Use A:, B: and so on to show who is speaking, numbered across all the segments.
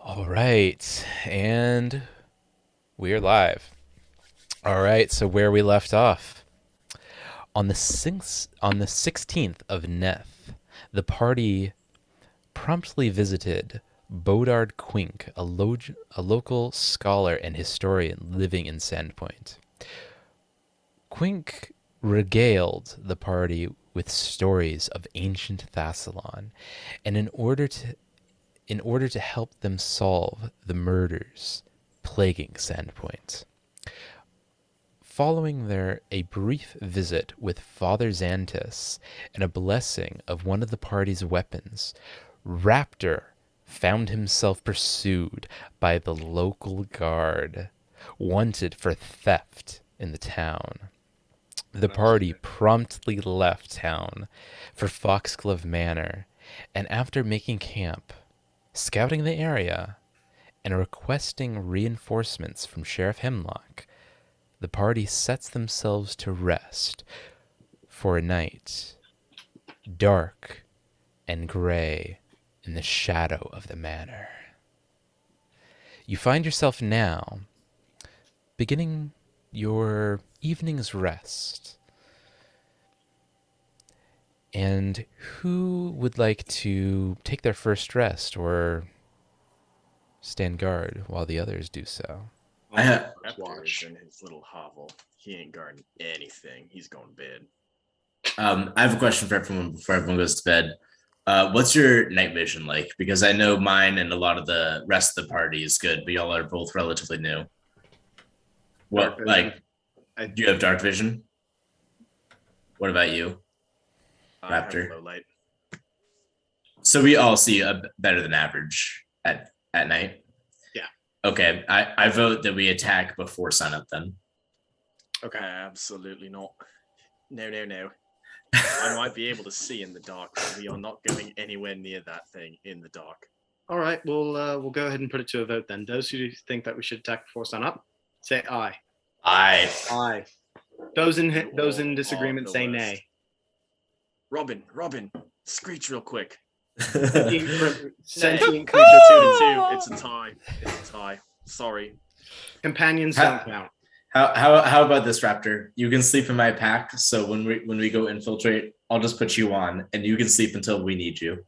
A: All right, and we're live. All right, so where we left off on the 16th of Neth, the party promptly visited Bodard Quink, a local scholar and historian living in Sandpoint. Quink regaled the party with stories of ancient Thassalon, and in order to help them solve the murders plaguing Sandpoint. Following a brief visit with Father Xantus and a blessing of one of the party's weapons, Raptor found himself pursued by the local guard, wanted for theft in the town. The party promptly left town for Foxglove Manor, and after making camp, scouting the area, and requesting reinforcements from Sheriff Hemlock, the party sets themselves to rest for a night, dark and gray in the shadow of the manor. You find yourself now beginning your evening's rest. And who would like to take their first rest or stand guard while the others do so?
B: I have
C: Raptor is in his little hovel. He ain't guarding anything. He's going to bed.
B: I have a question for everyone before everyone goes to bed. What's your night vision like? Because I know mine and a lot of the rest of the party is good, but y'all are both relatively new. What do you have dark vision? What about you, Raptor?
C: Low light.
B: So we all see a better than average at night.
D: Yeah.
B: Okay. I vote that we attack before sunup then.
C: Okay. Absolutely not. No. I might be able to see in the dark, but we are not going anywhere near that thing in the dark.
D: All right, we'll go ahead and put it to a vote then. Those who think that we should attack before sunup, say aye.
B: Aye.
D: Aye. Those in disagreement say nay.
C: Robin, screech real quick.
D: Sentient
C: Two
D: creature
C: to two. It's a tie. Sorry.
D: companions don't count.
B: How about this, Raptor? You can sleep in my pack, so when we go infiltrate, I'll just put you on, and you can sleep until we need you.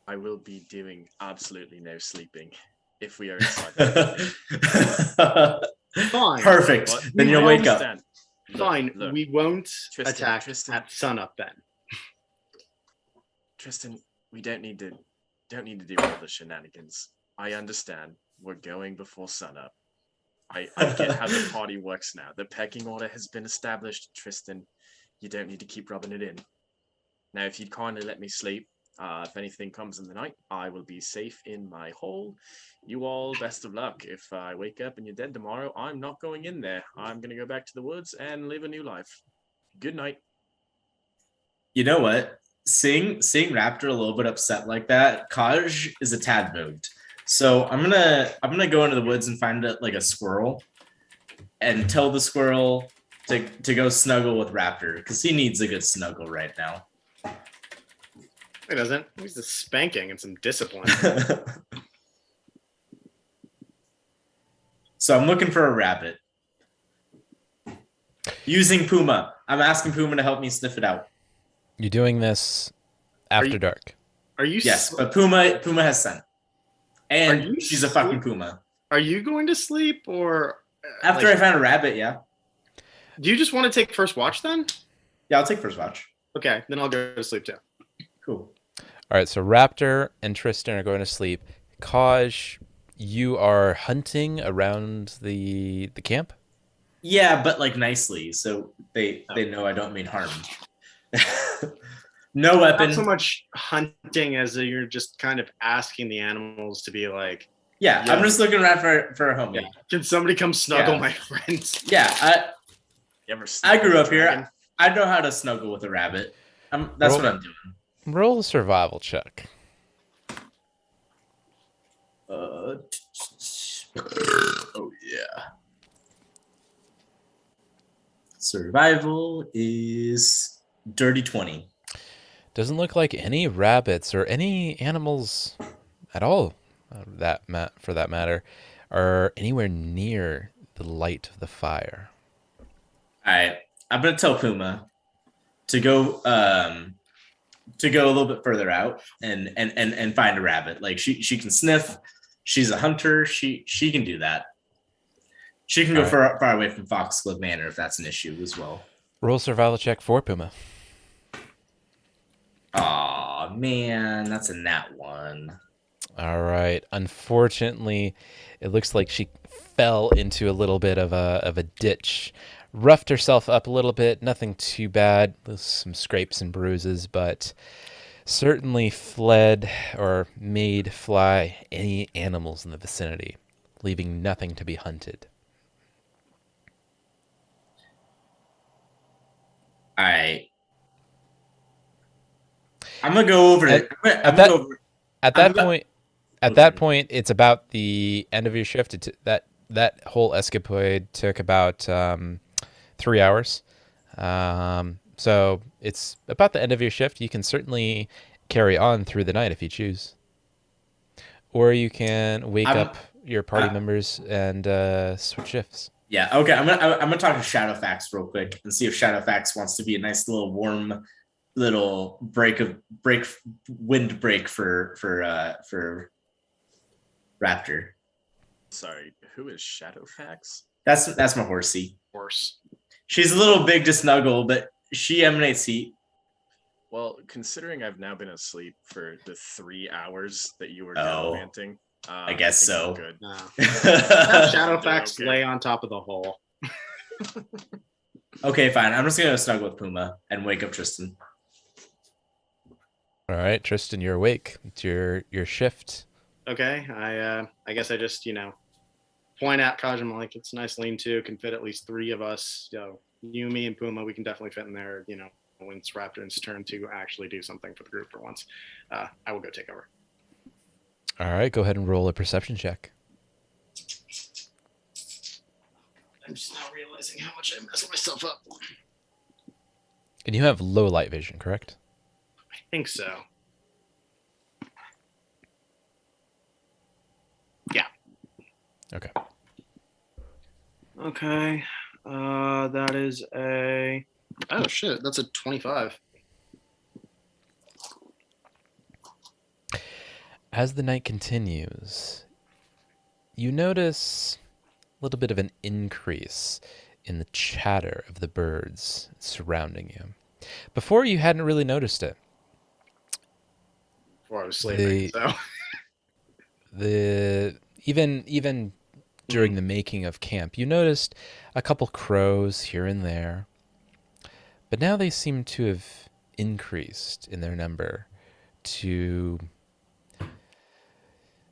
C: I will be doing absolutely no sleeping if we are inside.
D: Fine.
B: Perfect.
C: But
B: Then you'll wake up.
D: Fine.
C: Look,
D: we won't
C: Tristan,
D: attack at sunup then.
C: Tristan, we don't need to do all the shenanigans. I understand. We're going before sunup. I get how the party works now. The pecking order has been established. Tristan, you don't need to keep rubbing it in. Now, if you'd kindly let me sleep, if anything comes in the night, I will be safe in my hole. You all, best of luck. If I wake up and you're dead tomorrow, I'm not going in there. I'm going to go back to the woods and live a new life. Good night.
B: You know what? Seeing Raptor a little bit upset like that, Kaj is a tad moved. So I'm gonna go into the woods and find a squirrel, and tell the squirrel to go snuggle with Raptor because he needs a good snuggle right now.
D: He doesn't. He needs a spanking and some discipline.
B: So I'm looking for a rabbit. Using Puma. I'm asking Puma to help me sniff it out.
A: You're doing this after dark.
D: Are you?
B: Yes, but Puma has scent. And
D: you
B: she's a fucking Puma.
D: Are you going to sleep or
B: After I found a rabbit, yeah.
D: Do you just want to take first watch then?
B: Yeah, I'll take first watch.
D: Okay, then I'll go to sleep too.
B: Cool.
A: All right, so Raptor and Tristan are going to sleep. Kaj, you are hunting around the camp?
B: Yeah, but nicely, so they know I don't mean harm. No weapon.
D: Not so much hunting as you're just kind of asking the animals to be like,
B: yeah. I'm just looking around for a homie.
D: yeah, can somebody come snuggle my friends?
B: Yeah, I grew up here. I know how to snuggle with a rabbit. That's what I'm doing.
A: Roll a survival check.
B: Oh yeah. Survival is dirty 20.
A: Doesn't look like any rabbits or any animals at all, for that matter, are anywhere near the light of the fire.
B: All right, I'm gonna tell Puma to go a little bit further out and find a rabbit. Like she can sniff. She's a hunter. She can do that. She can go
A: All right.
B: far away from Foxglove Manor if that's an issue as well.
A: Roll survival check for Puma.
B: Aw, man, that's a nat one.
A: All right. Unfortunately, it looks like she fell into a little bit of a ditch, roughed herself up a little bit. Nothing too bad. There's some scrapes and bruises, but certainly fled or made fly any animals in the vicinity, leaving nothing to be hunted.
B: All right. I'm gonna go over.
A: At that point, it's about the end of your shift. That whole escapade took about 3 hours. So it's about the end of your shift. You can certainly carry on through the night if you choose, or you can wake up your party members and switch shifts.
B: Yeah. Okay. I'm gonna talk to Shadowfax real quick and see if Shadowfax wants to be a nice little warm little wind break for Raptor.
C: Sorry, who is Shadowfax?
B: That's my horsey.
D: Horse.
B: She's a little big to snuggle, but she emanates heat.
C: Well, considering I've now been asleep for the 3 hours that you were
B: Oh,
C: gallivanting,
B: I guess
C: think I'm
B: so.
C: Good.
D: No. Have Shadowfax
C: Okay.
D: lay on top of the hole.
B: Okay, fine. I'm just gonna snuggle with Puma and wake up Tristan.
A: All right, Tristan, you're awake. It's your shift.
D: Okay, I guess I just point at Kajima like it's a nice lean-to, can fit at least 3 of us. You, me, and Puma, we can definitely fit in there. When it's Raptor's turn to actually do something for the group for once, I will go take over.
A: All right, go ahead and roll a perception check.
D: I'm just now realizing how much I messed myself up.
A: And you have low light vision, correct?
D: I think so. Yeah.
A: Okay.
D: Okay. That is a. Oh shit! That's a 25.
A: As the night continues, you notice a little bit of an increase in the chatter of the birds surrounding you. Before, you hadn't really noticed it.
D: Before I was sleeping, so.
A: Even during the making of camp, you noticed a couple crows here and there, but now they seem to have increased in their number to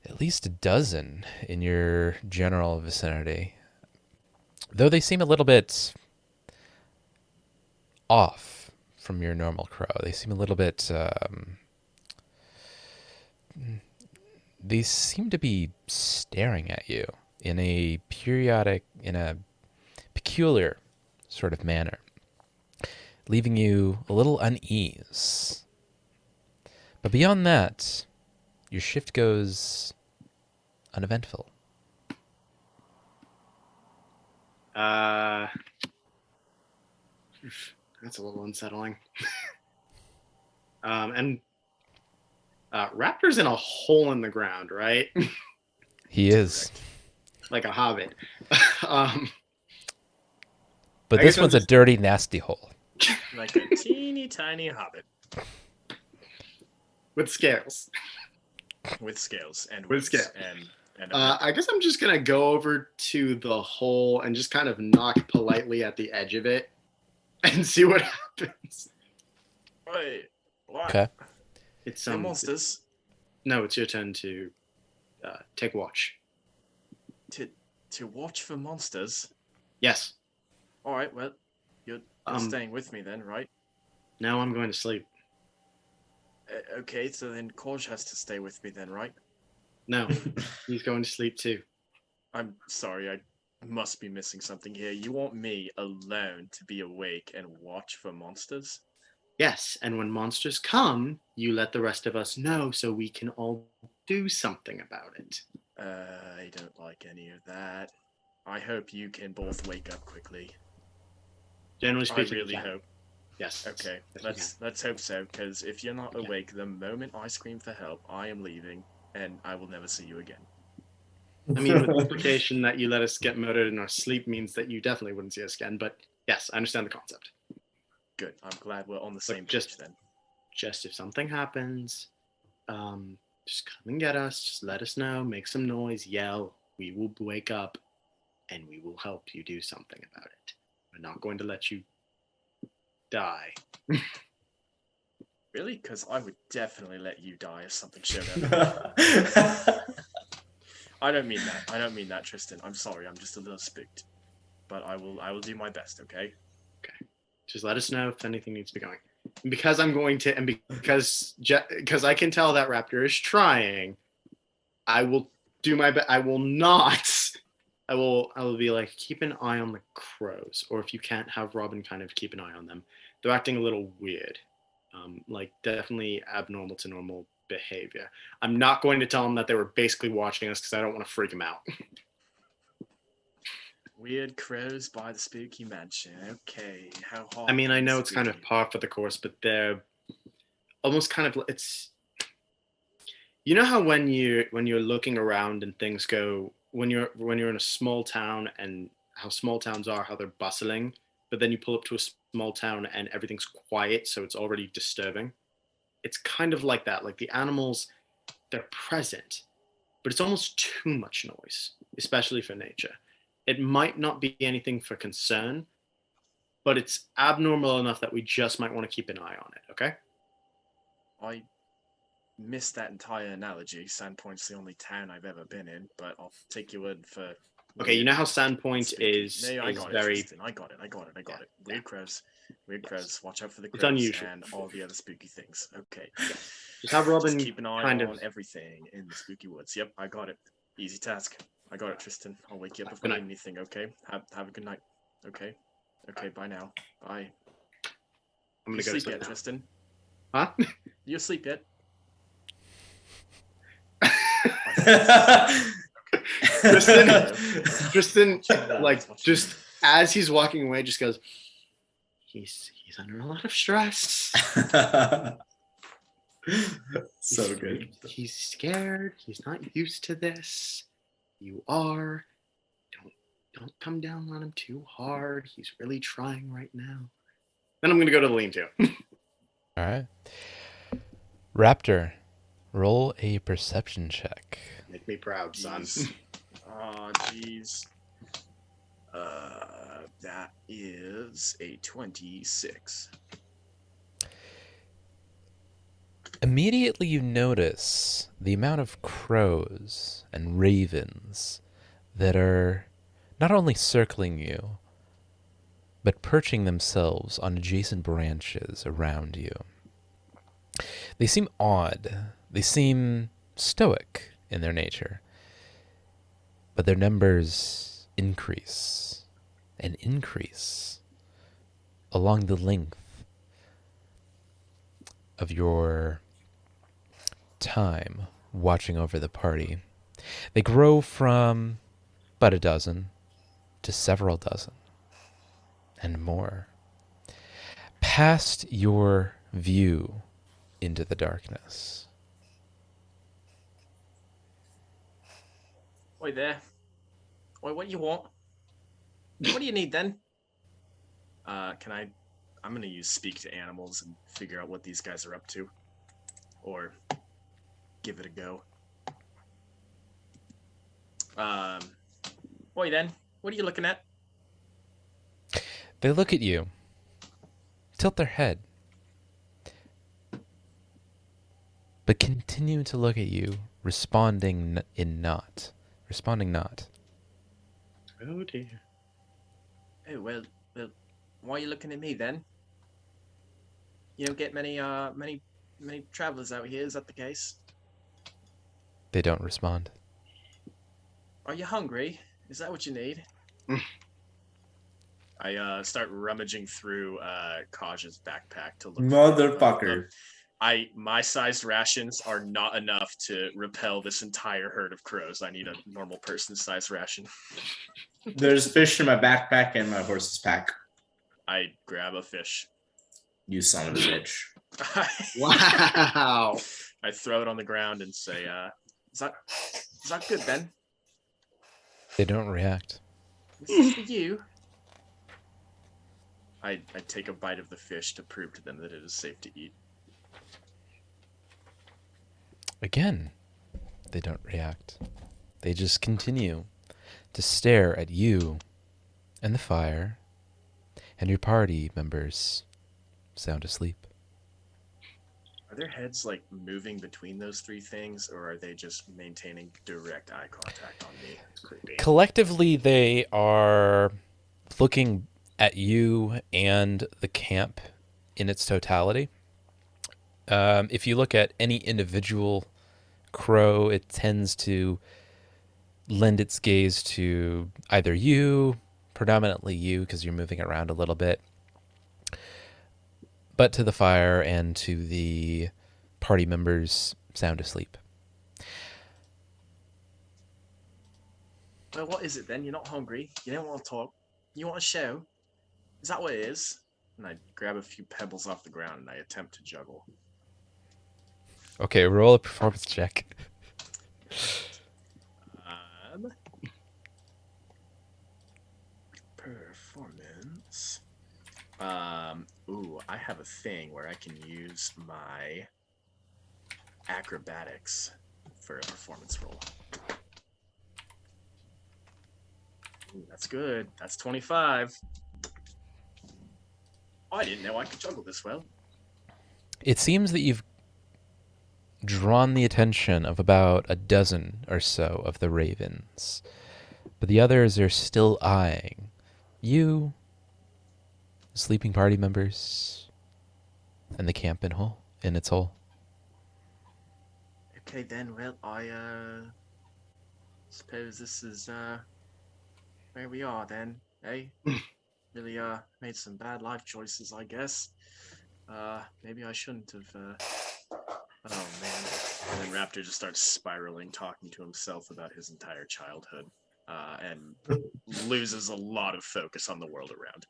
A: at least a dozen in your general vicinity. Though they seem a little bit off from your normal crow. They seem a little bit they seem to be staring at you in a peculiar sort of manner, leaving you a little unease. But beyond that, your shift goes uneventful.
D: That's a little unsettling. And Raptor's in a hole in the ground, right?
A: He is.
D: Like a hobbit.
A: But
D: I
A: this
D: guess I'm
A: one's a
D: just-
A: dirty, nasty hole.
C: Like a teeny tiny hobbit
D: with scales.
C: with scales and
D: With
C: wings
D: scales.
C: and
D: I guess I'm just gonna go over to the hole and just kind of knock politely at the edge of it and see what happens.
C: Wait, what?
A: Okay.
D: It's
C: Some monsters
D: No, it's your turn to take watch.
C: to watch for monsters.
D: Yes.
C: All right, well, you're staying with me then, right?
D: Now I'm going to sleep.
C: Okay, so then Korj has to stay with me then, right?
D: No, he's going to sleep too.
C: I'm sorry, I must be missing something here. You want me alone to be awake and watch for monsters?
D: Yes, and when monsters come, you let the rest of us know so we can all do something about it.
C: I don't like any of that. I hope you can both wake up quickly.
D: Generally
C: I
D: speaking,
C: really
D: we can.
C: hope.
D: Yes.
C: Okay,
D: Yes,
C: let's hope so. Because if you're not
D: Okay.
C: awake the moment I scream for help, I am leaving, and I will never see you again.
D: I mean, with the implication that you let us get murdered in our sleep means that you definitely wouldn't see us again. But yes, I understand the concept.
C: Good. I'm glad we're on the same
D: just-
C: page then.
D: Just if something happens, just come and get us. Just let us know. Make some noise. Yell. We will wake up, and we will help you do something about it. We're not going to let you die.
C: Really? Because I would definitely let you die if something showed up. I don't mean that. I don't mean that, Tristan. I'm sorry. I'm just a little spooked. But I will do my best, okay?
D: Just let us know if anything needs to be going. And because I'm going to, and because I can tell that Raptor is trying, I will do my best. I will not. I will be like, keep an eye on the crows, or if you can't, have Robin kind of keep an eye on them. They're acting a little weird, like definitely abnormal to normal behavior. I'm not going to tell them that they were basically watching us because I don't want to freak them out.
C: Weird crows by the spooky mansion. Okay, how hard?
D: I mean, I know it's
C: spooky?
D: kind of par for the course, but they're almost kind of it's. You know how when you're looking around and things go when you're in a small town and how small towns are, how they're bustling, but then you pull up to a small town and everything's quiet, so it's already disturbing. It's kind of like that. Like the animals, they're present, but it's almost too much noise, especially for nature. It might not be anything for concern, but it's abnormal enough that we just might want to keep an eye on it, okay?
C: I missed that entire analogy. Sandpoint's the only town I've ever been in, but I'll take your word for.
D: Okay, you know how Sandpoint
C: spooky.
D: is,
C: No, I
D: is
C: got
D: very.
C: it, Tristan. I got it.
D: Yeah,
C: Weird crows. Weird
D: Yes.
C: crows. Watch out for the
D: It's
C: crows
D: unusual.
C: and all the other spooky things. Okay.
D: Just have Robin
C: Just keep an eye
D: kind
C: on
D: of.
C: everything in the spooky woods. Yep, I got it. Easy task. I got it, Tristan. I'll wake you up if
D: Good
C: I
D: night.
C: need anything, okay? Have a good night. Okay? Okay, bye now. Bye.
D: I'm
C: You
D: gonna go to
C: sleep
D: sleep
C: yet,
D: now.
C: Tristan?
D: Huh?
C: You asleep yet?
D: Tristan, like just as he's walking away, just goes. He's under a lot of stress.
B: So good.
D: He's scared. He's not used to this. You are. Don't come down on him too hard. He's really trying right now. Then I'm gonna go to the lean-to.
A: All right. Raptor, roll a perception check.
D: Make me proud, son.
C: Oh, jeez. That is a 26.
A: Immediately you notice the amount of crows and ravens that are not only circling you, but perching themselves on adjacent branches around you. They seem odd. They seem stoic in their nature. But their numbers increase and increase along the length of your time watching over the party. They grow from but a dozen to several dozen and more. Past your view into the darkness.
C: Oi there. Oi, what do you want? What do you need then? I'm gonna use speak to animals and figure out what these guys are up to. Or give it a go. Oi then, what are you looking at?
A: They look at you, tilt their head, but continue to look at you, responding not.
D: Oh dear.
C: Oh well, why are you looking at me then? You don't get many travelers out here. Is that the case?
A: They don't respond.
C: Are you hungry? Is that what you need? I start rummaging through Kaj's backpack to look.
B: Motherfucker.
C: My sized rations are not enough to repel this entire herd of crows. I need a normal person's size ration.
B: There's fish in my backpack and my horse's pack.
C: I grab a fish.
B: You son of a bitch.
D: Wow.
C: I throw it on the ground and say, is that good, Ben?
A: They don't react.
C: This is for you. I take a bite of the fish to prove to them that it is safe to eat.
A: Again, they don't react. They just continue to stare at you and the fire, and your party members sound asleep.
C: Are their heads like moving between those three things, or are they just maintaining direct eye contact on me? It's creepy.
A: Collectively, they are looking at you and the camp in its totality. If you look at any individual crow, it tends to lend its gaze to either you, predominantly you, because you're moving around a little bit, but to the fire and to the party members sound asleep.
C: Well, what is it then? You're not hungry. You don't want to talk. You want a show? Is that what it is? And I grab a few pebbles off the ground and I attempt to juggle.
A: Okay, roll a performance check.
C: Performance. I have a thing where I can use my acrobatics for a performance roll. Ooh, that's good. That's 25. Oh, I didn't know I could juggle this well.
A: It seems that you've drawn the attention of about a dozen or so of the ravens, but the others are still eyeing you, the sleeping party members, and the camp in its whole.
C: Okay then, well, I suppose this is where we are then, eh? Really made some bad life choices, I guess. Maybe I shouldn't have oh man. And then Raptor just starts spiraling, talking to himself about his entire childhood, and loses a lot of focus on the world around.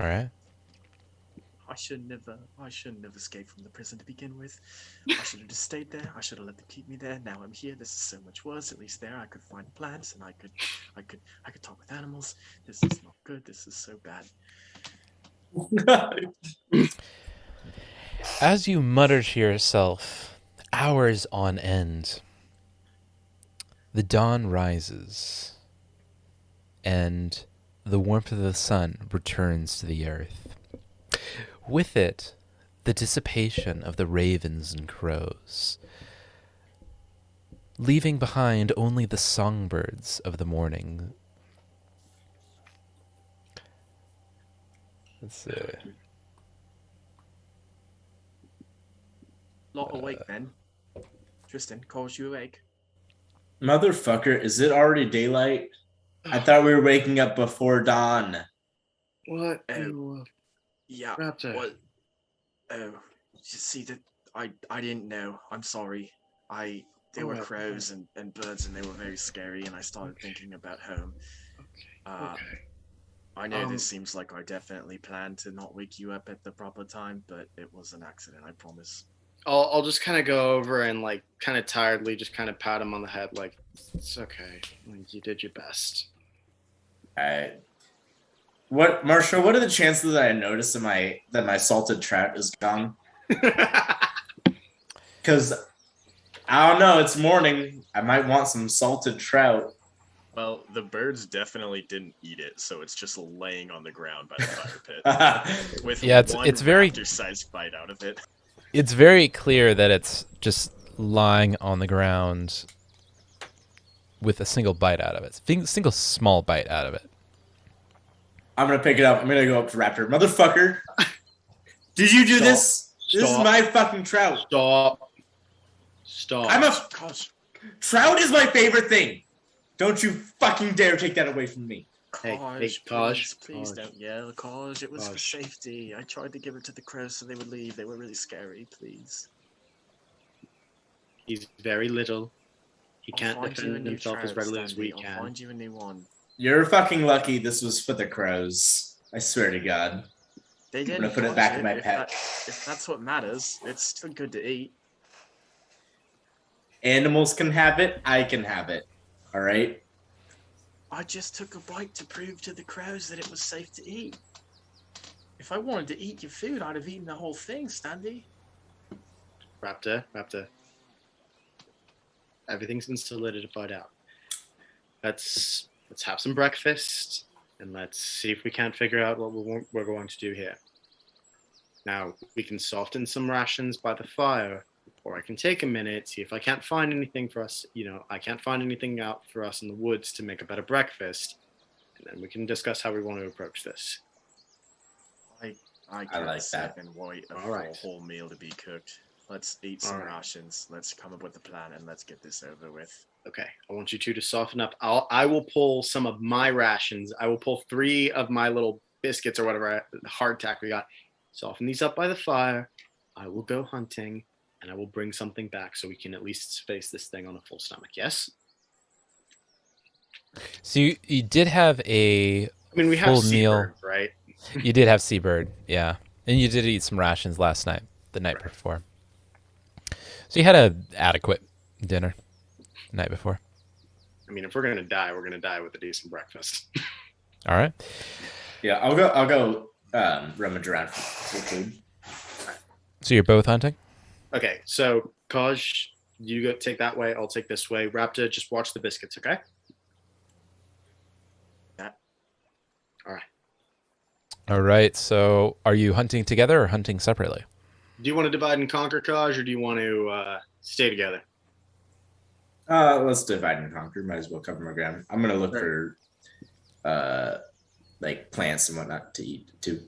A: All right.
C: I shouldn't have escaped from the prison to begin with. I should have just stayed there. I should have let them keep me there. Now I'm here. This is so much worse. At least there I could find plants and I could talk with animals. This is not good. This is so bad.
A: As you mutter to yourself, hours on end, the dawn rises, and the warmth of the sun returns to the earth. With it, the dissipation of the ravens and crows, leaving behind only the songbirds of the morning. Let's see.
C: Not awake then. Tristan, calls you awake.
B: Motherfucker, is it already daylight? I thought we were waking up before dawn.
D: What?
C: Yeah.
D: Raptor.
C: What? Oh, you see that I didn't know. I'm sorry. They were crows and birds and they were very scary and I started thinking about home.
D: Okay.
C: I know this seems like I definitely planned to not wake you up at the proper time, but it was an accident, I promise.
D: I'll just kind of go over and like kind of tiredly just kind of pat him on the head like it's okay. Like, you did your best.
B: Marshall, what are the chances that I notice that my salted trout is gone? Because I don't know, it's morning. I might want some salted trout.
C: Well, the birds definitely didn't eat it, so it's just laying on the ground by the fire pit. With
A: it's very
C: raptor-sized bite out of it.
A: It's very clear that it's just lying on the ground with a single bite out of it. Single small bite out of it.
B: I'm going to pick it up. I'm going to go up to Raptor. Motherfucker. Did you do this? This is my fucking trout.
D: Stop.
B: Trout is my favorite thing. Don't you fucking dare take that away from me.
D: Hey,
C: Please, please
D: Kaj.
C: don't yell, Kaj. It was for
D: Kaj.
C: safety. I tried to give it to the crows so they would leave. They were really scary. Please.
D: He's very little. He
C: I'll
D: can't
C: find you a
D: defend
C: new
D: himself as
C: trout,
D: readily as we
C: Stanley. I'll
D: can.
C: find you a new one.
B: You're fucking lucky this was for the crows. I swear to God.
C: They
B: I'm
C: didn't
B: gonna put it
C: catch
B: back in my
C: if
B: pet.
C: if that's what matters, it's still good to eat.
B: Animals can have it. I can have it. All right.
C: I just took a bite to prove to the crows that it was safe to eat. If I wanted to eat your food, I'd have eaten the whole thing, Standy.
D: Raptor. Everything's been solidified out. Let's have some breakfast and let's see if we can't figure out what we're going to do here. Now, we can soften some rations by the fire, or I can take a minute, see if I can't find anything for us. I can't find anything out for us in the woods to make a better breakfast, and then we can discuss how we want to approach this.
C: I can't
B: like
C: sit
B: that.
C: and wait
D: All
C: for
D: right.
C: a whole meal to be cooked. Let's eat some
D: All right.
C: rations. Let's come up with a plan and let's get this over with.
D: Okay, I want you two to soften up. I will pull some of my rations. I will pull 3 of my little biscuits or whatever hardtack we got. Soften these up by the fire. I will go hunting, and I will bring something back so we can at least face this thing on a full stomach. Yes.
A: So you did have a
D: I mean, we have
A: full meal.
D: seabirds, right?
A: You did have seabird, yeah, and you did eat some rations last night, the night
D: Right.
A: before. So you had a adequate dinner the night before.
D: I mean, if we're gonna die, we're gonna die with a decent breakfast.
A: All right.
B: Yeah, I'll go rummage around for food.
A: So you're both hunting?
D: Okay, so Kaj, you go take that way. I'll take this way. Raptor, just watch the biscuits, okay?
A: All right. So are you hunting together or hunting separately?
D: Do you want to divide and conquer, Kaj, or do you want to stay together?
B: Let's divide and conquer. Might as well cover my ground. I'm gonna look
D: Right.
B: for like plants and whatnot to eat too.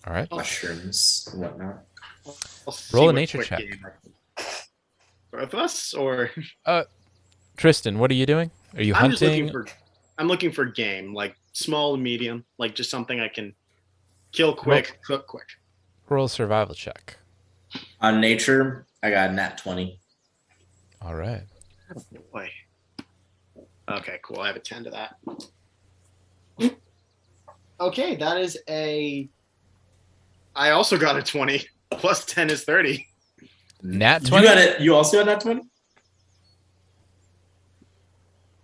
A: All right.
B: Mushrooms and whatnot.
D: I'll see
A: Roll a
D: what
A: nature
D: quick
A: check.
D: game I can- Both of us, or
A: Tristan, what are you doing? Are you
D: I'm just
A: hunting?
D: I'm looking for game, like small and medium, like just something I can kill quick, cook quick.
A: Roll a survival check.
B: On nature, I got a nat 20.
A: All right.
D: Boy. Okay, cool. I have a 10 to that. Okay, that is a. I also got a 20. Plus 10 is 30.
A: Nat
B: You
A: 20?
B: got it. You also got nat 20?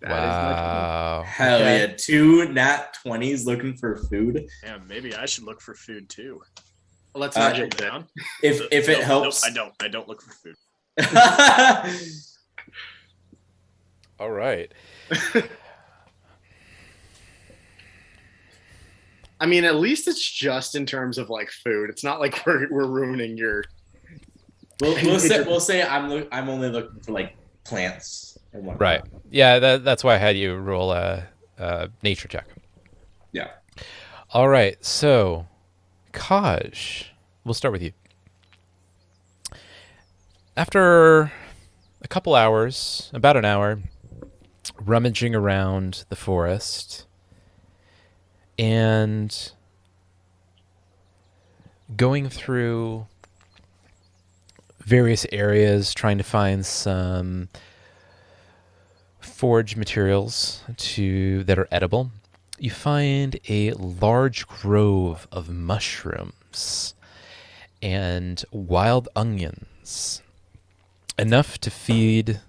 D: That is my 20.
A: Wow.
B: Hell
A: Okay.
B: yeah. 2 nat 20s looking for food.
C: Damn, maybe I should look for food too.
D: Well, let's
B: Uh,
D: not
C: Write it
D: jinx it.
C: down.
B: If it
C: Nope,
B: helps.
C: nope, I don't look for food.
A: All right.
D: I mean, at least it's just in terms of like food. It's not like we're ruining your.
B: we'll say I'm only looking for like plants and whatnot.
A: Right. Yeah, that's why I had you roll a nature check.
B: Yeah.
A: All right. So, Kaj, we'll start with you. After a couple hours, about an hour, rummaging around the forest and going through various areas trying to find some forage materials that are edible, you find a large grove of mushrooms and wild onions, enough to feed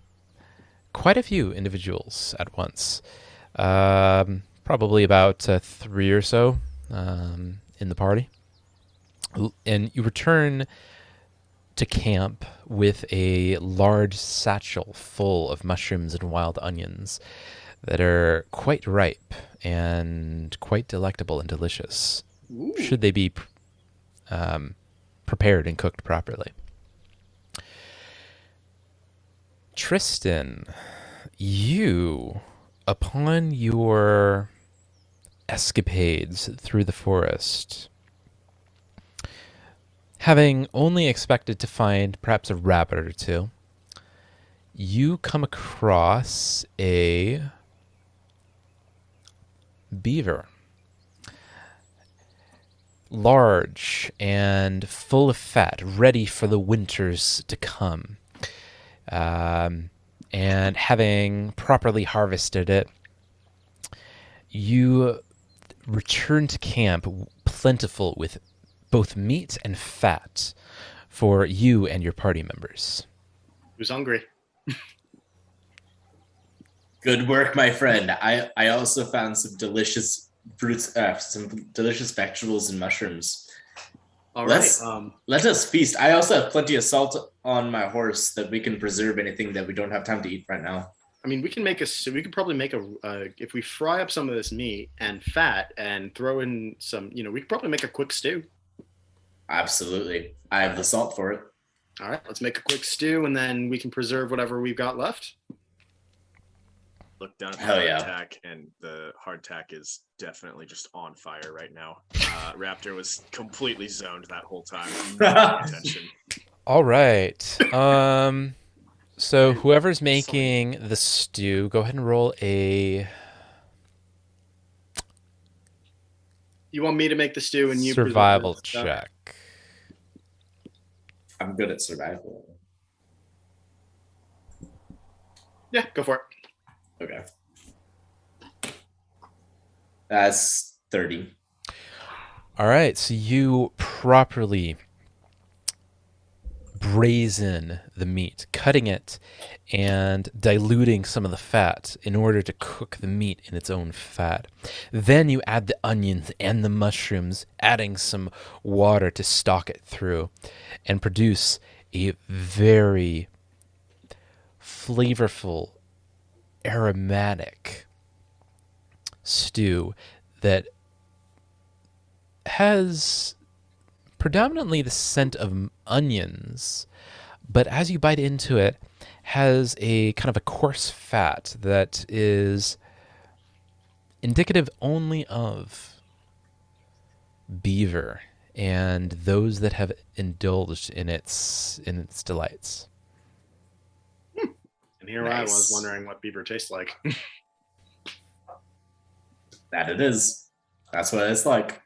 A: quite a few individuals at once. Probably about 3 or so in the party. And you return to camp with a large satchel full of mushrooms and wild onions that are quite ripe and quite delectable and delicious, should they be prepared and cooked properly. Tristan, you, upon your escapades through the forest, having only expected to find perhaps a rabbit or two, you come across a beaver. Large and full of fat, ready for the winters to come. And having properly harvested it, you return to camp plentiful with both meat and fat for you and your party members.
D: Who's hungry?
B: Good work, my friend. I also found some delicious fruits, some delicious vegetables and mushrooms.
D: All
B: Let's-
D: right.
B: Let us feast. I also have plenty of salt on my horse that we can preserve anything that we don't have time to eat right now.
D: I mean, we can make we could probably make if we fry up some of this meat and fat and throw in some, we could probably make a quick stew.
B: Absolutely. I have the salt for it.
D: All right, let's make a quick stew and then we can preserve whatever we've got left.
C: Look down at the
B: Hell yeah.
C: hardtack, and the hardtack is definitely just on fire right now. Raptor was completely zoned that whole time. Not paying attention.
A: All right. So whoever's making the stew, go ahead and roll a
D: You want me to make the stew and you
A: survival
D: preserve the stuff?
A: check.
B: I'm good at survival.
D: Yeah, go for it.
B: Okay. That's 30.
A: All right, so you properly braisen the meat, cutting it and diluting some of the fat in order to cook the meat in its own fat. Then you add the onions and the mushrooms, adding some water to stock it through, and produce a very flavorful, aromatic stew that has predominantly the scent of onions, but as you bite into it, has a kind of a coarse fat that is indicative only of beaver and those that have indulged in its delights.
D: And here I was
B: Nice.
D: wondering what beaver tastes like.
B: That it is. That's what it's like.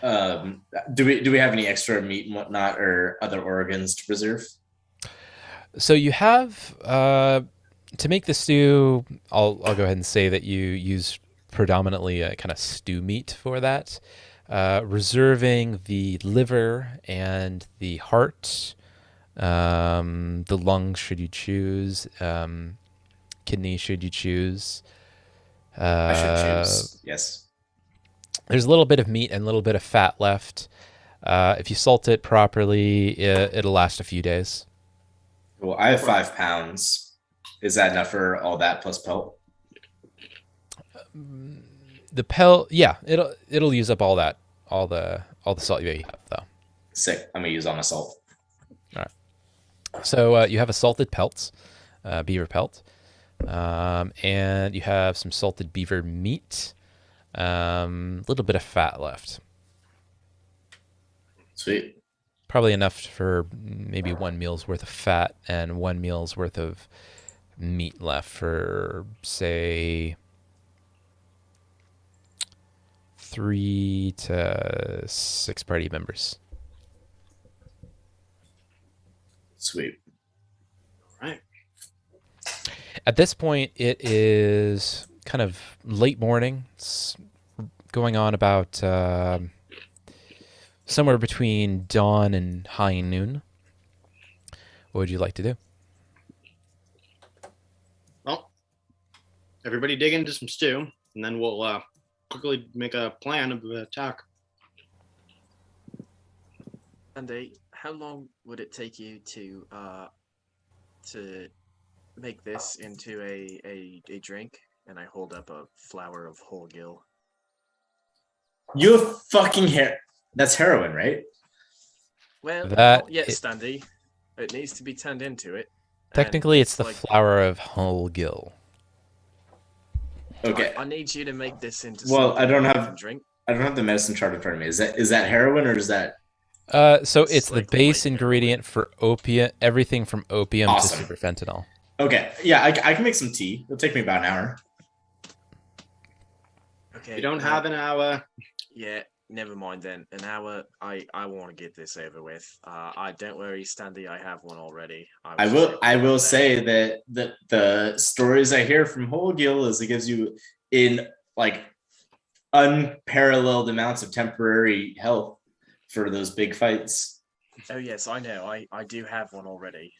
B: Do we have any extra meat and whatnot or other organs to preserve?
A: So you have to make the stew. I'll go ahead and say that you use predominantly a kind of stew meat for that, reserving the liver and the heart, the lungs should you choose, kidney should you choose.
B: I should choose. Yes.
A: There's a little bit of meat and a little bit of fat left. If you salt it properly, it'll last a few days.
B: Well, I have 5 pounds. Is that enough for all that plus pelt?
A: The pelt, yeah, it'll use up all the salt you have though.
B: Sick. I'm gonna use all my salt.
A: So you have a salted pelt, beaver pelt, and you have some salted beaver meat, a little bit of fat left.
B: Sweet.
A: Probably enough for maybe 1 meal's worth of fat and 1 meal's worth of meat left for, say, 3 to 6 party members.
B: Sweet.
D: Right.
A: At this point, it is kind of late morning. It's going on about somewhere between dawn and high noon. What would you like to do?
D: Well, everybody dig into some stew, and then we'll quickly make a plan of the attack.
C: Andy, how long would it take you to make this into a drink? And I hold up a flower of whole gill.
B: You have fucking hair. That's heroin, right?
C: Well,
A: That
C: not yet,
A: i-
C: Standy. It needs to be turned into it. and
A: Technically, it's the
C: like,
A: flower of whole gill.
B: Okay.
C: I need you to make this into.
B: Well,
C: something
B: I don't
C: that
B: have-
C: can drink.
B: I don't have the medicine chart in front of me. Is that heroin or is that
A: So
C: It's
A: it's the
C: like
A: base
C: light
A: ingredient for opium, everything from opium
B: Awesome.
A: to super fentanyl.
B: okay? Yeah, I can make some tea. It'll take me about an hour.
C: Okay.
D: You don't have an hour.
C: Yeah, never mind then. An hour. I want to get this over with. I don't worry, Standy. I have one already.
B: I
C: was just
B: will.
C: hoping
B: I
C: to
B: will
C: get
B: say that the stories I hear from Holgil is it gives you in like unparalleled amounts of temporary health for those big fights.
C: Oh yes, I know. I do have one already.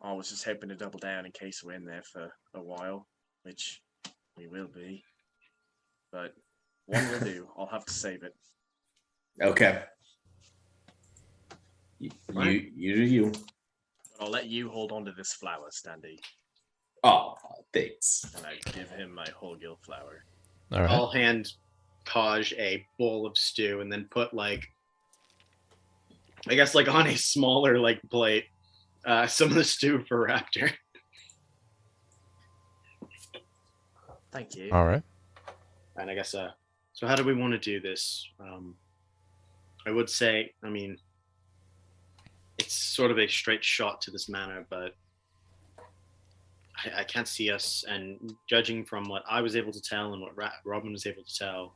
C: I was just hoping to double down in case we're in there for a while, which we will be. But one will do. I'll have to save it.
B: Okay. You do you.
C: But I'll let you hold on to this flower, Standy,
B: Oh, thanks.
C: and I give him my Holgil flower.
A: All right.
D: I'll hand Kaj a bowl of stew and then put like, I guess like on a smaller like plate, some of the stew for Raptor.
C: Thank you.
A: All right.
D: And I guess so how do we want to do this? I would say, I mean, it's sort of a straight shot to this manor, but I can't see us. And judging from what I was able to tell and what Robin was able to tell,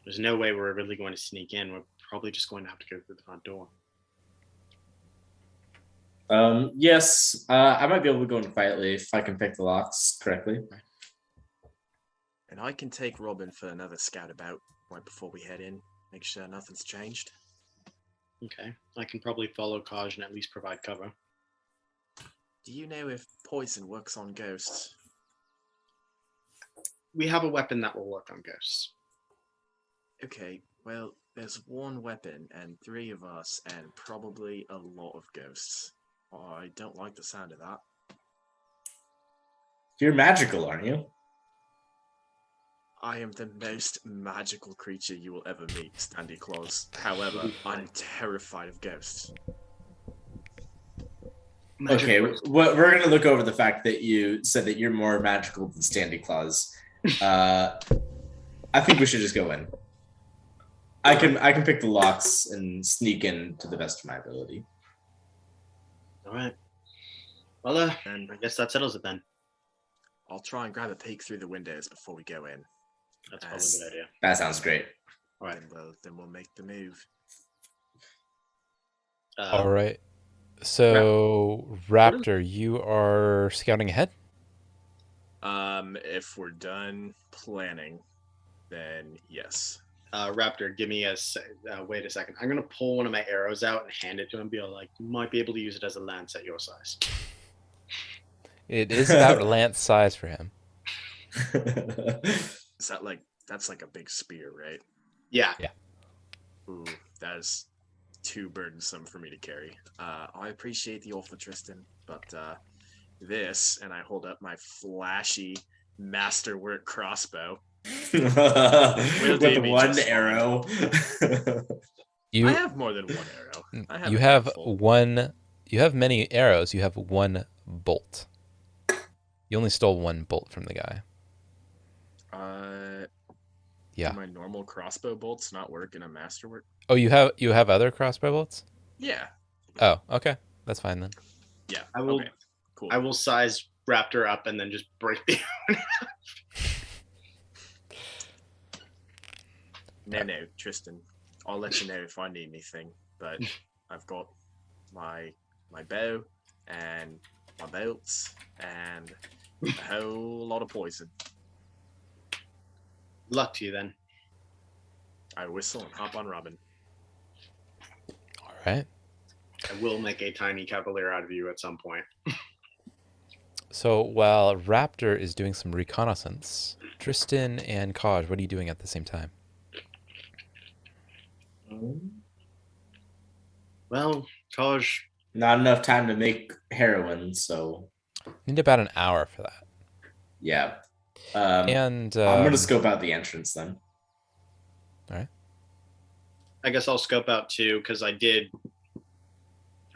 D: there's no way we're really going to sneak in. We're probably just going to have to go through the front door.
B: Yes, I might be able to go in quietly if I can pick the locks correctly.
C: And I can take Robin for another scout about right before we head in. Make sure nothing's changed.
D: Okay, I can probably follow Kaj and at least provide cover.
C: Do you know if poison works on ghosts?
D: We have a weapon that will work on ghosts.
C: Okay, well, there's one weapon and 3 of us and probably a lot of ghosts. I don't like the sound of that.
B: You're magical, aren't you?
C: I am the most magical creature you will ever meet, Standy Claus. However, I'm terrified of ghosts.
B: Okay, we're gonna look over the fact that you said that you're more magical than Standy Claus. I think we should just go in. I can pick the locks and sneak in to the best of my ability.
D: All right. Well,
C: And
D: I guess that settles it then.
C: I'll try and grab a peek through the windows before we go in.
D: That's probably a good idea.
B: That sounds great.
D: All right.
C: Then we'll make the move.
A: All right. So, Raptor, you are scouting ahead?
C: If we're done planning, then yes.
D: Raptor, give me wait a second. I'm gonna pull one of my arrows out and hand it to him. And be like, you might be able to use it as a lance at your size.
A: It is about lance size for him.
C: Is that that's like a big spear, right?
D: Yeah.
C: Ooh, that is too burdensome for me to carry. I appreciate the offer, Tristan, but this, and I hold up my flashy masterwork crossbow.
B: With one arrow.
A: You
C: I have more than one arrow. I have
A: you
C: a
A: have
C: handful.
A: one. You have many arrows. You have one bolt. You only stole one bolt from the guy. Yeah.
C: Do my normal crossbow bolts not work in a masterwork?
A: Oh, you have other crossbow bolts?
C: Yeah.
A: Oh, okay. That's fine then.
C: Yeah.
D: I will.
C: Okay. Cool.
D: I will size Raptor up and then just break the.
C: No, Tristan. I'll let you know if I need anything. But I've got my bow and my bolts and a whole lot of poison.
D: Luck to you then.
C: I whistle and hop on Robin.
A: All right.
D: I will make a tiny cavalier out of you at some point.
A: So while Raptor is doing some reconnaissance, Tristan and Kaj, what are you doing at the same time?
D: Well, Kaj,
B: Not enough time to make heroin, so
A: Need about an hour for that.
B: yeah.
A: And
B: I'm gonna scope out the entrance then.
A: All right.
D: I guess I'll scope out too because I did.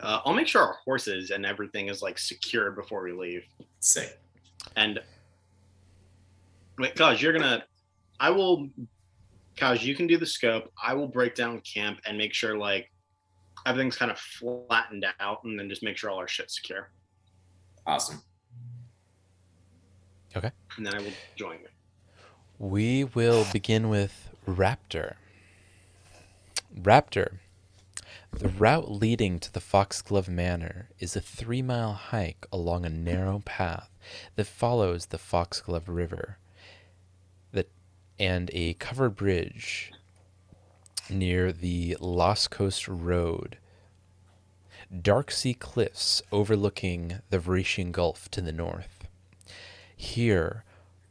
D: I'll make sure our horses and everything is like secured before we leave.
B: Sick.
D: And wait, Kaj, Kaj, you can do the scope. I will break down camp and make sure like everything's kind of flattened out, and then just make sure all our shit's secure.
B: Awesome.
A: Okay.
D: And then I will join you.
A: We will begin with Raptor. Raptor. The route leading to the Foxglove Manor is a 3-mile hike along a narrow path that follows the Foxglove River and a covered bridge near the Lost Coast Road. Dark sea cliffs overlooking the Venetian Gulf to the north. Here,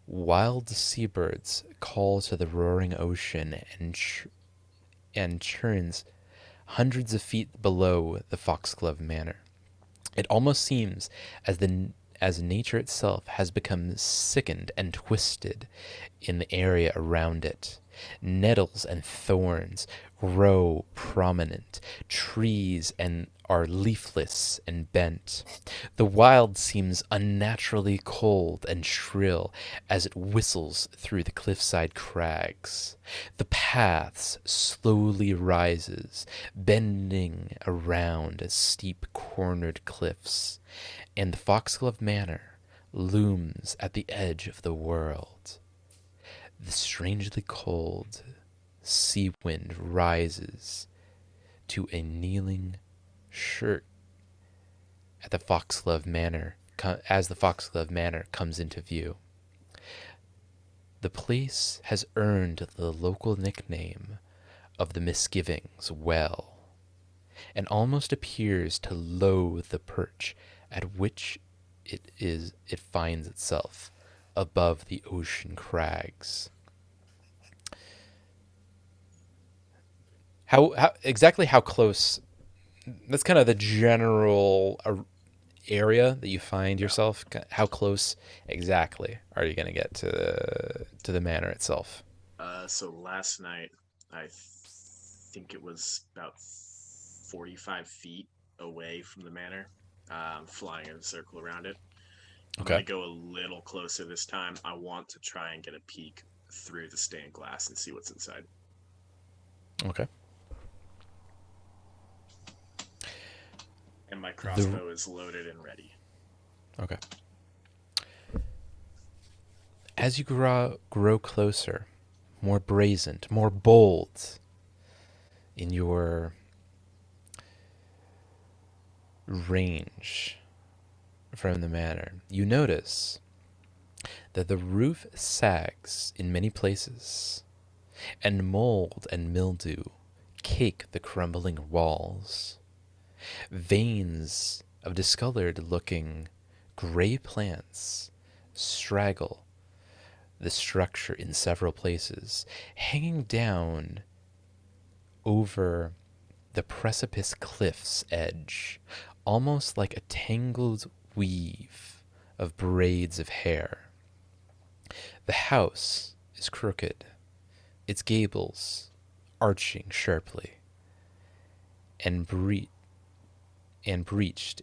A: wild seabirds call to the roaring ocean and churns hundreds of feet below the Foxglove Manor. It almost seems as nature itself has become sickened and twisted in the area around it. Nettles and thorns grow prominent. Trees are leafless and bent. The wild seems unnaturally cold and shrill as it whistles through the cliffside crags. The paths slowly rises, bending around steep cornered cliffs, and the Foxglove Manor looms at the edge of the world. The strangely cold sea wind rises to a kneeling shirt at the Foxglove Manor as the Foxglove Manor comes into view. The place has earned the local nickname of the Misgivings Well, and almost appears to loathe the perch at which it finds itself above the ocean crags. How close? That's kind of the general area that you find yourself. How close exactly are you going to get to the manor itself?
C: So last night, I think it was about 45 feet away from the manor, flying in a circle around it. I'm
A: Okay.
C: going to go a little closer this time. I want to try and get a peek through the stained glass and see what's inside.
A: Okay.
C: And my crossbow is loaded and ready.
A: Okay. As you grow closer, more brazen, more bold in your range from the manor, you notice that the roof sags in many places, and mold and mildew cake the crumbling walls. Veins of discolored-looking gray plants straggle the structure in several places, hanging down over the precipice cliff's edge, almost like a tangled weave of braids of hair. The house is crooked, its gables arching sharply, and breached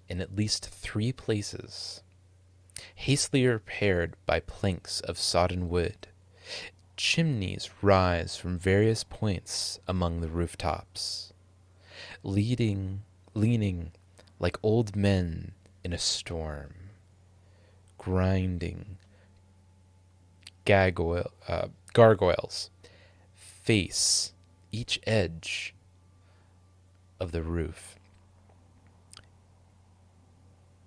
A: in at least 3 places. Hastily repaired by planks of sodden wood, chimneys rise from various points among the rooftops, leaning like old men in a storm, grinding gargoyles face each edge of the roof.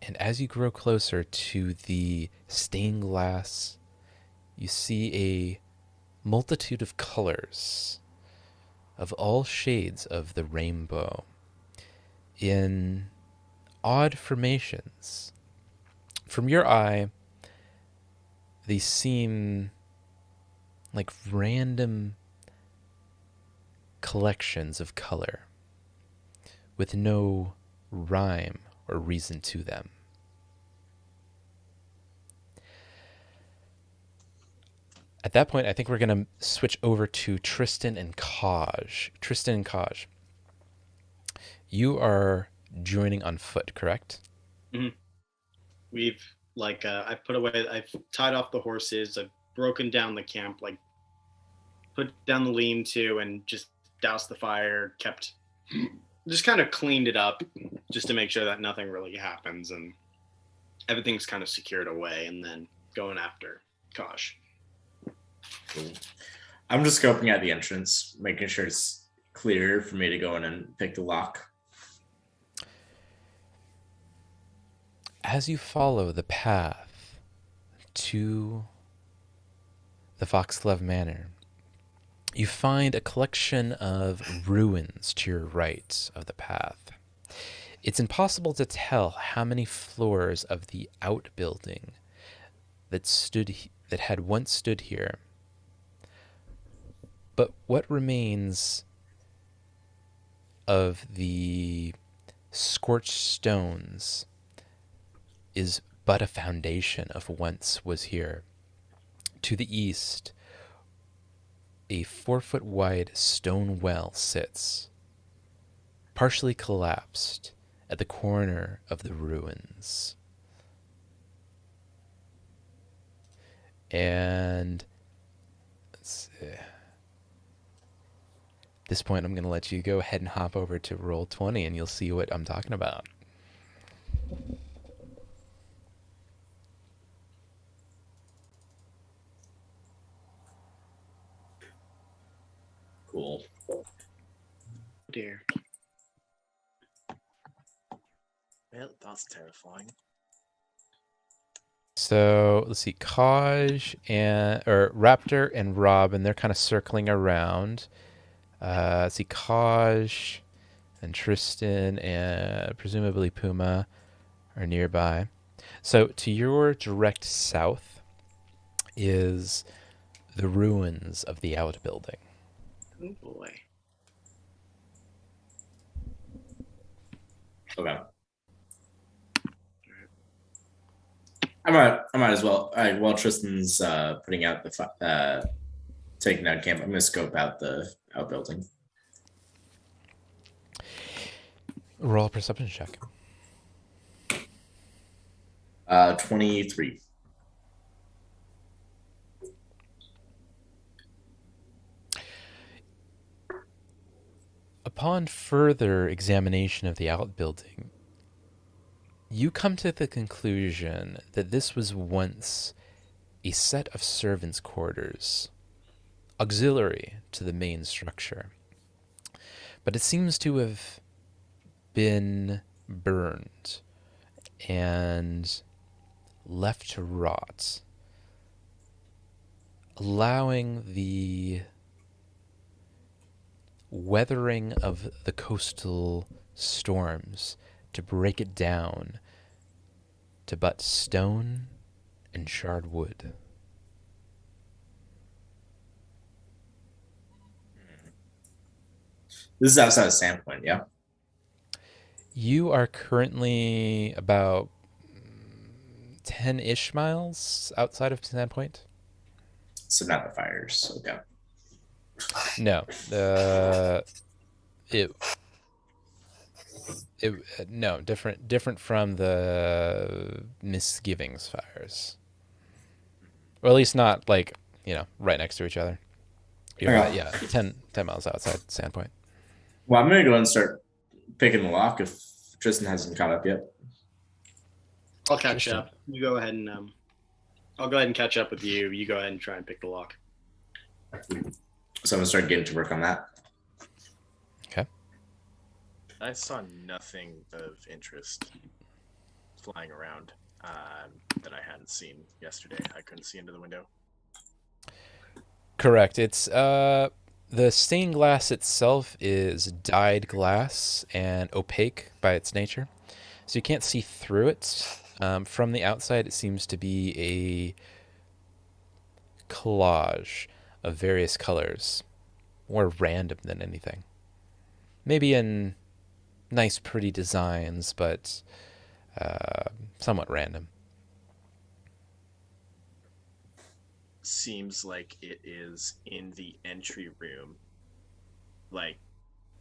A: And as you grow closer to the stained glass, you see a multitude of colors of all shades of the rainbow in odd formations. From your eye, they seem like random collections of color with no rhyme or reason to them. At that point, I think we're going to switch over to Tristan and Kaj. Tristan and Kaj, you are joining on foot, correct?
D: Mm-hmm. We've I've put away, I've tied off the horses, I've broken down the camp, like put down the lean-to and just doused the fire, just kind of cleaned it up just to make sure that nothing really happens and everything's kind of secured away, and then going after Kosh.
B: Cool. I'm just scoping out the entrance, making sure it's clear for me to go in and pick the lock.
A: As you follow the path to the Foxglove Manor, you find a collection of ruins to your right of the path. It's impossible to tell how many floors of the outbuilding that had once stood here. But what remains of the scorched stones is but a foundation of once was here. To the east, a 4-foot wide stone well sits, partially collapsed at the corner of the ruins. And let's see. At this point, I'm going to let you go ahead and hop over to Roll20 and you'll see what I'm talking about.
B: Cool.
D: Oh dear.
C: Well, that's terrifying.
A: So let's see, Raptor and Rob, and they're kind of circling around. Let's see, Kaj and Tristan and presumably Puma are nearby. So to your direct south is the ruins of the outbuilding.
D: Oh boy.
B: Okay. I might as well. All right. While Tristan's putting out the taking out camp, I'm gonna scope out the outbuilding.
A: Roll a perception check.
B: 23.
A: Upon further examination of the outbuilding, you come to the conclusion that this was once a set of servants' quarters, auxiliary to the main structure. But it seems to have been burned and left to rot, allowing the weathering of the coastal storms to break it down to but stone and charred wood.
B: This is outside of Sandpoint, yeah.
A: You are currently about 10-ish miles outside of Sandpoint.
B: So not the fires. Okay.
A: No, no, different from the Misgivings fires, or at least not like right next to each other. You're
B: Okay.
A: 10 miles outside Sandpoint.
B: Well, I'm gonna go and start picking the lock if Tristan hasn't caught up yet.
D: I'll catch
A: Tristan.
D: up. You go ahead and I'll go ahead and catch up with you. You go ahead and try and pick the lock.
B: So I'm gonna start getting to work on that.
A: Okay.
C: I saw nothing of interest flying around that I hadn't seen yesterday. I couldn't see into the window.
A: Correct. It's the stained glass itself is dyed glass and opaque by its nature, so you can't see through it. From the outside, it seems to be a collage of various colors, more random than anything. Maybe in nice, pretty designs, but somewhat random.
C: Seems like it is in the entry room, like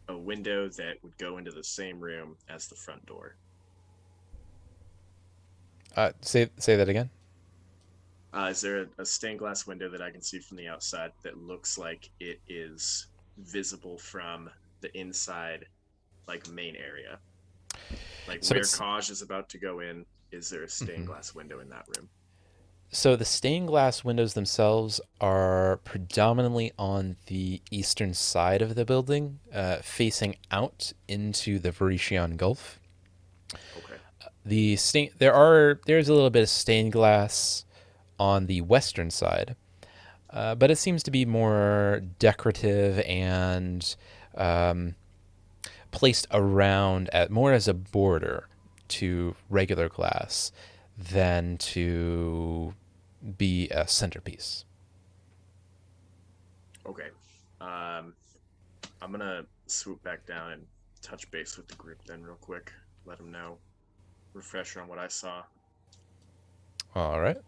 C: a window that would go into the same room as the front door.
A: Say that again.
C: Is there a stained glass window that I can see from the outside that looks like it is visible from the inside, like main area? Like
A: So
C: where
A: it's-
C: Kaj is about to go in, is there a stained
A: Mhm.
C: glass window in that room?
A: So the stained glass windows themselves are predominantly on the eastern side of the building, facing out into the Venetian Gulf.
C: Okay.
A: There's a little bit of stained glass on the western side, but it seems to be more decorative and um, placed around at more as a border to regular glass than to be a centerpiece.
C: Okay. Um, I'm gonna swoop back down and touch base with the group then, real quick. Let them know. Refresher on what I saw.
A: All right.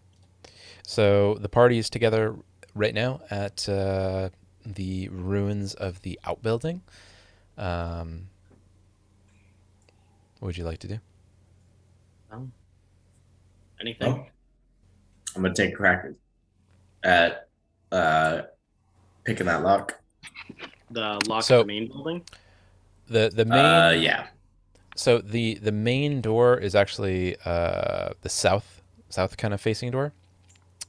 A: So the party is together right now at the ruins of the outbuilding. Um, what would you like to do?
D: Anything?
B: Well, I'm gonna take a crack at picking that lock.
D: The lock
A: So-
D: of the main building?
A: The main
B: Yeah.
A: So the main door is actually the south kind of facing door.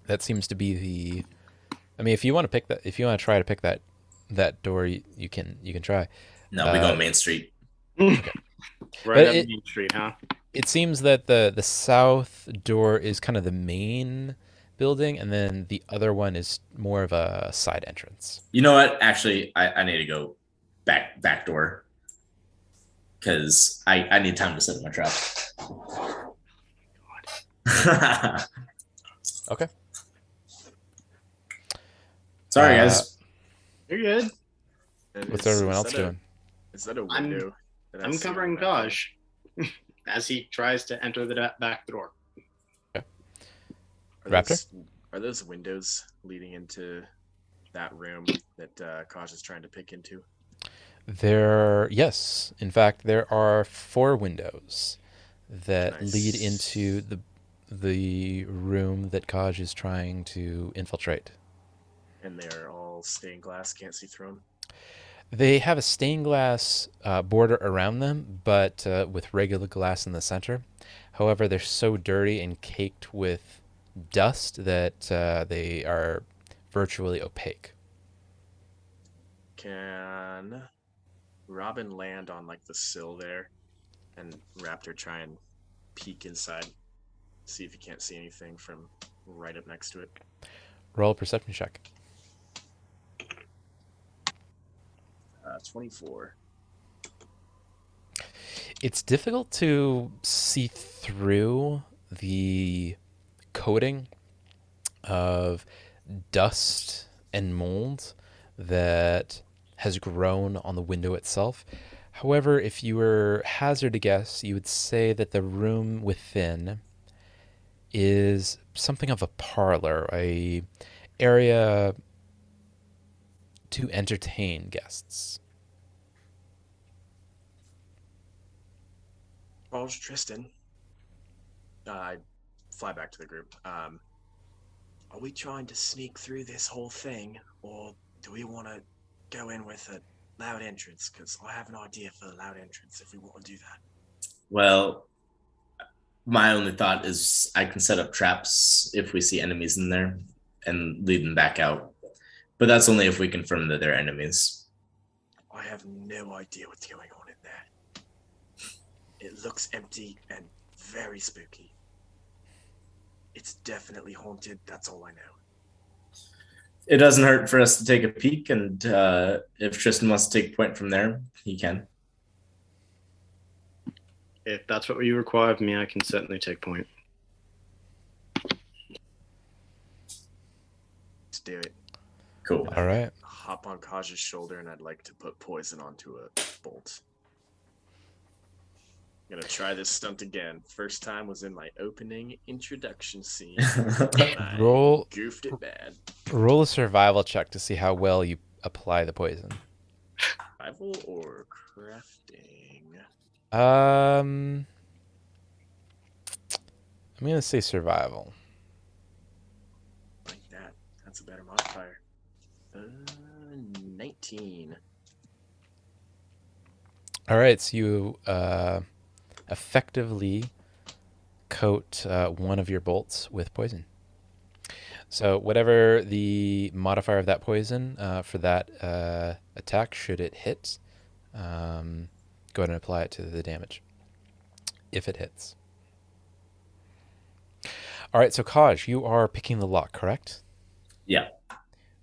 A: That seems to be the. I mean, if you want to pick that, if you want to try to pick that door, you can try.
B: No, we go Main Street.
D: Right
A: But
D: at
A: it-
D: Main Street, huh?
A: It seems that the south door is kind of the main building, and then the other one is more of a side entrance.
B: You know what? Actually, I need to go back door because I need time to set up my trap.
A: Okay.
B: Sorry, guys.
D: You're good.
C: And
A: What's
C: is-
A: everyone
C: is
A: else
C: that a-
A: doing?
C: Is that a
D: I'm-
C: window? that I
D: I'm
C: see on
D: covering
C: the map?
D: Taj as he tries to enter the back door.
C: Are
A: Raptor?
C: those, are those windows leading into that room that Kaj is trying to pick into?
A: Yes, in fact, there are 4 windows that
C: Nice.
A: lead into the room that Kaj is trying to infiltrate.
C: And they're all stained glass, can't see through them.
A: They have a stained glass border around them, but with regular glass in the center. However, they're so dirty and caked with dust that they are virtually opaque.
C: Can Robin land on like the sill there, and Raptor try and peek inside, see if he can't see anything from right up next to it?
A: Roll a perception check.
C: 24.
A: It's difficult to see through the coating of dust and mold that has grown on the window itself. However, if you were hazard a guess, you would say that the room within is something of a parlor, a area to entertain guests.
C: Balls, Tristan. I fly back to the group. Are we trying to sneak through this whole thing, or do we want to go in with a loud entrance? Because I have an idea for a loud entrance if we want to do that.
B: Well, my only thought is I can set up traps if we see enemies in there and lead them back out. But that's only if we confirm that they're enemies.
C: I have no idea what's going on in there. It looks empty and very spooky. It's definitely haunted, that's all I know.
B: It doesn't hurt for us to take a peek, and if Tristan wants to take point from there, he can.
D: If that's what you require of me, I can certainly take point.
C: Let's do it.
B: Cool.
A: All right.
C: Hop on Kaj's shoulder, and I'd like to put poison onto a bolt. I'm gonna try this stunt again. First time was in my opening introduction scene. And I
A: Roll
C: goofed it bad.
A: roll a survival check to see how well you apply the poison.
C: Survival or crafting?
A: I'm gonna say survival.
C: Like that. That's a better modifier. 19.
A: All right, so you effectively coat one of your bolts with poison. So whatever the modifier of that poison for that attack, should it hit, go ahead and apply it to the damage. If it hits. All right, so Kaj, you are picking the lock, correct?
B: Yeah.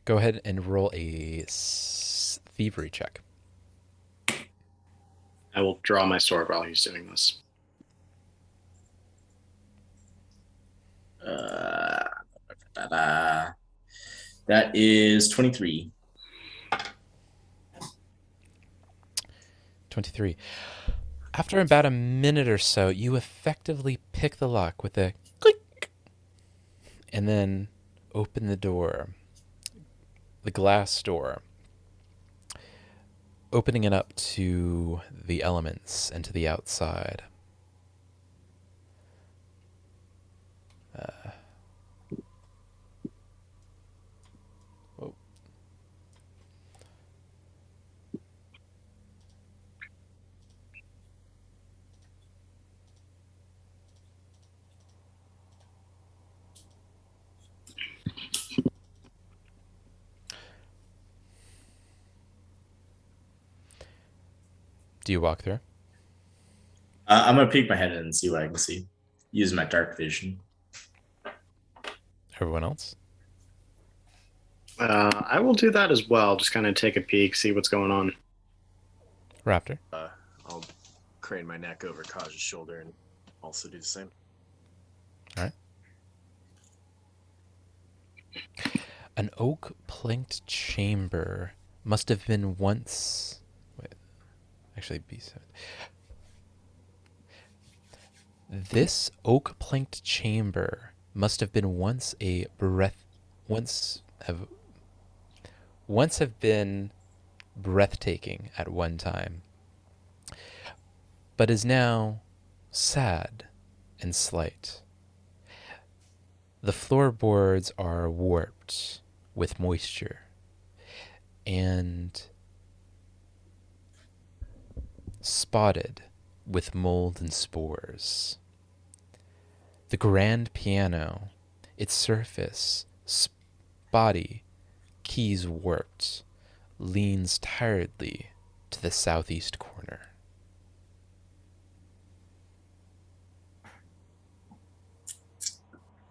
A: Go ahead and roll a thievery check.
D: I will draw my sword while he's doing this.
B: That is 23.
A: 23. After about a minute or so, you effectively pick the lock with a click and then open the door, the glass door, opening it up to the elements and to the outside. Whoa. Do you walk through?
B: I'm gonna peek my head in and see what I can see. Use my dark vision.
A: Everyone else?
D: I will do that as well. Just kind of take a peek, see what's going on.
A: Raptor?
C: I'll crane my neck over Kaj's shoulder and also do the same.
A: All right. An oak-planked chamber must have been once... Wait. Actually, B7. This oak-planked chamber must have been once have been breathtaking at one time, but is now sad and slight. The floorboards are warped with moisture and spotted with mold and spores. The grand piano, its surface spotty, keys warped, leans tiredly to the southeast corner.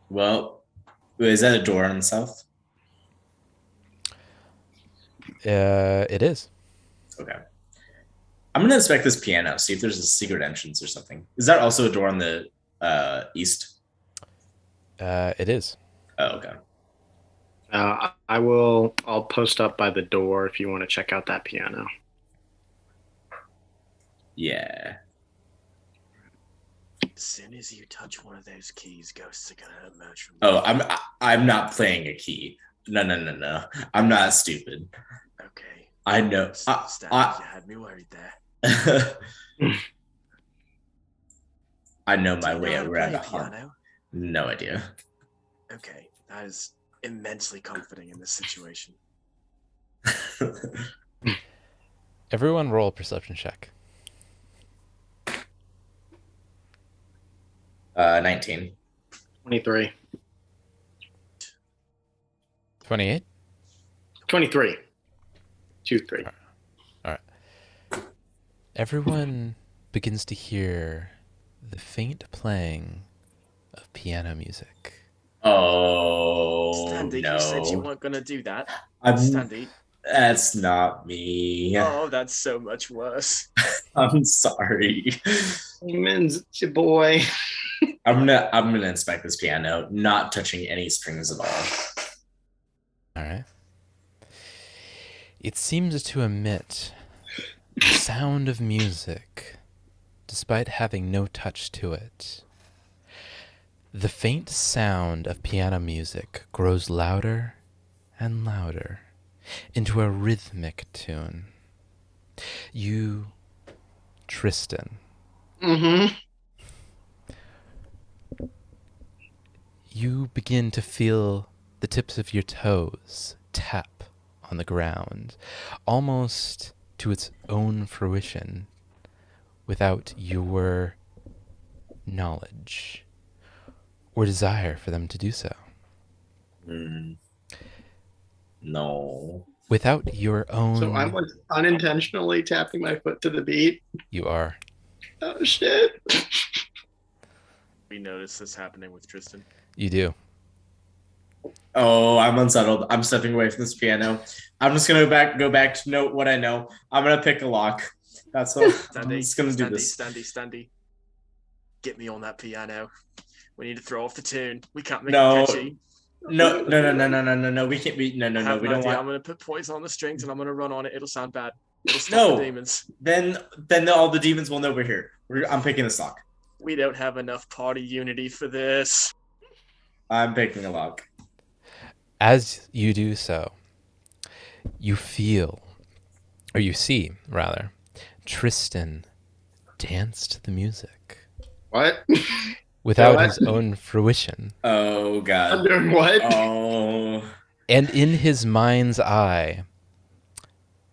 B: Well, is that a door on the south?
A: It is.
B: Okay. I'm gonna inspect this piano, see if there's a secret entrance or something. Is that also a door on the east?
A: It is.
B: Oh, okay.
D: I'll post up by the door if you want to check out that piano.
B: Yeah.
C: As soon as you touch one of those keys, ghosts are gonna emerge from.
B: Oh, I'm not playing a key. No. I'm not stupid.
C: Okay.
B: I know.
C: You had me worried there.
B: I know my
C: Do you
B: way
C: know how to
B: around
C: play
B: a harm.
C: piano?
B: No idea.
C: Okay, that is immensely comforting in this situation.
A: Everyone roll a perception check.
B: 19.
D: 23.
A: 28?
D: 23. 2-3.
A: All right. Everyone begins to hear the faint playing of piano music.
B: Oh,
C: Standy,
B: no.
C: you said you weren't gonna do that.
B: I'm,
C: Standy.
B: That's not me.
C: Oh, that's so much worse.
B: I'm sorry.
D: Men's your boy.
B: I'm gonna inspect this piano, not touching any strings at all.
A: All right. It seems to emit the sound of music, despite having no touch to it. The faint sound of piano music grows louder and louder into a rhythmic tune. You, Tristan, you begin to feel the tips of your toes tap on the ground, almost to its own fruition, without your knowledge or desire for them to do so.
B: Mm, no.
A: Without your
D: So I'm
A: own,
D: like unintentionally tapping my foot to the beat.
A: you are.
D: Oh shit.
C: We notice this happening with Tristan.
A: You do.
B: Oh, I'm unsettled. I'm stepping away from this piano. I'm just gonna go back to know what I know. I'm gonna pick a lock. That's what I'm
C: Standy,
B: just gonna do
C: standy,
B: this.
C: standy. Get me on that piano. We need to throw off the tune. We can't make
B: No,
C: it catchy.
B: no. We can't be.
C: I
B: No.
C: have
B: We
C: an
B: don't
C: idea. I'm
B: want.
C: gonna put poison on the strings and I'm gonna run on it. It'll sound bad. It'll stop the
B: No.
C: demons.
B: Then all the demons will know we're here. I'm picking this lock.
C: We don't have enough party unity for this.
B: I'm picking a lock.
A: As you do so, you feel, or you see, rather, Tristan dance to the music
D: What?
A: without
D: What?
A: his own fruition.
B: Oh
D: I'm
B: God.
D: doing what?
B: Oh.
A: And in his mind's eye,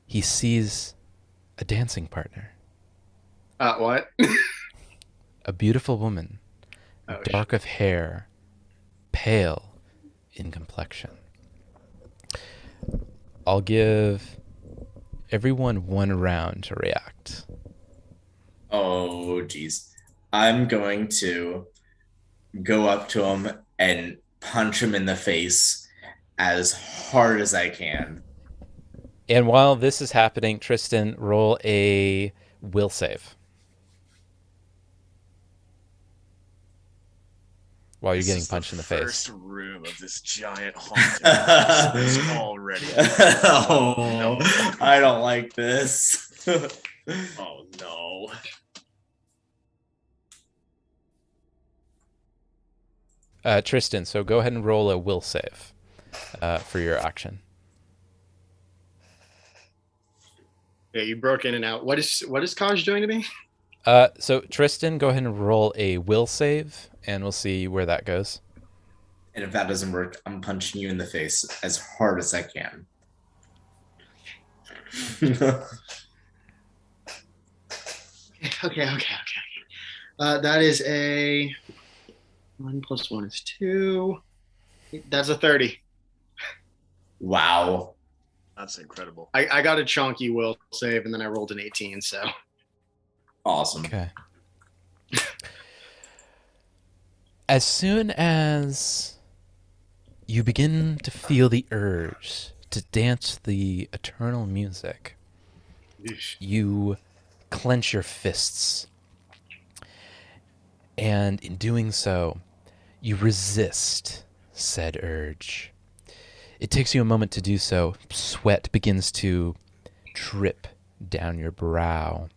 A: he sees a dancing partner,
D: What?
A: a beautiful woman,
D: Oh,
A: dark of hair, pale in complexion. I'll give everyone one round to react.
B: Oh, geez. I'm going to go up to him and punch him in the face as hard as I can.
A: And while this is happening, Tristan, roll a will save. While you're
C: This
A: getting
C: is
A: punched in the
C: first
A: face.
C: room of this giant haunted house is already.
B: Oh,
C: no.
B: I don't like this.
C: Oh no.
A: Tristan, so go ahead and roll a will save for your action.
D: Yeah, you broke in and out. What is Kaj doing to me?
A: So Tristan, go ahead and roll a will save, and we'll see where that goes.
B: And if that doesn't work, I'm punching you in the face as hard as I can.
D: Okay. That is a 1 + 1 is 2. That's a 30.
B: Wow.
C: That's incredible.
D: I got a chunky will save and then I rolled an 18, so
B: Awesome.
A: Okay. As soon as you begin to feel the urge to dance the eternal music, you clench your fists. And in doing so, you resist said urge. It takes you a moment to do so. Sweat begins to drip down your brow.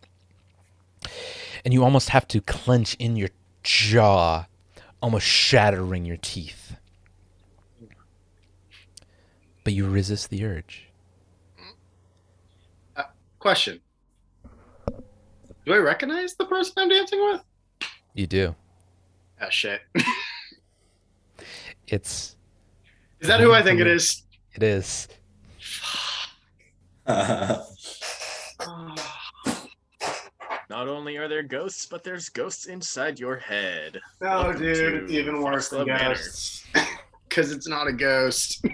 A: And you almost have to clench in your jaw, almost shattering your teeth. But you resist the urge.
D: Question. Do I recognize the person I'm dancing with?
A: You do.
D: Oh, shit.
A: It's...
D: Is that who I think it is?
A: It is.
C: Not only are there ghosts, but there's ghosts inside your head.
D: No,
C: Welcome
D: dude,
C: to
D: it's even worse than
C: Fox Club
D: ghosts. Because it's not a ghost.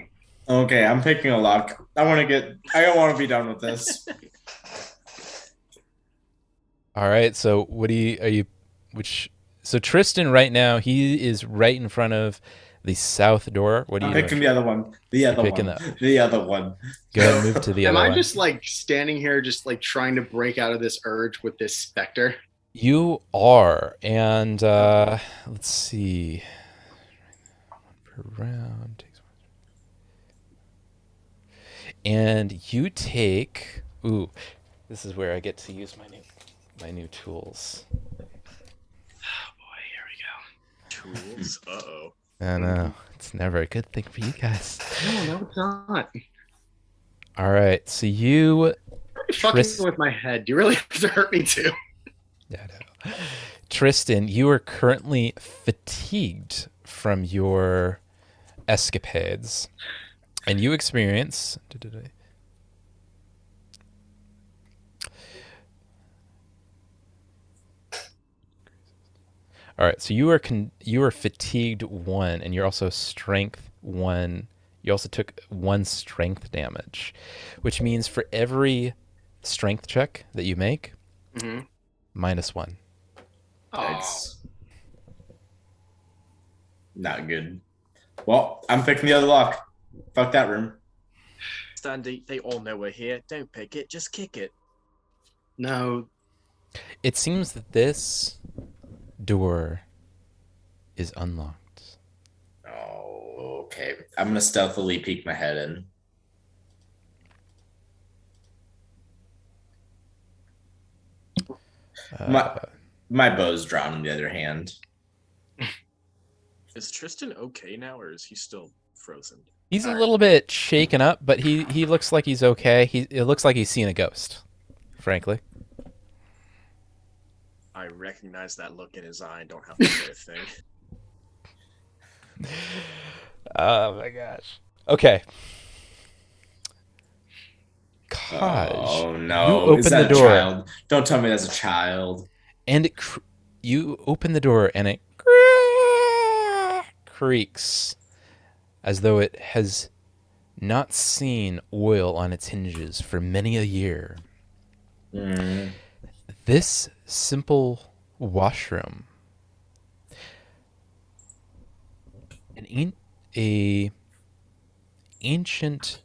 B: Okay, I'm picking a lock. I don't want to be done with this.
A: All right, so so Tristan right now, he is right in front of the south door. What do
B: I'm
A: you
B: picking the other one. The other
A: picking
B: one.
A: that.
B: The other one.
A: Go ahead and move to the
D: Am
A: other
D: I
A: one.
D: just like standing here, just like trying to break out of this urge with this specter?
A: You are, and let's see. One per round. And you take. Ooh, this is where I get to use my new tools.
D: Oh boy, here we go.
C: Tools. Uh-oh.
A: I know it's never a good thing for you guys.
D: No, it's not.
A: All right, so you.
D: You're fucking with my head. You really have to hurt me too.
A: Yeah, I know. Tristan, you are currently fatigued from your escapades, and you experience. All right, so you are fatigued 1, and you're also strength one. You also took 1 strength damage, which means for every strength check that you make,
D: Mhm.
A: -1.
B: It's not good. Well, I'm picking the other lock. Fuck that room.
C: Standy, they all know we're here. Don't pick it, just kick it.
D: No.
A: It seems that this door is unlocked.
B: Oh, okay. I'm gonna stealthily peek my head in. My bow's drawn on the other hand.
C: Is Tristan okay now, or is he still frozen?
A: He's a little bit shaken up, but he looks like he's okay. It looks like he's seen a ghost, frankly.
C: I recognize that look in his eye and don't have to say a thing.
A: Oh my gosh. Okay. Gosh.
B: Oh no!
A: You open
B: Is that
A: the door,
B: a child? Don't tell me that's a child.
A: and you open the door, and it creaks as though it has not seen oil on its hinges for many a year.
B: Mm.
A: This simple washroom, a ancient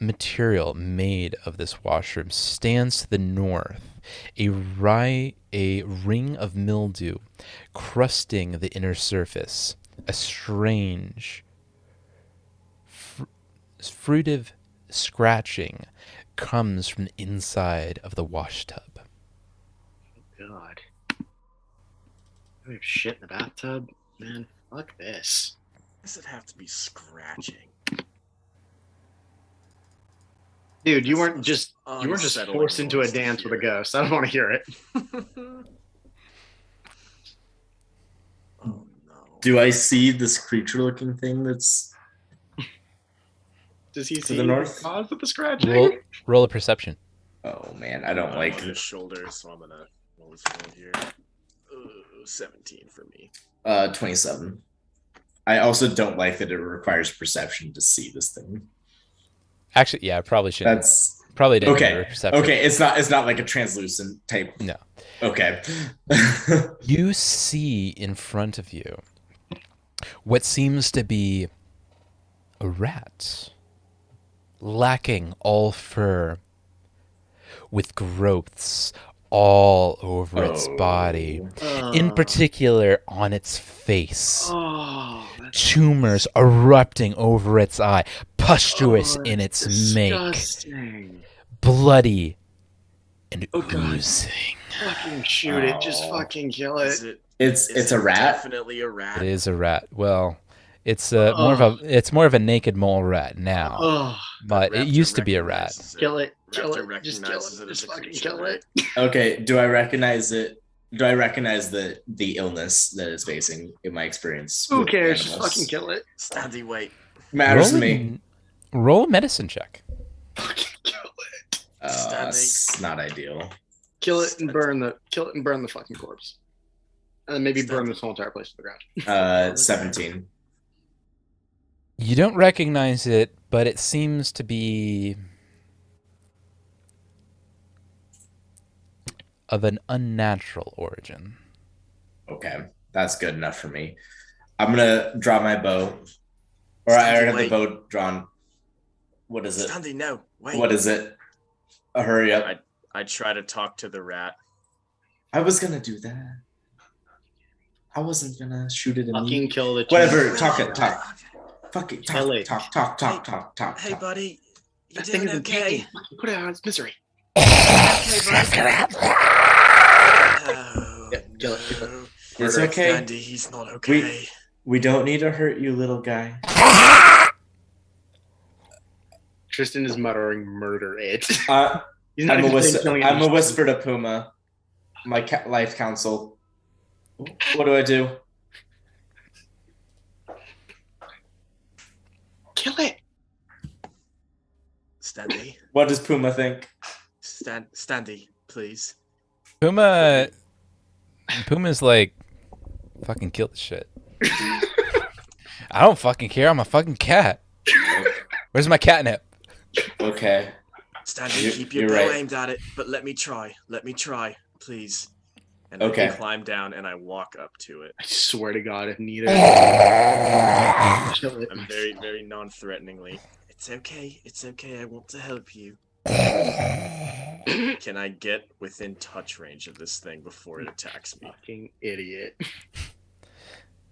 A: material made of this washroom, stands to the north, a ring of mildew crusting the inner surface. A strange, fruitive scratching comes from the inside of the wash tub.
D: God. We have shit in the bathtub? Man, fuck this.
C: Does it have to be scratching?
D: Dude, you
C: This
D: weren't
C: is
D: just
C: unsettling
D: forced into a
C: noise to
D: dance with a
C: hear.
D: ghost. I don't want to hear it.
C: Oh no.
B: Do I see this creature-looking thing that's
D: Does he
B: to
D: see
B: the north?
D: cause of the scratching?
A: Roll a perception.
B: Oh man, I don't
C: I'm
B: like
C: on
B: it.
C: his shoulder, so I'm gonna roll this roll here. 17 for me.
B: 27. I also don't like that it requires perception to see this thing.
A: Actually, yeah, I probably shouldn't.
B: That's
A: Probably didn't
B: okay.
A: need a perception.
B: Okay, it's not like a translucent type.
A: No.
B: Okay.
A: You see in front of you what seems to be a rat, lacking all fur, with growths all over its body, in particular on its face.
D: Oh, that's
A: Tumors erupting over its eye, pustulous in its make,
D: disgusting.
A: bloody and
D: Oh, God.
A: oozing.
D: Fucking shoot it. Just
B: Oh.
D: fucking kill
C: Is
D: it.
C: it?
B: It's a rat.
C: Definitely a rat.
A: It is a rat. Well, it's more of a naked mole rat now,
D: Oh,
A: but it
C: Raptor
A: used to be a rat.
C: recognizes
D: kill it. Kill
C: Raptor
D: it. Just kill
C: recognizes
D: it.
C: it as
D: Just
C: a
D: fucking
C: creature,
D: kill
C: right?
D: it.
B: Okay, do I recognize it? Do I recognize the illness that it's facing in my experience?
D: Who
B: with
D: cares? Just
B: animals?
D: fucking kill it.
C: Standy, wait.
B: Matters to me.
A: Roll a medicine check.
D: Fucking kill it.
B: It's not ideal.
D: Kill it and burn the fucking corpse. And then maybe burn this whole entire place to the ground.
B: 17.
A: You don't recognize it, but it seems to be of an unnatural origin.
B: Okay, that's good enough for me. I'm gonna draw my bow, or I already have the bow drawn. What is it?
C: Standy, no. Wait.
B: What is it? Hurry up!
C: I try to talk to the rat.
B: I was gonna do that. I wasn't gonna shoot it in
D: Fucking
B: you.
D: kill the
B: Whatever. Talk. Fucking
D: Kill it.
B: talk.
C: Hey, buddy. You
D: That thing
C: doing
D: is
C: okay?
D: okay. Put it out of its misery.
C: Okay, buddy. Oh,
D: Kill it, kill
C: no.
B: It's okay.
C: Standy, he's not okay.
B: We don't need to hurt you, little guy.
D: Tristan is muttering "murder it." He's
B: I'm
D: not
B: a
D: even
B: whisper.
D: killing
B: I'm a
D: anyone.
B: whisper to Puma, my life counsel. What do I do?
D: Kill it.
C: Standy.
B: What does Puma think?
C: Standy, please.
A: Puma's like, fucking kill the shit. I don't fucking care. I'm a fucking cat. Where's my catnip?
B: Okay.
C: Stanley, keep your
B: You're
C: bow
B: right.
C: aimed at it, but let me try. Let me try, please. And
B: Okay.
C: I climb down and I walk up to it.
D: I swear to God, if neither. Kill it.
C: I'm very, very non-threateningly. It's okay. It's okay. I want to help you. Can I get within touch range of this thing before it attacks me?
D: Fucking idiot.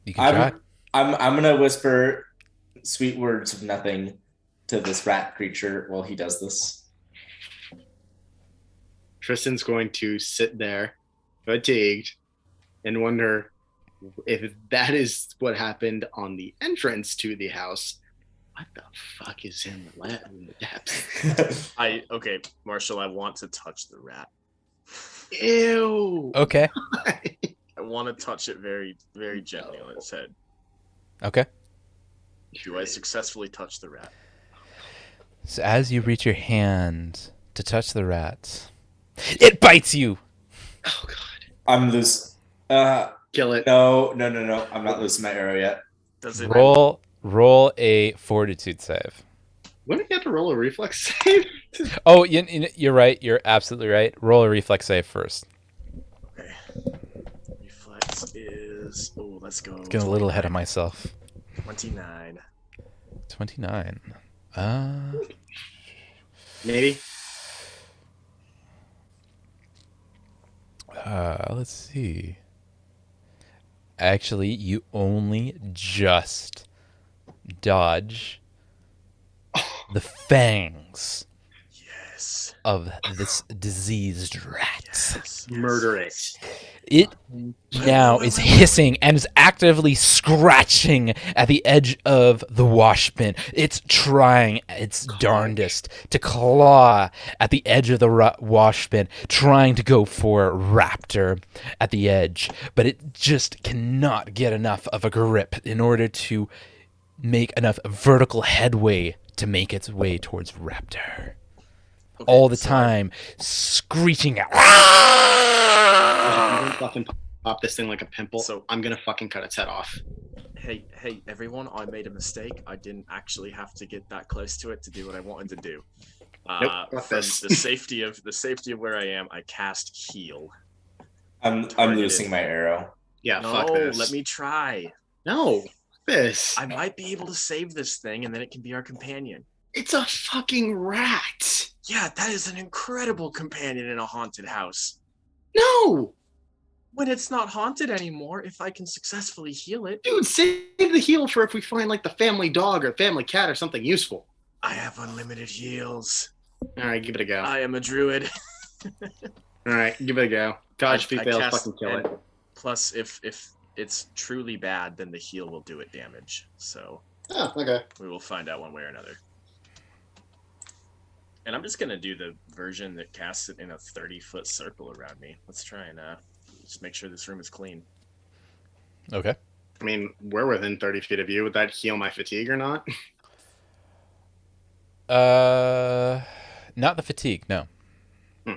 A: You can try.
B: I'm gonna whisper sweet words of nothing to this rat creature while he does this.
D: Tristan's going to sit there, fatigued, and wonder if that is what happened on the entrance to the house. What the fuck is in the depths?
C: Okay, Marshall, I want to touch the rat.
D: Ew.
A: Okay.
C: I want to touch it very, very gently on its head.
A: Okay.
C: Do I successfully touch the rat?
A: So as you reach your hand to touch the rat, it bites you.
D: Oh God.
B: I'm loose.
D: Kill it.
B: No. I'm not losing my arrow yet.
C: Does it
A: Roll a fortitude save.
D: Wouldn't you have to roll a reflex save?
A: Oh, you're right. You're absolutely right. Roll a reflex save first.
C: Okay. Reflex is. Oh, let's go.
A: Getting a little ahead of myself.
C: 29.
A: 29.
D: Maybe.
A: Let's see. Actually, you only just dodge the fangs
C: Yes.
A: of this diseased rat.
C: Yes.
D: Murder it.
A: It now is hissing and is actively scratching at the edge of the wash bin. It's trying its darndest to claw at the edge of the wash bin, trying to go for Raptor at the edge, but it just cannot get enough of a grip in order to make enough vertical headway to make its way towards Raptor.
C: Okay,
A: All the
C: so
A: time, screeching out.
D: I'm gonna fucking pop this thing like a pimple.
C: So-
D: I'm gonna fucking cut its head off.
C: Hey, everyone! I made a mistake. I didn't actually have to get that close to it to do what I wanted to do.
D: Nope, not
C: From
D: this.
C: the safety of where I am, I cast heal.
B: I'm
C: Targeted.
B: losing my arrow.
D: Yeah,
C: No,
D: fuck this.
C: let me try.
D: No, this.
C: I might be able to save this thing, and then it can be our companion.
D: It's a fucking rat.
C: Yeah, that is an incredible companion in a haunted house.
D: No,
C: When it's not haunted anymore, if I can successfully heal it,
D: dude, save the heal for if we find like the family dog or family cat or something useful.
C: I have unlimited heals.
D: All right, give it a go.
C: I am a druid.
D: All right, give it a go. Dodge, if he
C: I
D: fails,
C: cast-
D: fucking kill
C: and
D: it.
C: Plus, if it's truly bad, then the heal will do it damage. So
D: Oh, okay.
C: we will find out one way or another. And I'm just gonna do the version that casts it in a 30-foot circle around me. Let's try and just make sure this room is clean.
A: Okay.
D: I mean, we're within 30 feet of you. Would that heal my fatigue or not?
A: Not the fatigue, no.
D: Hmm.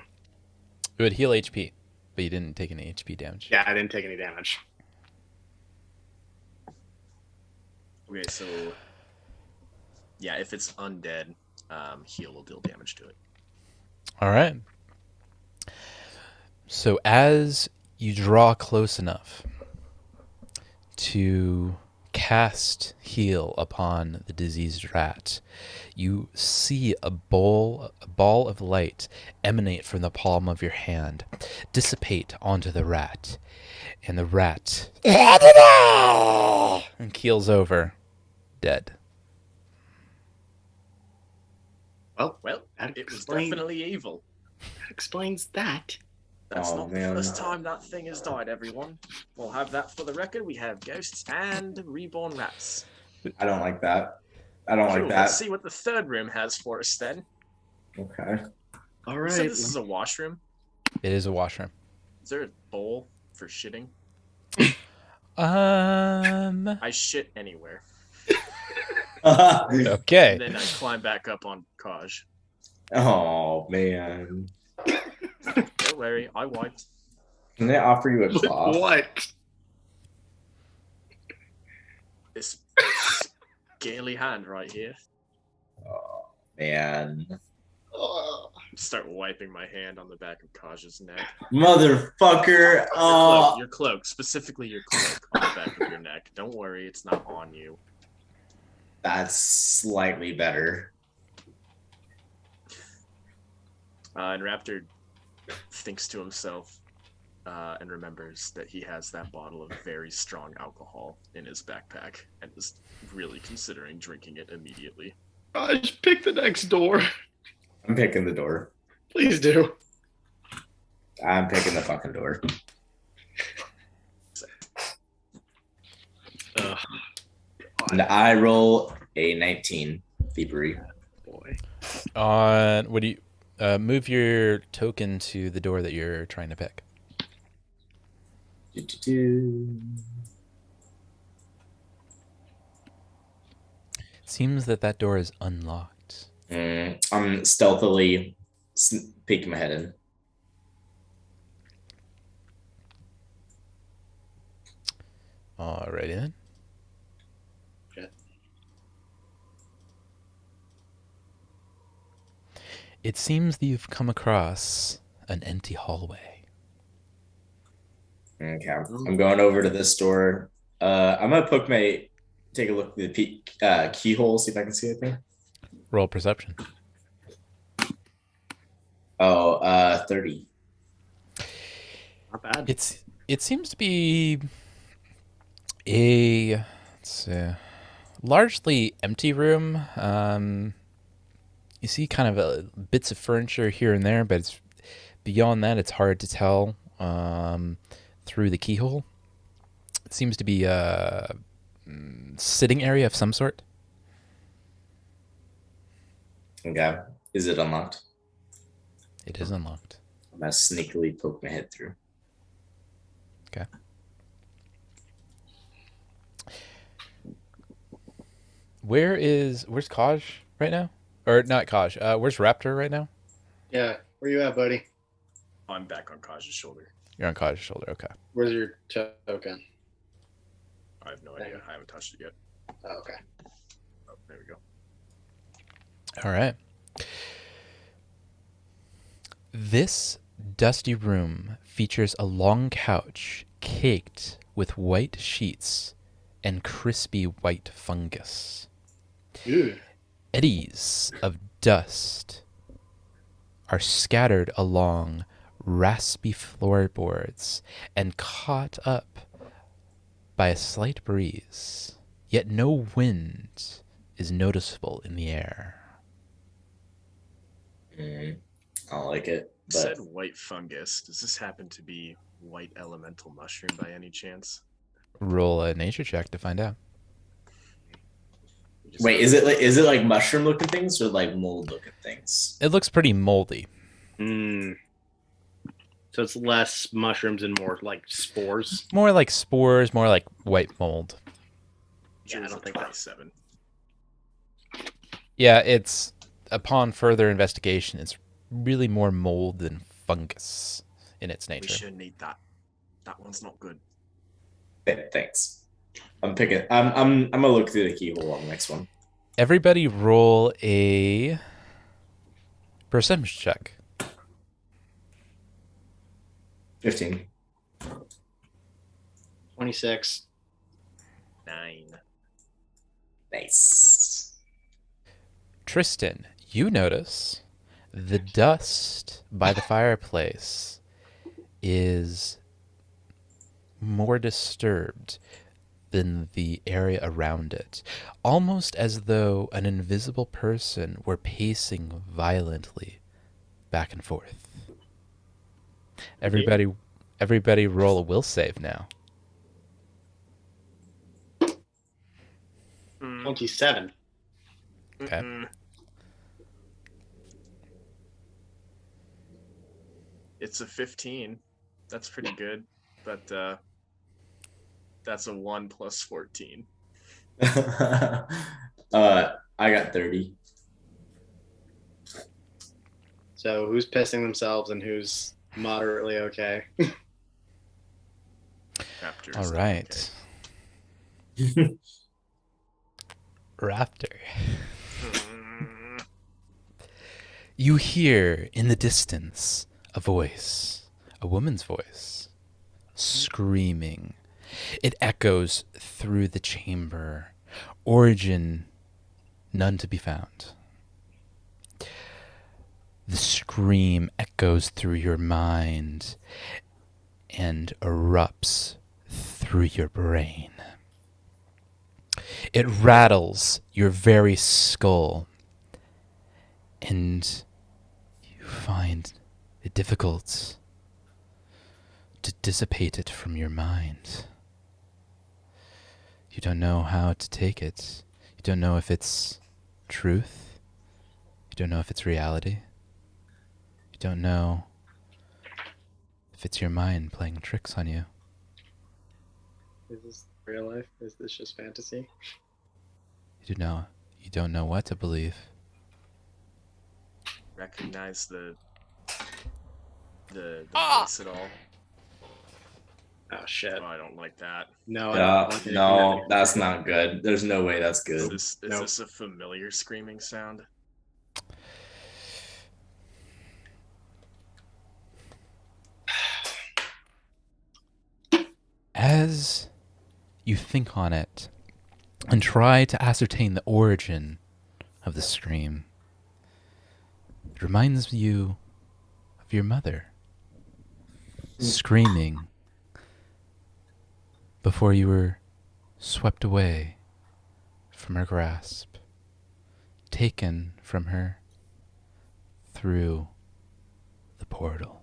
A: It would heal HP, but you didn't take any HP damage.
D: Yeah, I didn't take any damage.
C: Okay, so yeah, if it's undead, heal will deal damage to it.
A: All right. So as you draw close enough to cast heal upon the diseased rat, you see a ball of light emanate from the palm of your hand, dissipate onto the rat, and the rat and keels over, dead.
D: Well,
C: Well,
D: that
C: it was
D: explains,
C: definitely evil.
D: that explains that.
C: That's
B: Oh,
C: not
B: man.
C: the first time that thing has died, everyone. We'll have that for the record. We have ghosts and reborn rats.
B: I don't like that. I don't
C: Cool,
B: like that.
C: let's see what the third room has for us then.
B: Okay.
D: All
C: You
D: right.
C: said this is a washroom?
A: It is a washroom.
C: Is there a bowl for shitting?
A: Okay.
C: I shit anywhere.
B: Oh
C: And then I climb back up on Kaj.
B: man.
C: Don't worry, I wiped.
B: Can they offer you a cloth?
D: What?
C: This scaly hand right here.
B: Oh, man.
C: Start wiping my hand on the back of Kaj's neck.
B: Motherfucker. Oh.
C: Your cloak, specifically your cloak on the back of your neck. Don't worry, it's not on you.
B: That's slightly better.
C: And Raptor thinks to himself and remembers that he has that bottle of very strong alcohol in his backpack and is really considering drinking it immediately.
D: Just pick the next door.
B: I'm picking the door.
D: Please do.
B: I'm picking the fucking door. And I roll a 19 thievery.
D: Boy.
A: What do you move your token to the door that you're trying to pick? Seems that door is unlocked.
B: I'm stealthily peeking my head in.
A: Alrighty then.
D: Okay.
A: It seems that you've come across an empty hallway.
B: Okay, I'm going over to this door. I'm gonna take a look at the keyhole, see if I can see anything.
A: Roll perception.
B: Oh, 30.
D: Not bad.
A: It seems to be a largely empty room. You see kind of bits of furniture here and there, but it's beyond that. It's hard to tell through the keyhole. It seems to be a sitting area of some sort.
B: Okay. Is it unlocked?
A: It is unlocked.
B: I'm gonna sneakily poke my head through.
A: Okay. Where's Kaj right now? Or not Kaj. Where's Raptor right now?
D: Yeah. Where you at, buddy?
C: I'm back on Kaj's shoulder.
A: You're on Kaj's shoulder. Okay.
D: Where's your token?
C: I have no idea. I haven't touched it yet.
D: Oh, okay.
C: Oh, there we go.
A: All right. This dusty room features a long couch caked with white sheets and crispy white fungus.
D: Ew.
A: Eddies of dust are scattered along raspy floorboards and caught up by a slight breeze, yet no wind is noticeable in the air.
B: I don't like it.
C: It
B: But
C: said white fungus. Does this happen to be white elemental mushroom by any chance?
A: Roll a nature check to find out.
B: wait, is it like mushroom looking things or like mold looking things?
A: It looks pretty moldy.
D: So it's less mushrooms and more like spores.
A: More like spores, more like white mold.
D: Yeah, I don't think that's
C: 27.
A: Yeah, it's upon further investigation, it's really more mold than fungus in its
C: We
A: nature.
C: shouldn't eat that. That one's not good.
B: Thanks. I'm gonna look through the keyhole on the next one.
A: Everybody roll a perception check.
B: 15.
D: 26.
C: 9.
B: Nice.
A: Tristan, you notice the dust by the fireplace is more disturbed than the area around it, almost as though an invisible person were pacing violently back and forth. Everybody roll a will save now.
D: 27.
A: Okay.
C: It's a 15. That's pretty good, but that's a 1 plus 14.
B: I got 30.
D: So who's pissing themselves and who's moderately okay?
C: Raptors.
A: All right. Raptor. You hear in the distance a voice, a woman's voice, screaming. It echoes through the chamber. Origin, none to be found. The scream echoes through your mind and erupts through your brain. It rattles your very skull, and you find it difficult to dissipate it from your mind. You don't know how to take it. You don't know if it's truth. You don't know if it's reality. You don't know if it's your mind playing tricks on you.
D: Is this real life? Is this just fantasy?
A: You don't know what to believe.
C: Recognize the voice at all?
D: Oh shit!
C: Oh, I don't like that.
D: No, I
B: Yeah,
D: don't want anything
B: no,
D: that-
B: that's not good. There's no way that's
C: Is
B: good.
C: this
D: Nope.
C: this a familiar screaming sound?
A: As you think on it and try to ascertain the origin of the scream, it reminds you of your mother screaming before you were swept away from her grasp, taken from her through the portal.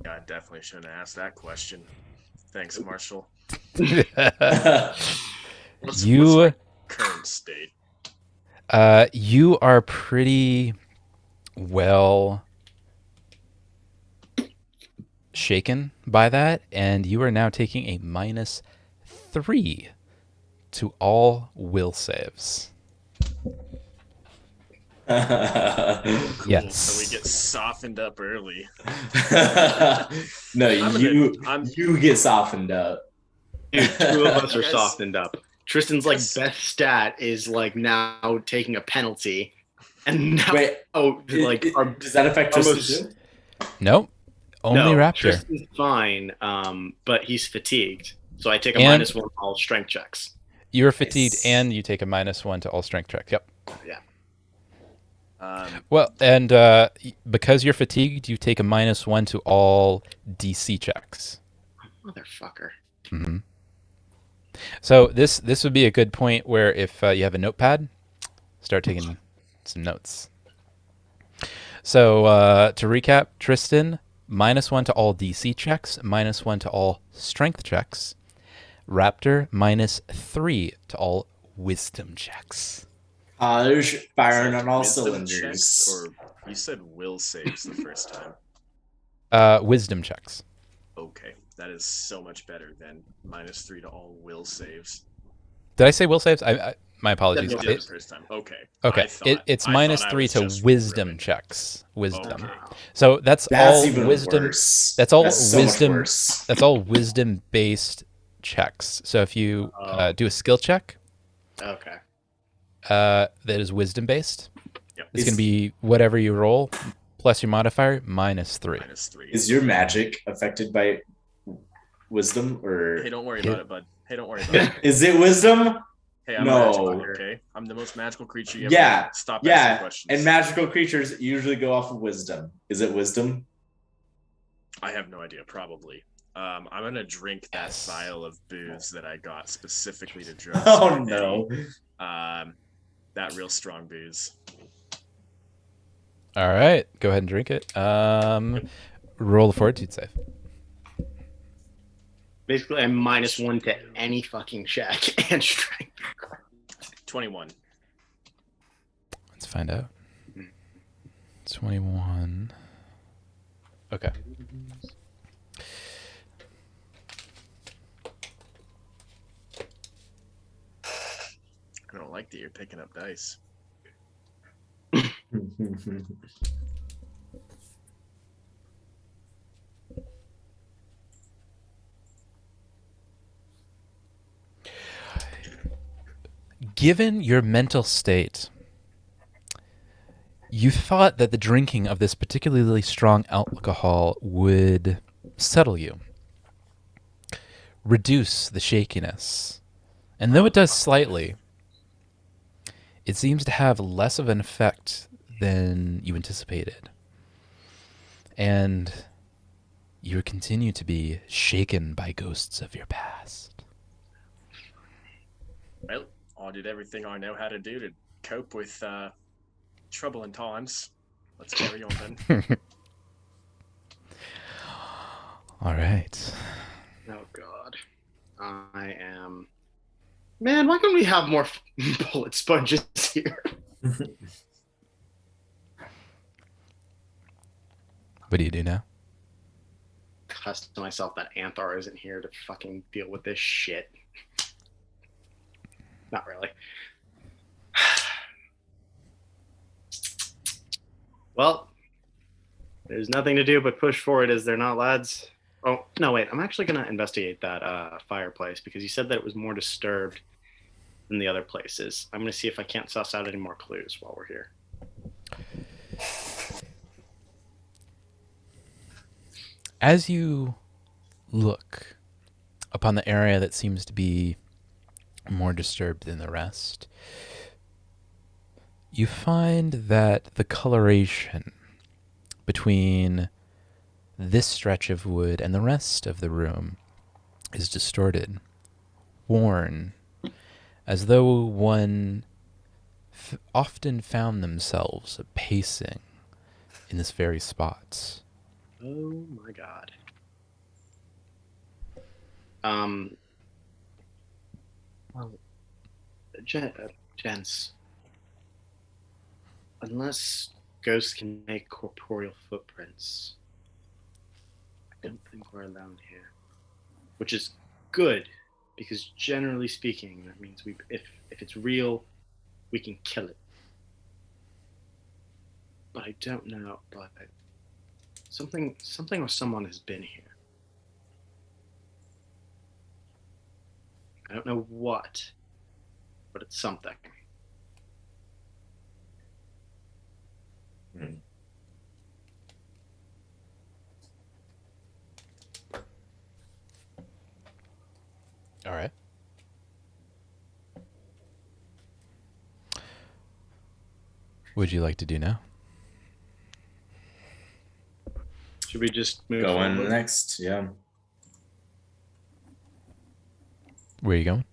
C: Yeah, I definitely shouldn't have asked that question. Thanks, Marshall. What's my current state?
A: You are pretty well shaken by that, and you are now taking a -3 to all will saves.
C: Cool.
A: Yes.
C: So we get softened up early.
B: No,
C: I'm-
B: you get softened up.
D: Dude, two of us are
C: Guys-
D: softened up. Tristan's like
C: Yes.
D: best stat is like now taking a penalty, and now
B: Wait,
D: like our
B: does that affect
D: almost-
B: Tristan too?
A: Nope. Only
D: no,
A: Raptor.
D: Tristan's fine, but he's fatigued, so I take a
A: And-
D: -1 on all strength checks.
A: You're fatigued
B: Nice.
A: and you take a -1 to all strength checks. Yep. Well, and because you're fatigued, you take a -1 to all DC checks.
D: Motherfucker.
A: hmm So this would be a good point where if you have a notepad, start taking some notes. So to recap, Tristan, -1 to all DC checks, -1 to all strength checks. Raptor, -3 to all wisdom checks.
B: There's firing on all
C: Wisdom
B: cylinders.
C: checks, or you said will saves the first time.
A: Wisdom checks.
C: Okay, that is so much better than -3 to all will saves.
A: Did I say will saves? My apologies.
C: You
B: No,
C: did
A: It-
C: the first time. Okay.
A: Okay,
C: I thought-
A: it's
C: I thought I
A: -3
C: was
A: to
C: just
A: wisdom
C: ruined.
A: checks. Wisdom.
C: Okay.
A: So that's
B: That's
A: all
B: even
A: wisdom.
B: worse.
A: That's all
B: so much
A: wisdom.
B: worse.
A: That's all wisdom based checks. So if you do a skill check,
D: Okay.
A: that is wisdom based.
C: Yep.
A: It's going to be whatever you roll plus your modifier -3.
C: -3.
B: Is your magic affected by wisdom or
C: Hey, don't worry
A: Yeah.
C: about it, bud. Hey, don't worry about it.
B: is it wisdom?
C: Hey, I'm
B: No.
C: magical, okay? I'm the most magical creature you ever
B: Yeah,
C: met. Stop asking
B: Yeah,
C: questions.
B: and magical creatures usually go off of wisdom. Is it wisdom?
C: I have no idea, probably. I'm gonna drink that
A: Yes.
C: vial of booze that I got specifically to drug.
B: Oh no.
C: That real strong booze.
A: All right, go ahead and drink it. Roll a fortitude save.
D: Basically, I'm -1 to any fucking check and strength.
C: 21.
A: Let's find out. 21. Okay.
C: I don't like that you're picking up dice.
A: Given your mental state, you thought that the drinking of this particularly strong alcohol would settle you, reduce the shakiness. And though it does slightly, it seems to have less of an effect than you anticipated. And you continue to be shaken by ghosts of your past.
C: Well, I did everything I know how to do to cope with troubling times. Let's carry on then.
A: All right.
D: Oh God, I am. Man, why can't we have more bullet sponges here?
A: What do you do now?
D: Cuss to myself that Anthar isn't here to fucking deal with this shit. Not really. Well, there's nothing to do but push forward, is there not, lads? Oh, no, wait. I'm actually going to investigate that fireplace because you said that it was more disturbed than the other places. I'm going to see if I can't suss out any more clues while we're here.
A: As you look upon the area that seems to be more disturbed than the rest, you find that the coloration between this stretch of wood and the rest of the room is distorted, worn, as though one often found themselves pacing in this very spot.
D: Oh my God. Well, gents, unless ghosts can make corporeal footprints, I don't think we're allowed here. Which is good, because generally speaking, that means if it's real, we can kill it. But I don't know, but something or someone has been here. I don't know what, but it's something.
A: All right. What would you like to do now?
D: Should we just move
B: Going
D: forward?
B: next, yeah.
A: Where are you going?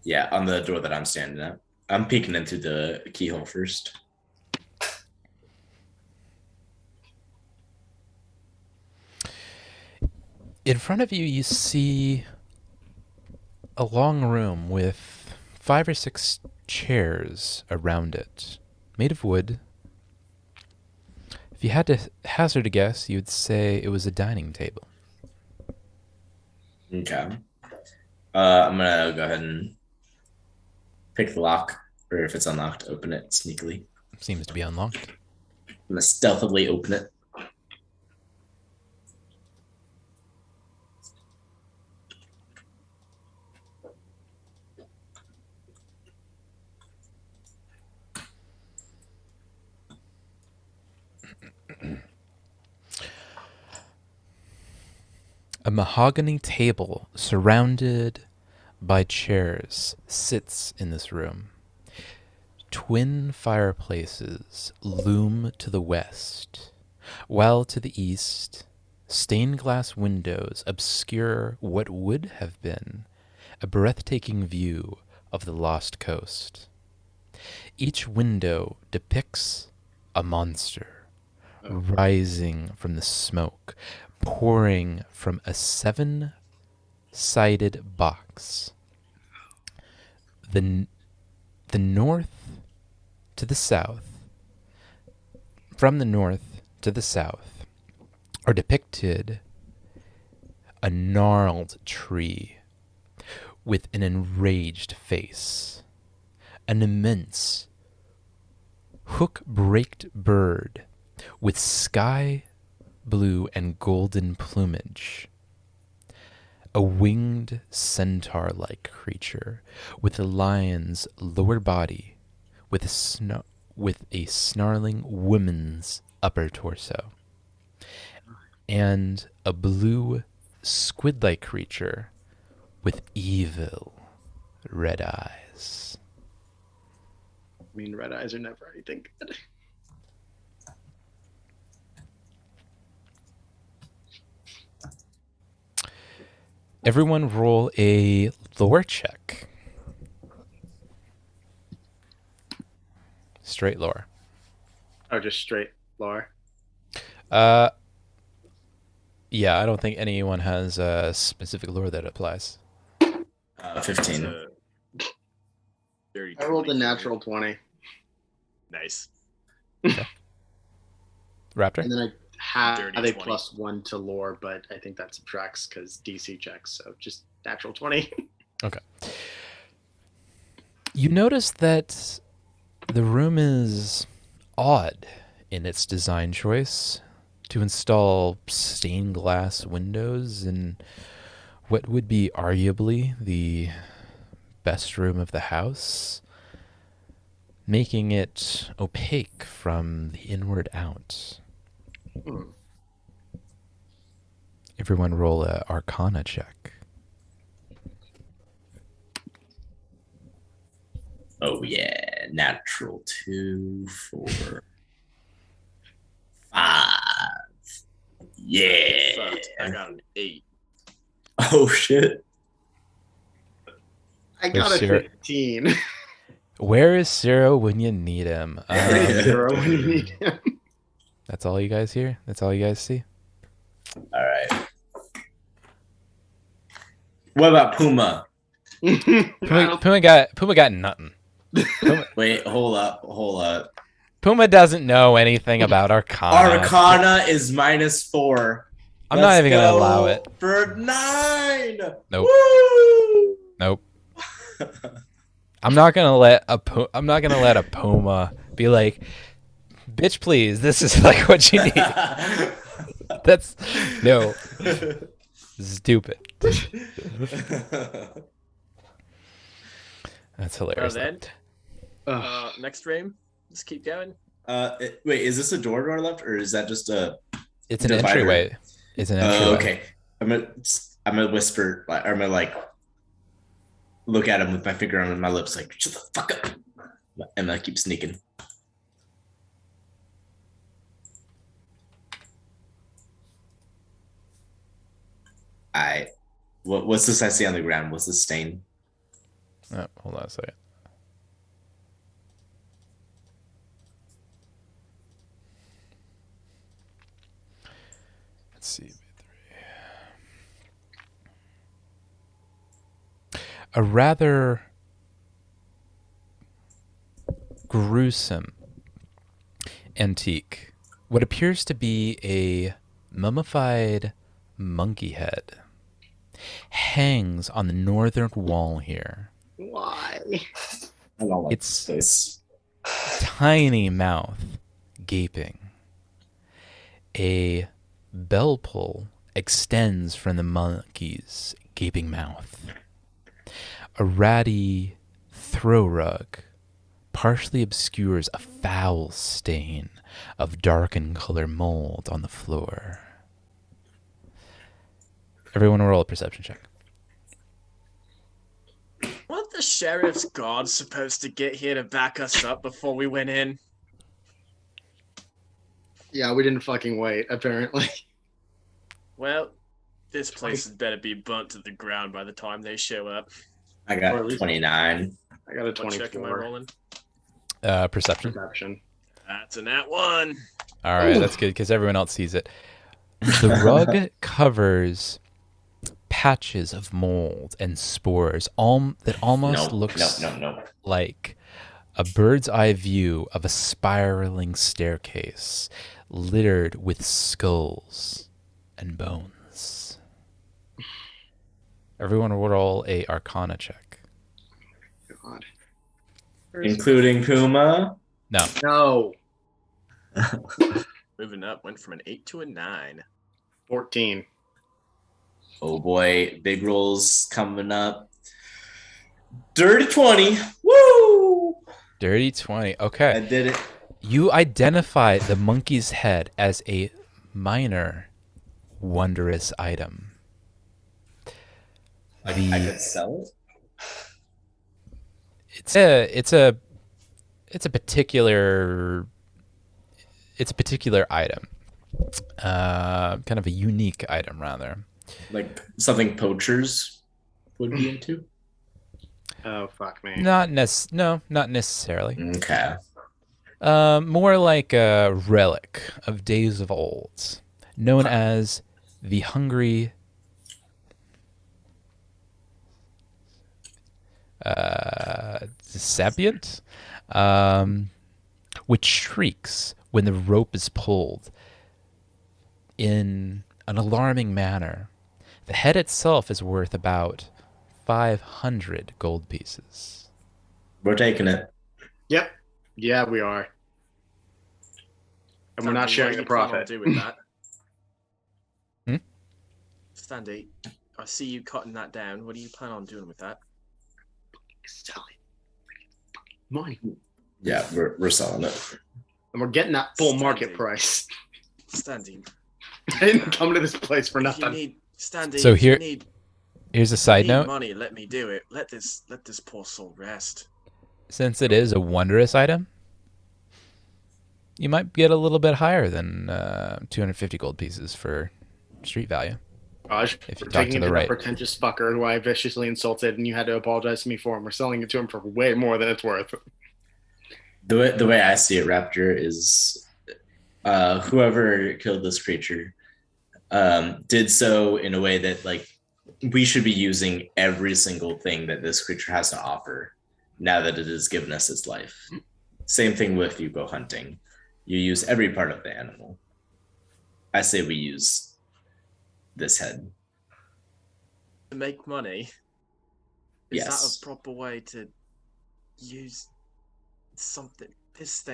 B: Yeah, on the door that I'm standing at. I'm peeking into the keyhole first.
A: In front of you, you see a long room with 5 or 6 chairs around it, made of wood. If you had to hazard a guess, you would say it was a dining table.
B: Okay. I'm gonna go ahead and pick the lock, or if it's unlocked, open it sneakily.
A: Seems to be unlocked.
B: I'm gonna stealthily open it.
A: A mahogany table surrounded by chairs sits in this room. Twin fireplaces loom to the west, while to the east, stained glass windows obscure what would have been a breathtaking view of the lost coast. Each window depicts a monster rising from the smoke, pouring from a 7-sided box. The north to the south, from the north to the south, are depicted a gnarled tree with an enraged face, an immense hook-braked bird with sky blue and golden plumage, a winged centaur-like creature with a lion's lower body with a snarling woman's upper torso, and a blue squid-like creature with evil red eyes.
D: I mean, red eyes are never anything good.
A: Everyone roll a lore check. Straight lore.
D: Oh, just straight lore.
A: Yeah, I don't think anyone has a specific lore that applies.
B: 15.
C: Dirty
D: I rolled a
C: 20.
D: natural 20.
C: Nice.
A: Raptor?
D: And then I have
C: Dirty
D: a
C: 20.
D: +1 to lore, but I think that subtracts because DC checks. So just natural 20.
A: Okay. You notice that the room is odd in its design choice to install stained glass windows in what would be arguably the best room of the house, making it opaque from the inward out. Everyone roll a Arcana check.
B: Oh yeah, natural 2, 4, 5. Yeah.
C: Fucked. I got an 8.
B: Oh shit.
D: I got a
A: Sarah?
D: 15.
A: Where is Ciro when you need him?
D: Zero when you need him.
A: That's all you guys hear? That's all you guys see?
B: All right. What about Puma?
A: Puma got nothing.
B: Wait, hold up.
A: Puma doesn't know anything about Arcana.
B: Arcana is -4.
A: I'm not even gonna allow it.
B: For 9.
A: Nope.
B: Woo!
A: Nope. I'm not gonna let a Puma be like, bitch, please. This is like what you need. That's no. Stupid. That's hilarious.
C: Well then, next frame. Let's keep going.
B: Wait, is this a door to our left, or is that just a?
A: It's an
B: divider?
A: entryway. It's an entryway.
B: Oh, okay. I'm gonna whisper. I'm gonna like look at him with my finger on my lips, like shut the fuck up, and I keep sneaking. What's this I see on the ground? What's this stain?
A: Oh, hold on a second. Let's see. A rather gruesome antique. What appears to be a mummified monkey head hangs on the northern wall here.
D: Why?
B: I don't like
A: It's
B: this.
A: tiny mouth gaping. A bell pull extends from the monkey's gaping mouth. A ratty throw rug partially obscures a foul stain of darkened color mold on the floor. Everyone roll a perception check.
C: Weren't the sheriff's guards supposed to get here to back us up before we went in?
D: Yeah, we didn't fucking wait, apparently.
C: Well, this place had better be burnt to the ground by the time they show up.
B: I
D: Or
B: got
D: at least-
B: 29.
D: I got a
C: What check am I
D: 24.
C: rolling?
A: Perception.
D: Perception.
C: That's a nat 1.
A: All right,
D: Ooh.
A: that's good because everyone else sees it. The rug covers patches of mold and spores, that almost looks
B: No.
A: like a bird's eye view of a spiraling staircase littered with skulls and bones. Everyone will roll a Arcana check.
D: God.
B: Including Puma.
A: No.
D: No.
C: Moving up, went from an 8 to a 9.
D: 14.
B: Oh boy, big rolls coming up. Dirty 20. Woo!
A: Dirty 20. Okay.
B: I did it.
A: You identify the monkey's head as a minor wondrous item.
B: I could sell it.
A: It's a particular item. Kind of a unique item rather.
B: Like something poachers would be into.
D: Oh fuck me.
A: Not necessarily.
B: Okay.
A: More like a relic of days of old, known as the hungry sapient, which shrieks when the rope is pulled in an alarming manner. The head itself is worth about 500 gold pieces.
B: We're taking it.
D: Yep. Yeah, we are. And we're not sharing the profit.
C: Do with that?
A: Hmm?
C: Standy, I see you cutting that down. What do you plan on doing with that?
D: Sell it. Money.
B: Yeah, we're selling it.
D: And we're getting that full market
C: Standy.
D: price.
C: Standy,
D: I didn't come to this place for
C: if you
D: nothing.
C: need Standy,
A: So
C: if you
A: here-
C: need,
A: Here's a side
C: need
A: note.
C: money. Let me do it. Let this poor soul rest.
A: Since it is a wondrous item, you might get a little bit higher than 250 gold pieces for street value.
D: Raj,
A: If you
D: we're
A: talk
D: taking
A: to
D: it
A: the
D: to
A: right-
D: that pretentious fucker who I viciously insulted and you had to apologize to me for, and we're selling it to him for way more than it's worth.
B: The way I see it, Raptor, is whoever killed this creature did so in a way that like we should be using every single thing that this creature has to offer now that it has given us its life. Same thing with you go hunting. You use every part of the animal. I say we use this head.
C: To make money. Is
B: Yes.
C: that a proper way to use something? This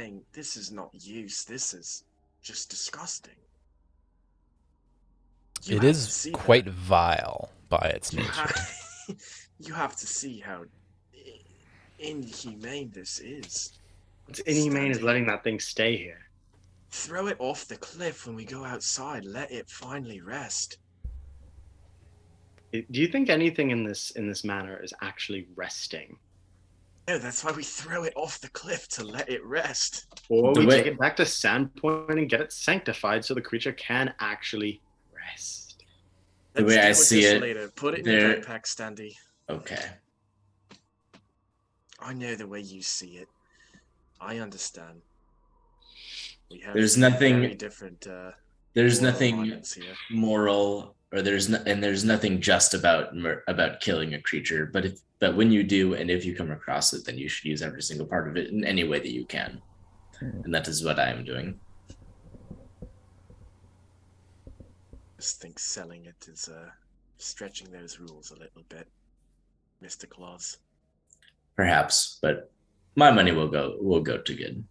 C: is not use. This is just disgusting. You
A: It
C: have to
A: is
C: see
A: quite
C: that.
A: vile by its
C: You
A: nature.
C: have, you have to see how inhumane this is.
D: What's inhumane is
C: Standy.
D: letting that thing stay here.
C: Throw it off the cliff when we go outside. Let it finally rest.
D: Do you think anything in this manner is actually resting?
C: No, that's why we throw it off the cliff to let it rest.
D: Or
B: The
D: we
B: way-
D: take it back to Sandpoint and get it sanctified so the creature can actually rest.
B: The
C: Let's
B: way
C: deal
B: I
C: with
B: see
C: this
B: it,
C: later. Put it in
B: there-
C: your backpack, Standy.
B: Okay.
C: I know the way you see it. I understand. We have
B: There's nothing-
C: very different.
B: There's
C: moral
B: nothing
C: alignments here.
B: moral, or there's nothing just about killing a creature. But when you do, and if you come across it, then you should use every single part of it in any way that you can, and that is what I am doing.
C: Just think selling it is stretching those rules a little bit, Mr. Claus.
B: Perhaps, but my money will go to good.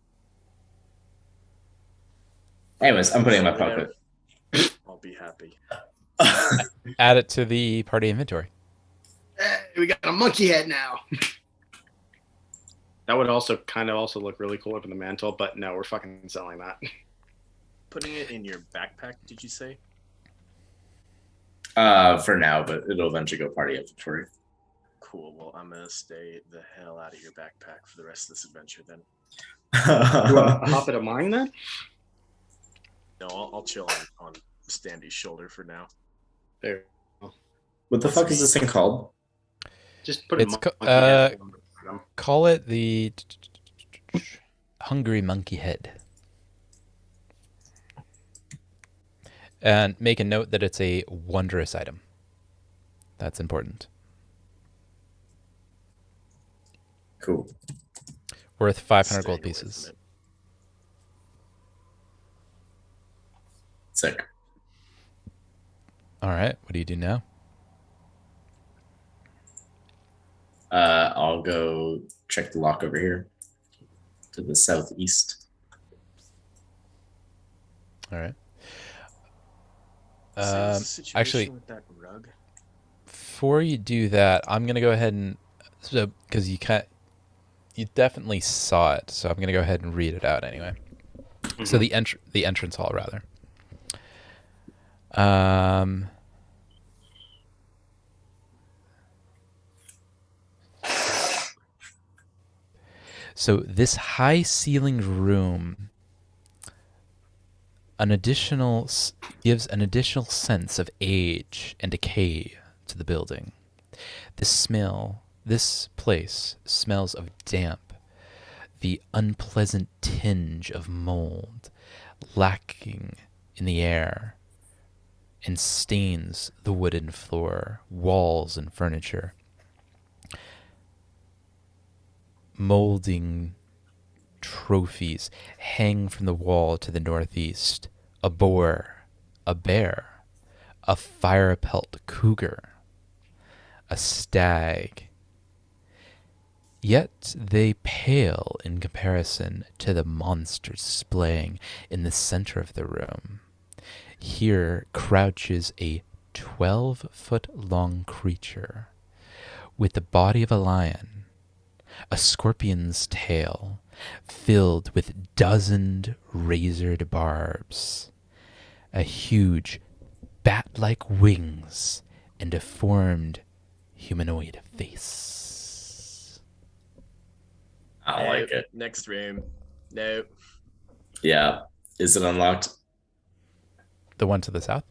B: Anyways, I'm putting it in my pocket.
C: I'll be happy.
A: Add it to the party inventory.
D: Hey, we got a monkey head now. That would also look really cool up in the mantle, but no, we're fucking selling that.
C: Putting it in your backpack, did you say?
B: For now, but it'll eventually go party inventory.
C: Cool. Well, I'm gonna stay the hell out of your backpack for the rest of this adventure then.
D: You want to hop it a mine then?
C: No, I'll chill on Standy's shoulder for now.
D: There.
B: What the fuck is this thing called?
D: Just put a
A: It's
D: monkey
A: co-
D: head on them.
A: Call it the hungry monkey head. And make a note that it's a wondrous item. That's important.
B: Cool.
A: Worth 500
C: Stay
A: gold
C: away from
A: pieces.
C: it.
B: Sick.
A: All right. What do you do now?
B: I'll go check the lock over here to the southeast.
A: All right.
C: So what's the situation
A: actually-
C: with that rug?
A: before you do that, I'm gonna go ahead and because you definitely saw it, so I'm gonna go ahead and read it out anyway. So the entrance hall rather. So this high ceilinged room gives an additional sense of age and decay to the building. This place smells of damp, the unpleasant tinge of mold lacking in the air, and stains the wooden floor, walls, and furniture. Molding trophies hang from the wall to the northeast. A boar, a bear, a fire pelt cougar, a stag. Yet they pale in comparison to the monsters displaying in the center of the room. Here crouches a 12-foot-long creature with the body of a lion, a scorpion's tail filled with dozened razored barbs, a huge bat-like wings, and a deformed humanoid face.
B: I don't like it.
C: Next room. No.
B: Yeah. Is it unlocked?
A: The one to the south?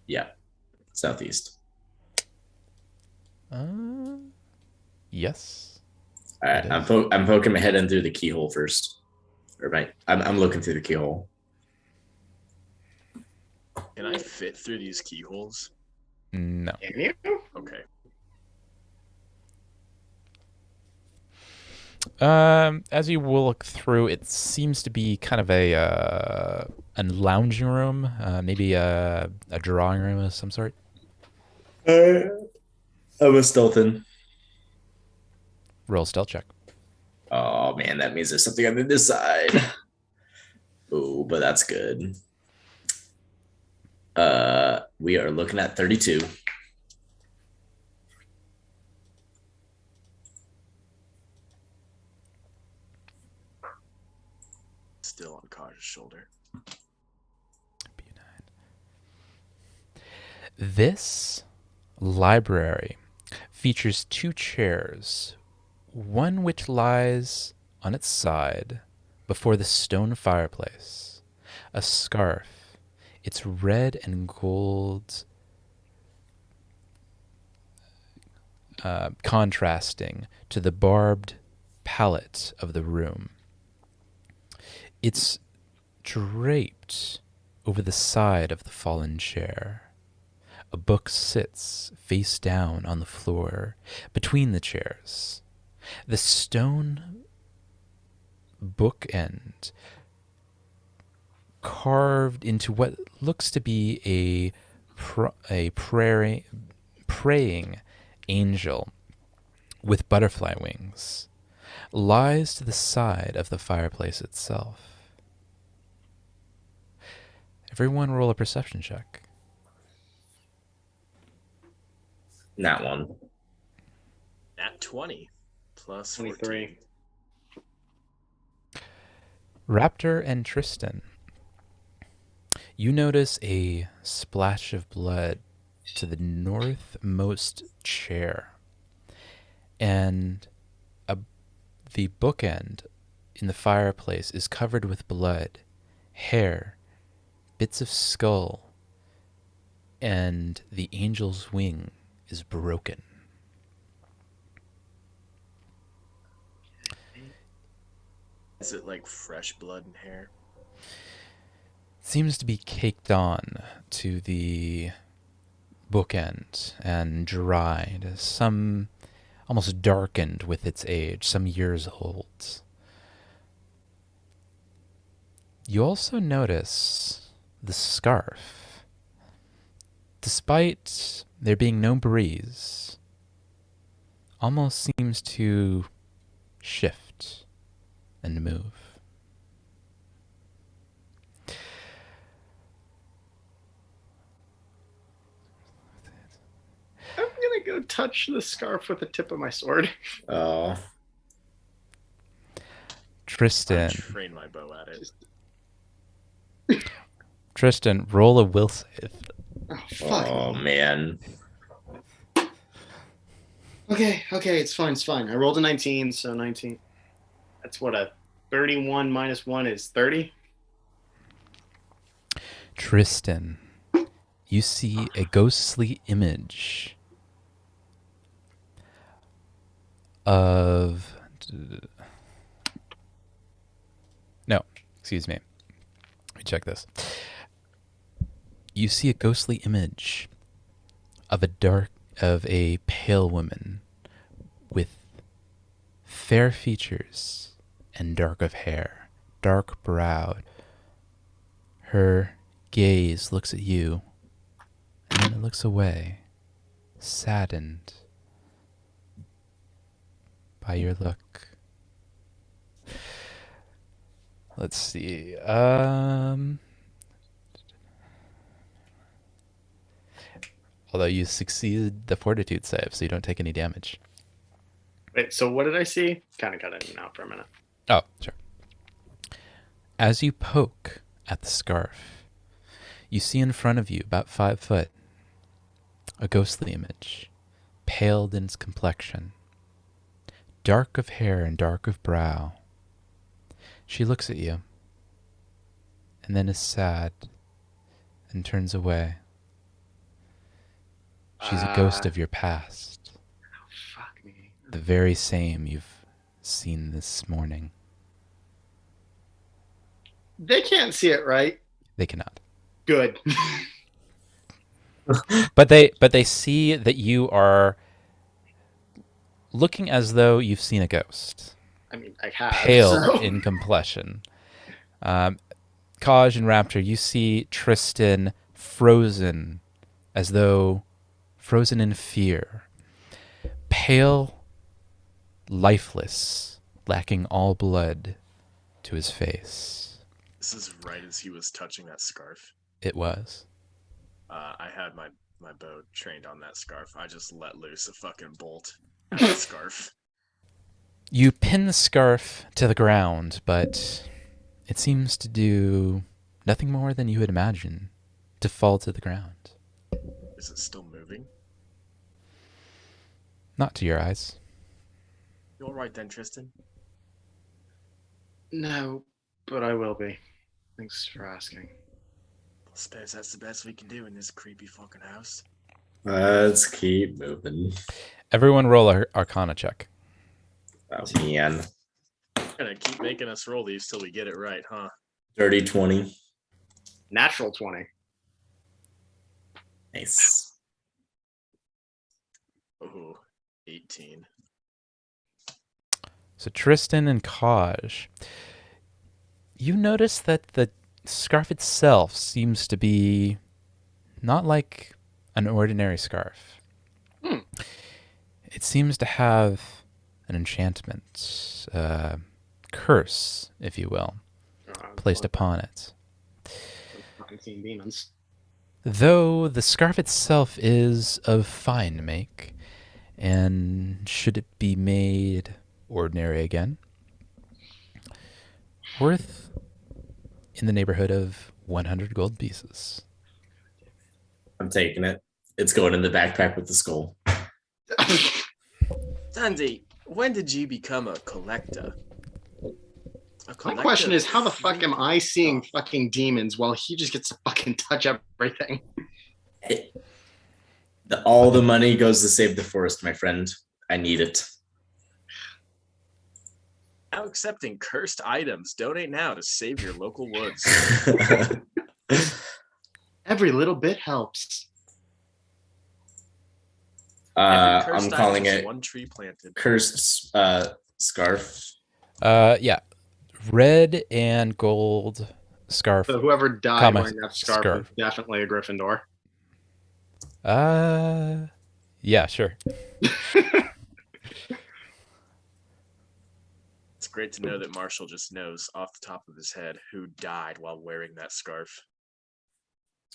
B: Yeah. Southeast.
A: Yes.
B: All right. I'm poking my head in through the keyhole first. I'm looking through the keyhole.
C: Can I fit through these keyholes?
A: No.
D: Can you?
C: Okay.
A: As you will look through, it seems to be kind of a lounging room, maybe a drawing room of some sort.
B: I'm a stealthin.
A: Roll stealth check.
B: Oh man, that means there's something on this side. Oh, but that's good. We are looking at 32.
C: Still on Kaj's shoulder.
A: This library features 2 chairs, one which lies on its side before the stone fireplace, a scarf, its red and gold contrasting to the barbed palette of the room. It's draped over the side of the fallen chair. A book sits face down on the floor between the chairs. The stone bookend carved into what looks to be a praying angel with butterfly wings lies to the side of the fireplace itself. Everyone roll a perception check.
B: That one.
C: At 20 plus
D: 23.
C: 14.
A: Raptor and Tristan, you notice a splash of blood to the northmost chair, and the bookend in the fireplace is covered with blood, hair, bits of skull, and the angel's wing is broken.
C: Is it like fresh blood and hair?
A: Seems to be caked on to the bookend and dried, some almost darkened with its age, some years old. You also notice the scarf. Despite there being no breeze, almost seems to shift and move.
D: I'm gonna go touch the scarf with the tip of my sword.
B: Oh,
A: Tristan.
C: Train my bow at it.
A: Tristan, roll a will save.
D: Oh, fuck.
B: oh man.
D: Okay, it's fine. I rolled a 19, so 19. That's what a 31 minus 1 is 30.
A: Tristan, you see a ghostly image of... No, excuse me. Let me check this. You see a ghostly image of a pale woman with fair features and dark of hair, dark browed. Her gaze looks at you, and then it looks away, saddened by your look. Let's see. Although you succeeded the fortitude save, so you don't take any damage.
D: Wait, so what did I see? Kind of cut in and out for a minute.
A: Oh, sure. As you poke at the scarf, you see in front of you, about 5 foot, a ghostly image, paled in its complexion, dark of hair and dark of brow. She looks at you, and then is sad, and turns away. She's a ghost of your past,
D: Fuck me.
A: the very same you've seen this morning.
D: They can't see it, right?
A: They cannot.
D: Good.
A: But they see that you are looking as though you've seen a ghost.
D: I mean, I have.
A: Pale
D: so-
A: in complexion. Kaj and Raptor, you see Tristan frozen, as though frozen in fear. Pale, lifeless, lacking all blood to his face.
C: This is right as he was touching that scarf.
A: It was.
C: I had my bow trained on that scarf. I just let loose a fucking bolt at the scarf.
A: You pin the scarf to the ground, but it seems to do nothing more than you would imagine, to fall to the ground.
C: Is it still moving?
A: Not to your eyes.
C: You alright then, Tristan?
D: No, but I will be. Thanks for asking.
C: I suppose that's the best we can do in this creepy fucking house.
B: Let's keep moving.
A: Everyone roll a Arcana check.
B: Oh man.
C: Gonna keep making us roll these till we get it right, huh?
B: Dirty 20.
D: Natural 20.
B: Nice.
C: Ooh, 18.
A: So Tristan and Kaj, you notice that the scarf itself seems to be not like an ordinary scarf.
D: Hmm.
A: It seems to have an enchantment, curse, if you will, placed upon it.
D: Fucking seen demons.
A: Though the scarf itself is of fine make, and should it be made ordinary again, worth in the neighborhood of 100 gold pieces.
B: I'm taking it. It's going in the backpack with the skull.
C: Sandy, when did you become a collector?
D: My question is, how the fuck am I seeing fucking demons while he just gets to fucking touch everything?
B: All the money goes to save the forest, my friend. I need it.
C: Now accepting cursed items. Donate now to save your local woods.
D: Every little bit helps.
C: Every cursed
B: I'm
C: item
B: calling
C: is
B: it
C: one tree planted.
B: cursed scarf.
A: Yeah. Red and gold scarf.
D: So whoever died
A: Comma,
D: wearing that scarf
A: scarf.
D: is definitely a Gryffindor.
A: Yeah, sure.
C: It's great to know that Marshall just knows off the top of his head who died while wearing that scarf.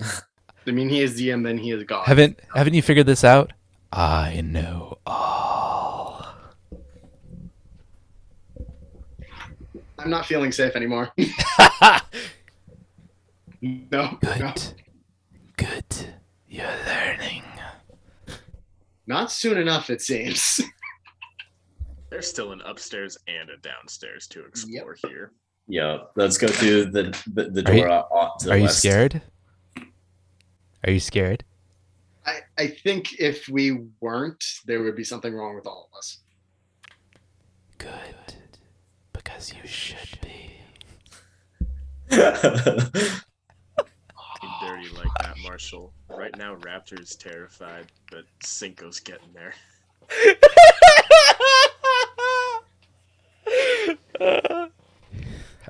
D: I mean, he is DM, then he is God.
A: Haven't you figured this out? I know all.
D: I'm not feeling safe anymore. No, no,
A: Good. You're learning.
D: not soon enough, it seems.
C: There's still an upstairs and a downstairs to explore here.
B: Yeah, let's go through the
A: Are you-
B: door to the
A: Are you
B: west.
A: scared? Are you scared?
D: I think if we weren't, there would be something wrong with all of us.
A: Good. Because you should be.
C: Ain't dirty like that, Marshall. Right now, Raptor's terrified, but Cinco's getting there.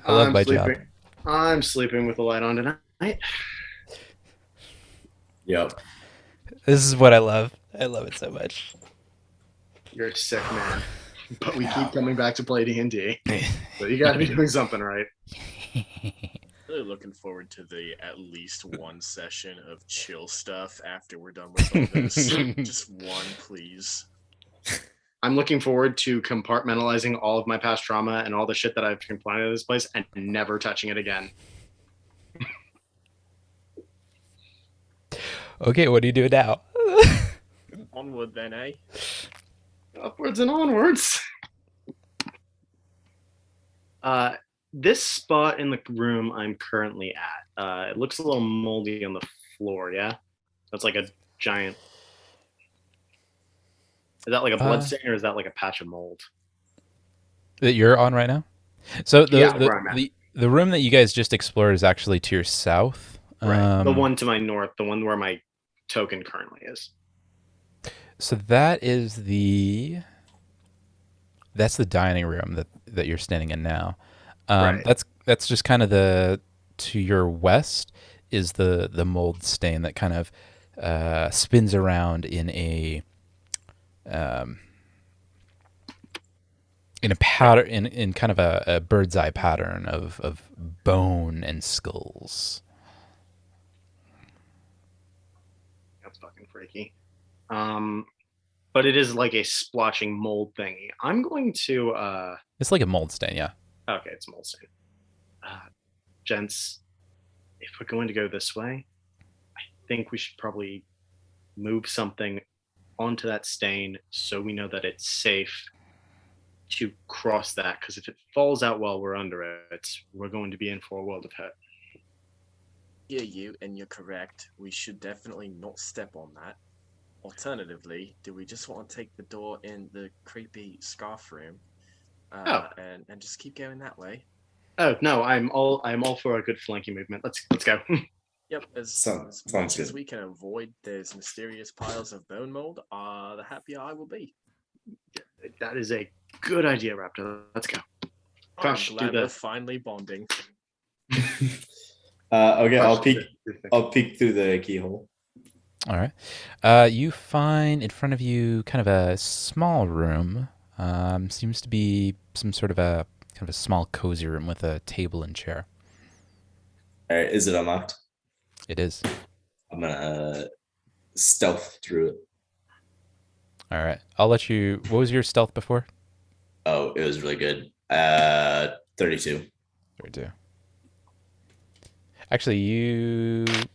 A: I love
D: I'm
A: my
D: sleeping.
A: job.
D: I'm sleeping with the light on tonight.
B: Yep.
A: This is what I love. I love it so much.
D: You're a sick man, but we keep coming back to play D&D. So you got to be doing something right.
C: Really looking forward to the at least one session of chill stuff after we're done with all this. Just one, please.
D: I'm looking forward to compartmentalizing all of my past trauma and all the shit that I've complained of this place and never touching it again.
A: Okay, what do you do now?
C: Onward then, eh?
D: Upwards and onwards. This spot in the room I'm currently at, it looks a little moldy on the floor, yeah? That's like a giant... Is that like a blood stain or is that like a patch of mold?
A: That you're on right now? So
D: Yeah, where I'm at.
A: the room that you guys just explored is actually to your south.
D: Right. The one to my north, the one where my token currently is.
A: So that's the dining room that you're standing in now.
D: Right.
A: That's just kind of to your west is the mold stain that kind of spins around in a pattern in kind of a bird's eye pattern of bone and skulls.
D: That's fucking freaky. But it is like a splotching mold thingy. I'm going to
A: It's like a mold stain, yeah.
D: okay, it's mold stain. Gents, if we're going to go this way, I think we should probably move something onto that stain so we know that it's safe to cross that, because if it falls out while we're under it, we're going to be in for a world of hurt.
C: Yeah, and you're correct. We should definitely not step on that. Alternatively, do we just want to take the door in the creepy scarf room and just keep going that way?
D: Oh no, I'm all for a good flanking movement. Let's go.
C: Yep, as
B: Sounds
C: much as
B: good.
C: we can avoid those mysterious piles of bone mold, the happier I will be.
D: That is a good idea, Raptor. Let's go.
C: I'm
D: Crush, do
C: glad we're
D: the
C: finally bonding.
B: Okay, I'll
D: Crush,
B: peek.
D: do the thing.
B: I'll peek through the keyhole.
A: All right. You find in front of you kind of a small room. Seems to be some sort of a kind of a small cozy room with a table and chair.
B: All right, is it unlocked?
A: It is.
B: I'm gonna stealth through it.
A: All right. I'll let you. What was your stealth before?
B: Oh, it was really good. 32.
A: 32. Actually,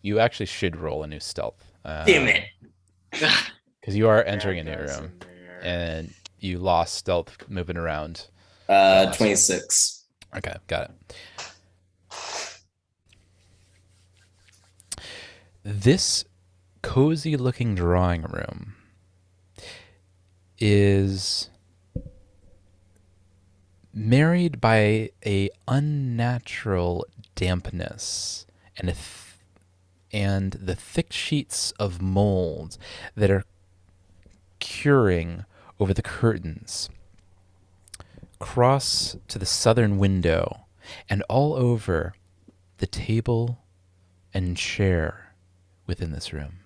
A: you actually should roll a new stealth.
B: Damn it!
A: Because you are entering a new
C: That's
A: room,
C: in there.
A: and you lost stealth moving around.
B: 26.
A: Okay, got it. This cozy-looking drawing room is married by a unnatural dampness and and the thick sheets of mold that are curing over the curtains cross to the southern window and all over the table and chair within this room.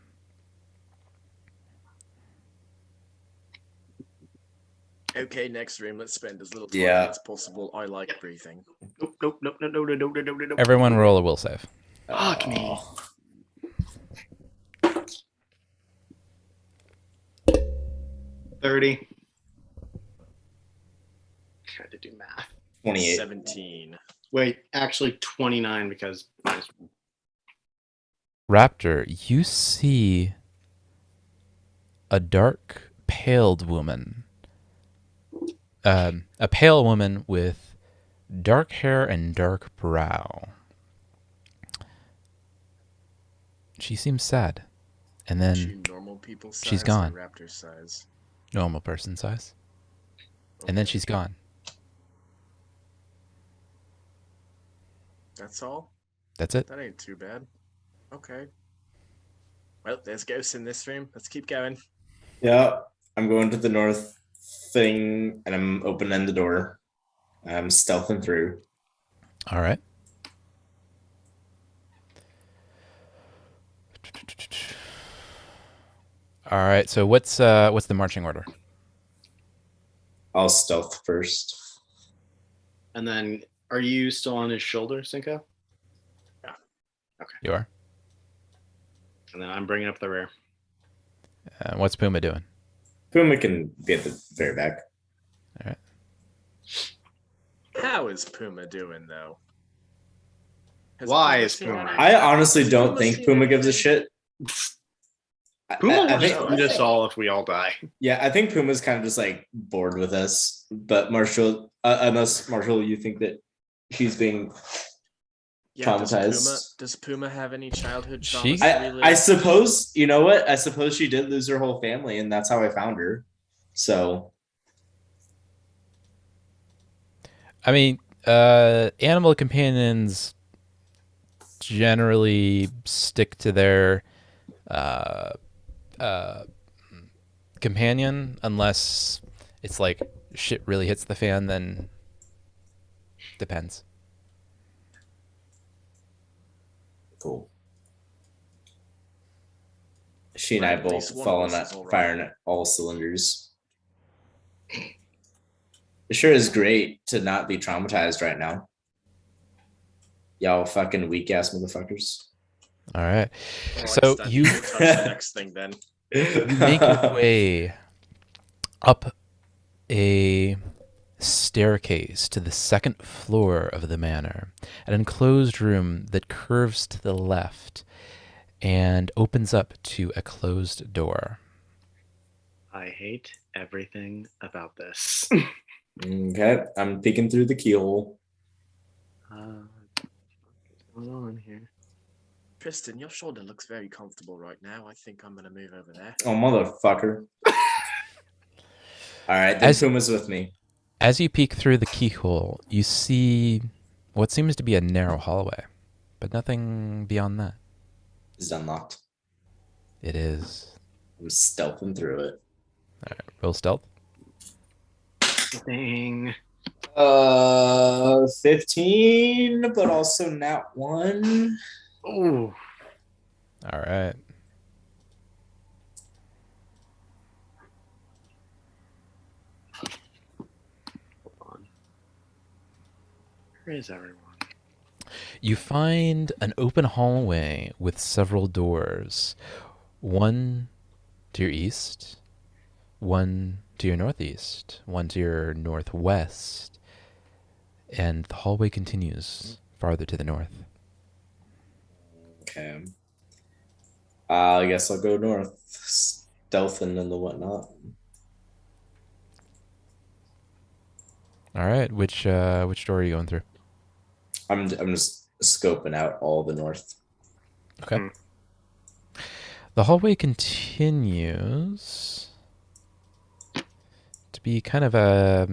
C: Okay, next room. Let's spend as little time
B: Yeah.
C: as possible. I like breathing.
D: Nope.
A: Everyone roll a will save.
D: Fuck me. 30. Tried to do math.
B: 28.
C: 17.
D: Wait, actually 29 because minus
A: Raptor, you see a dark, paled woman. A pale woman with dark hair and dark brow. She seems sad. And
C: Is she
A: then
C: normal people size
A: she's gone.
C: or raptor size?
A: Normal person size. And then
C: Okay.
A: she's gone.
C: That's all?
A: That's it.
C: That ain't too bad. Okay. Well, there's ghosts in this room. Let's keep going.
B: Yeah, I'm going to the north thing, and I'm opening the door. I'm stealthing through.
A: All right. All right. So what's the marching order?
B: I'll stealth first.
D: And then, are you still on his shoulder, Cinco?
A: You are.
D: And then I'm bringing up the rear.
A: What's Puma doing?
B: Puma can be at the very back.
A: All right.
C: How is Puma doing, though?
D: Why
C: Puma
D: is
C: seen
D: Puma-
C: anything?
B: I honestly
C: Has
B: don't
C: Puma
B: think
C: seen
B: Puma gives a
C: anything?
B: shit.
D: Puma
B: I
D: will just
B: think,
D: eat us all if we all die.
B: yeah, I think Puma's kind of just like bored with us. But Marshall, unless Marshall, you think that he's being
C: Yeah,
B: traumatized.
C: does Puma have any childhood
A: She-
C: traumas to relive?
B: I suppose, you know what? I suppose she did lose her whole family, and that's how I found her. So
A: I mean, animal companions generally stick to their companion unless it's like shit really hits the fan. Then depends.
B: cool. She and
C: Right,
B: I
C: at
B: both
C: least one of
B: falling
C: us
B: at
C: is all right.
B: firing at all cylinders. It sure is great to not be traumatized right now. Y'all fucking weak ass motherfuckers.
A: All right.
C: Well,
A: So
C: I
A: you
C: touch the next thing then.
A: you make your way up a staircase to the second floor of the manor, an enclosed room that curves to the left and opens up to a closed door.
D: I hate everything about this.
B: Okay, I'm peeking through the keyhole.
D: What's going on here?
C: Tristan, your shoulder looks very comfortable right now. I think I'm gonna move over there.
B: Oh, motherfucker. All right, then
A: As-
B: Puma's with me.
A: As you peek through the keyhole, you see what seems to be a narrow hallway, but nothing beyond that.
B: It's unlocked.
A: It is.
B: I'm stealthing through it.
A: Roll stealth.
D: Dang.
B: 15, but also not one.
D: Oh,
A: All right.
D: hold on. Where is everyone?
A: You find an open hallway with several doors. One to your east, one to your northeast, one to your northwest, and the hallway continues farther to the north.
B: Okay. I guess I'll go north, stealthing and the whatnot.
A: All right, which door are you going through?
B: I'm just scoping out all the north.
A: Okay.
D: Hmm.
A: The hallway continues to be kind of a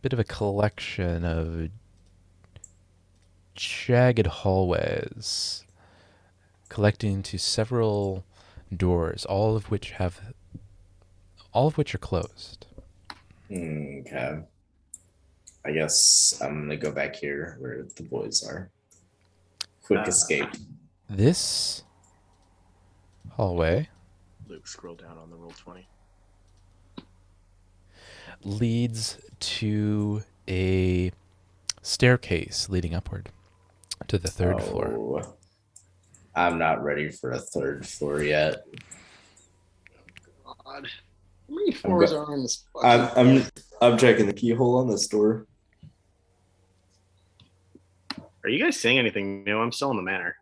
A: bit of a collection of jagged hallways collecting to several doors, all of which are closed.
B: Okay. I guess I'm gonna go back here where the boys are. Quick escape.
A: This hallway
C: Luke, scroll down on the roll 20.
A: leads to a staircase leading upward to the third floor.
B: Oh, I'm not ready for a third floor yet.
D: God. How many
E: I'm
D: fours
E: go-
D: are on this?
E: I'm checking the keyhole on this door.
D: Are you guys seeing anything new? I'm still in the manor.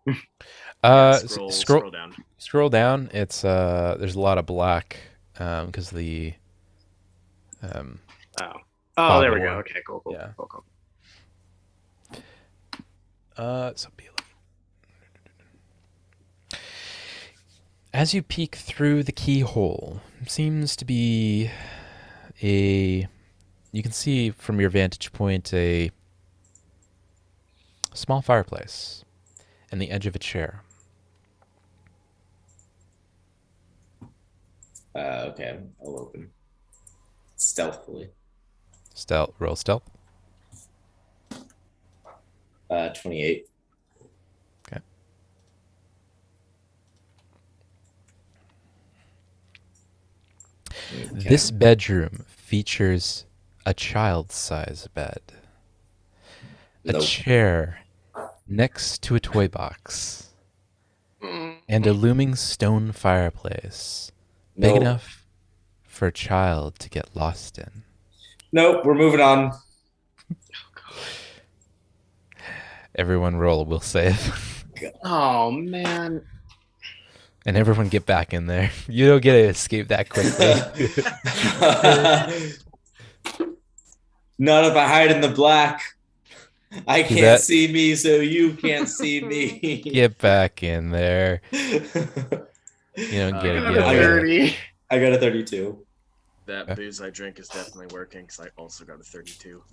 C: Scroll down.
A: Scroll down. It's there's a lot of black because the
D: Oh,
A: Fog
D: there
A: of
D: we go.
A: war.
D: Okay, cool.
A: Yeah.
D: Cool.
A: so be as you peek through the keyhole, seems to be you can see from your vantage point a small fireplace and the edge of a chair.
E: Okay, I'll open stealthily.
A: Roll stealth.
E: 28.
A: Okay. This bedroom features a child-size bed, a
E: Nope.
A: chair next to a toy box,
D: Mm.
A: and a looming stone fireplace, big
E: Nope.
A: enough for a child to get lost in.
E: Nope, we're moving on.
A: Everyone roll a will save.
D: Oh man.
A: And everyone get back in there. You don't get to escape that quickly.
E: Not if I hide in the black. I can't
A: that-
E: see me, so you can't see me.
A: Get back in there. You don't get
C: I
A: to
C: got
A: get
C: a
A: away.
D: 30.
E: I got a 32.
C: That
A: Okay.
C: booze I drink is definitely working because I also got a 32.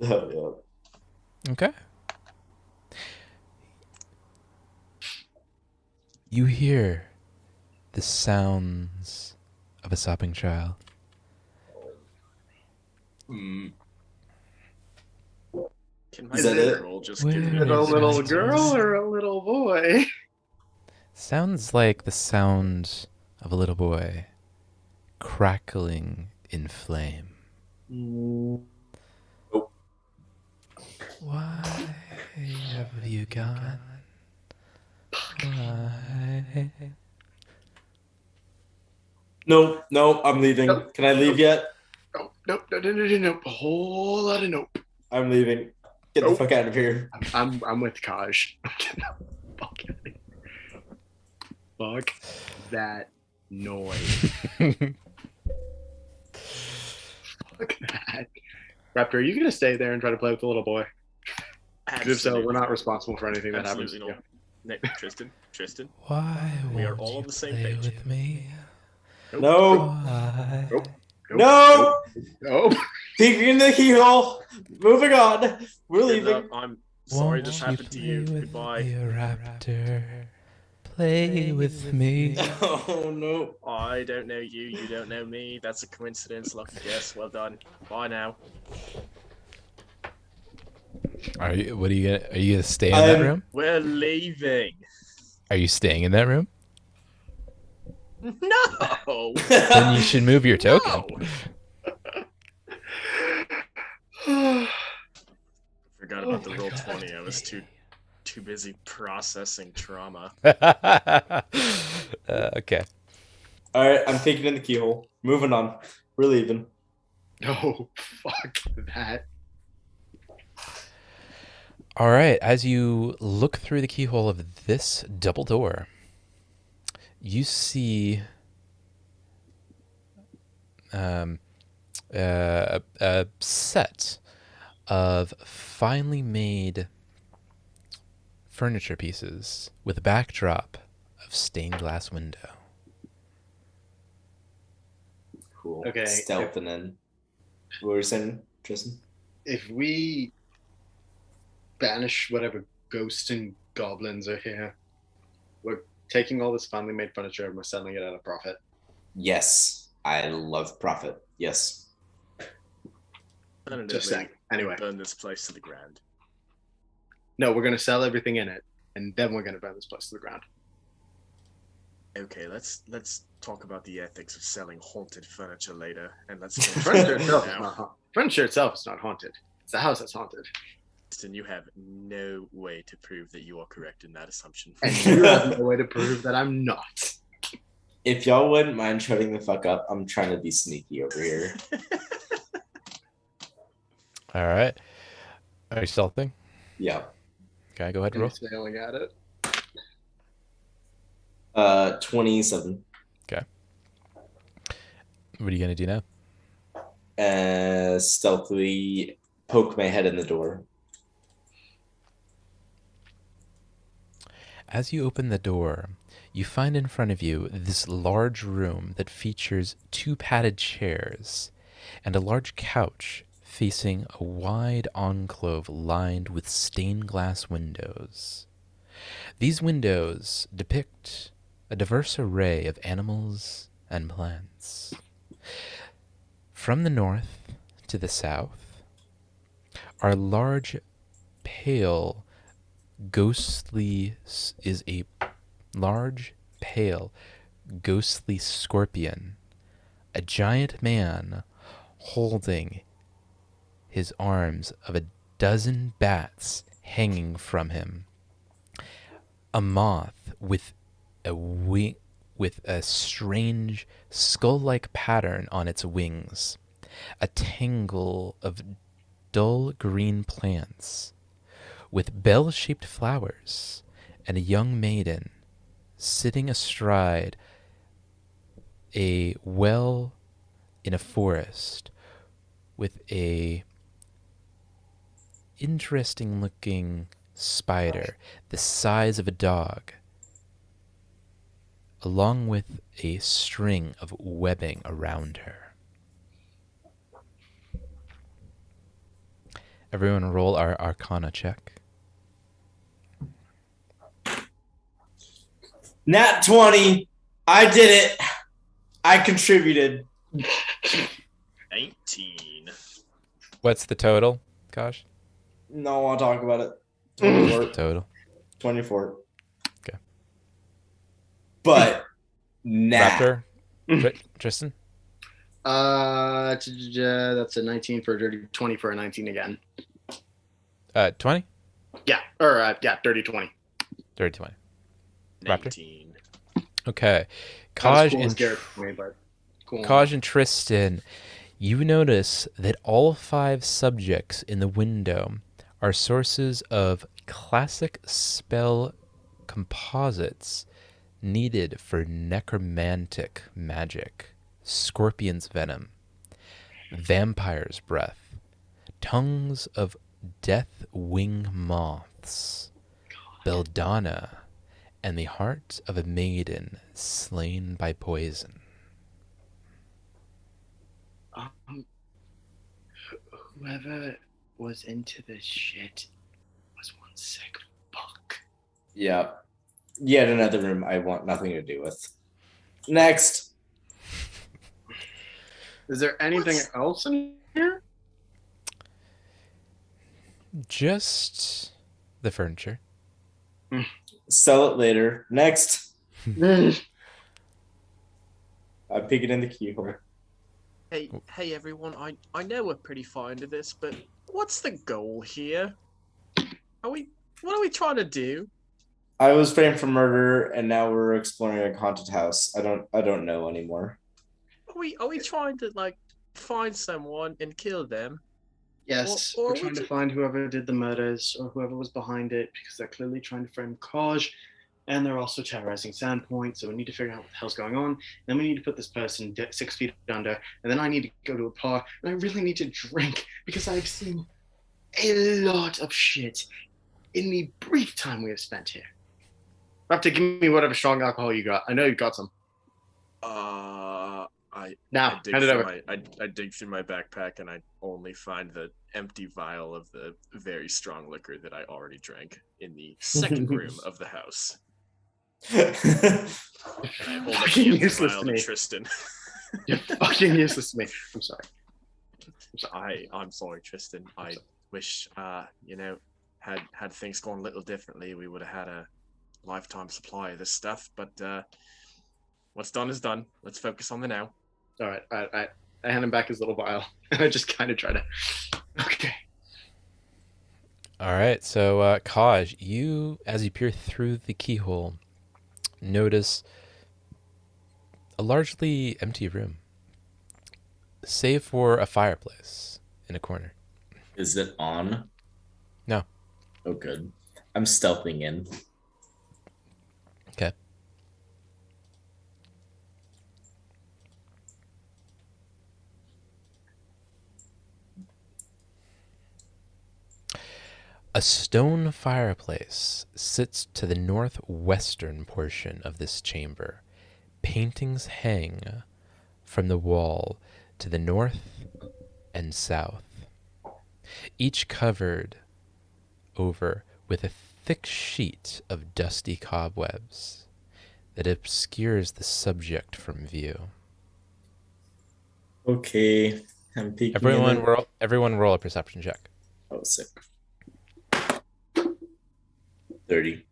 E: Oh,
A: Okay. You hear the sounds of a sobbing child.
E: yeah. Mm.
C: Can my
E: Is that it?
C: roll just
A: Where
C: give
D: Is
C: me
D: it a
A: is
D: little
A: my
D: girl
A: voice?
D: or a little boy?
A: Sounds like the sound of a little boy crackling in flame.
E: Nope.
A: Why have you gone? Why?
E: No, I'm leaving.
D: Nope.
E: Can I leave yet?
D: Nope. A whole lot of nope.
E: I'm leaving. Get the
D: Nope.
E: fuck out of here.
D: I'm with Kaj. Fuck out of here. Fuck that noise. Fuck that. Raptor, are you gonna stay there and try to play with the little boy? 'Cause if so, we're not responsible for anything that happens.
C: Absolutely
D: to
C: not. Nick, Tristan,
A: Why
C: We are
A: won't
C: all
A: you
C: on the same
A: play
C: page.
A: with me?
E: No.
A: Why?
D: Nope. you.
E: No.
D: Nope.
E: Peeking the keyhole. Moving on. We're
C: Good
E: leaving.
C: luck. I'm sorry
A: Won't
C: this
A: you
C: happened to you.
A: play with
C: Goodbye.
A: me, Raptor? Play with me.
E: Oh no.
C: I don't know you. You don't know me. That's a coincidence. Lucky guess. Well done. Bye now.
A: Are you? What are you gonna? Are you gonna stay in that room?
C: We're leaving.
A: Are you staying in that room?
C: No.
A: Then you should move your token.
C: No. Forgot about the roll 20. I was too busy processing trauma.
A: Okay.
E: All right, I'm peeking in the keyhole. Moving on. We're leaving.
D: No. Fuck that.
A: All right. As you look through the keyhole of this double door, you see a set of finely made furniture pieces with a backdrop of stained glass window.
E: Cool.
D: Okay.
E: Stealth and then. What were you saying, Tristan?
D: If we banish whatever ghosts and goblins are here, we're taking all this finely made furniture and we're selling it at a profit.
E: Yes. I love profit. Yes.
D: Just saying. Anyway,
C: Burn this place to the ground.
D: no, we're gonna sell everything in it, and then we're gonna burn this place to the ground.
C: Okay, let's talk about the ethics of selling haunted furniture later, and let's
D: Furniture itself is
C: now.
D: not haunted. Furniture itself is not haunted. It's the house that's haunted.
C: And you have no way to prove that you are correct in that assumption.
D: And you have no way to prove that I'm not.
E: If y'all wouldn't mind shutting the fuck up, I'm trying to be sneaky over here.
A: All right. Are you stealthing?
E: Yeah.
A: Okay, go ahead and
D: And
A: roll.
D: sailing at it.
E: 27.
A: What are you gonna do now?
E: Stealthily poke my head in the door.
A: As you open the door, you find in front of you this large room that features 2 padded chairs and a large couch facing a wide enclave lined with stained glass windows. These windows depict a diverse array of animals and plants. From the north to the south are large, pale, ghostly is a large, pale, ghostly scorpion, a giant man holding his arms of a dozen bats hanging from him, a moth with a wing with a strange skull-like pattern on its wings, a tangle of dull green plants with bell-shaped flowers, and a young maiden sitting astride a well in a forest with a interesting looking spider the size of a dog, along with a string of webbing around her. Everyone roll our Arcana check.
E: Nat 20. I did it. I contributed.
C: 19.
A: What's the total, Kosh?
E: No, I'll talk about it. 24.
A: Total.
E: 24.
A: Okay.
E: But Nat.
A: Raptor? Tristan?
D: That's a 19 for a dirty 20 for a 19 again.
A: 20?
D: Yeah, or dirty 20.
A: Dirty 20. Raptor?
C: 19.
A: Okay.
D: Not as
A: Kaj
D: cool as
A: and
D: Garrett for me, but cool.
A: Kaj and Tristan, you notice that all 5 subjects in the window are sources of classic spell composites needed for necromantic magic: scorpion's venom, vampire's breath, tongues of death wing moths, belladonna, and the heart of a maiden slain by poison.
D: Whoever was into this shit was one sick fuck.
E: Yeah. Yet another room I want nothing to do with. Next.
D: Is there anything else in here?
A: Just the furniture.
E: Sell it later. Next. I pick it in the keyhole.
C: Hey everyone, I know we're pretty far into this, but what's the goal here? What are we trying to do?
E: I was framed for murder, and now we're exploring a haunted house. I don't know anymore.
C: Are we trying to like find someone and kill them?
D: Yes,
C: Or
D: we're
C: we
D: trying to
C: ju-
D: find whoever did the murders or whoever was behind it because they're clearly trying to frame Kaj, and they're also terrorizing Sandpoint. So we need to figure out what the hell's going on. Then we need to put this person 6 feet under, and then I need to go to a bar, and I really need to drink because I've seen a lot of shit in the brief time we have spent here. You have to give me whatever strong alcohol you got. I know you got some.
C: I
D: Hand it over.
C: I dig through my backpack and I only find the empty vial of the very strong liquor that I already drank in the second room of the house. And I hold up the
D: Fucking
C: empty
D: useless
C: vial
D: to
C: to
D: me.
C: Tristan.
D: You're fucking useless to me. I'm sorry.
C: I'm sorry, Tristan. I wish had things gone a little differently, we would have had a lifetime supply of this stuff. But what's done is done. Let's focus on the now.
D: All right. I hand him back his little vial, and I just kind of try to. Okay.
A: All right, so Kaj, you, as you peer through the keyhole, notice A largely empty room, save for a fireplace in a corner.
B: Is it on?
A: No.
B: Oh, good. I'm stealthing in.
A: Okay. A stone fireplace sits to the northwestern portion of this chamber. Paintings hang from the wall to the north and south, each covered over with a thick sheet of dusty cobwebs that obscures the subject from view.
B: Okay. I'm peeking in.
A: Everyone roll a perception check.
B: Oh, sick. 30.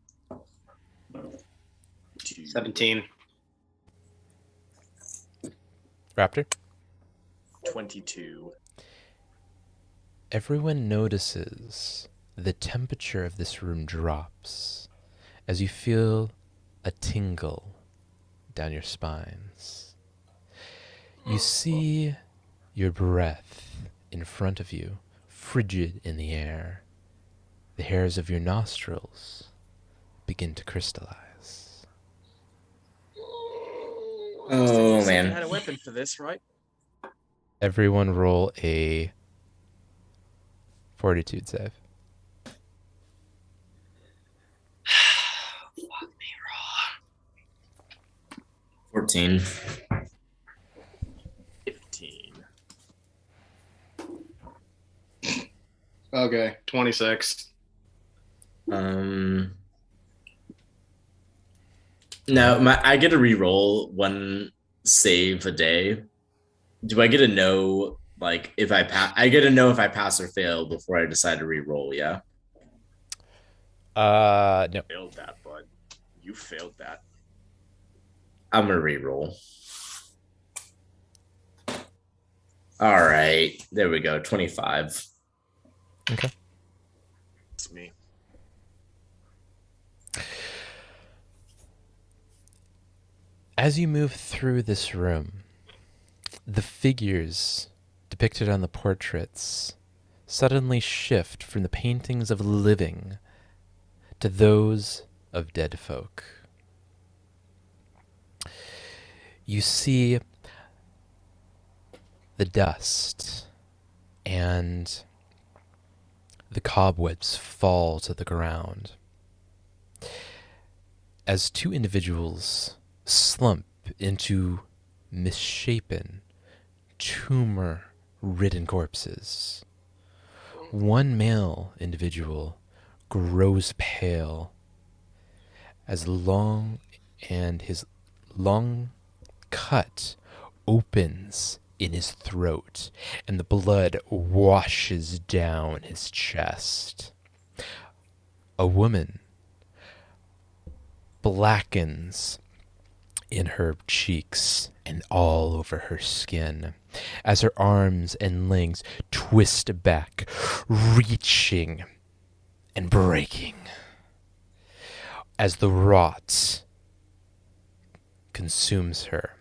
D: 17.
A: Raptor?
C: 22.
A: Everyone notices the temperature of this room drops as you feel a tingle down your spines. You see your breath in front of you, frigid in the air. The hairs of your nostrils begin to crystallize.
B: Oh,
C: You had
B: man.
C: a weapon for this, right?
A: Everyone roll a fortitude save.
B: 14.
C: 15.
D: Okay, 26.
B: No, I get to re-roll one save a day. Do I get to know like if I pass? I get to know if I pass or fail before I decide to re-roll. Yeah.
A: No.
C: Failed that, bud. You failed that.
B: I'm gonna re-roll. All right, there we go. 25.
A: Okay.
C: It's me.
A: As you move through this room, the figures depicted on the portraits suddenly shift from the paintings of living to those of dead folk. You see the dust and the cobwebs fall to the ground as two individuals slump into misshapen, tumor-ridden corpses. One male individual grows pale as his long cut opens in his throat and the blood washes down his chest. A woman blackens in her cheeks and all over her skin as her arms and legs twist back, reaching and breaking as the rot consumes her.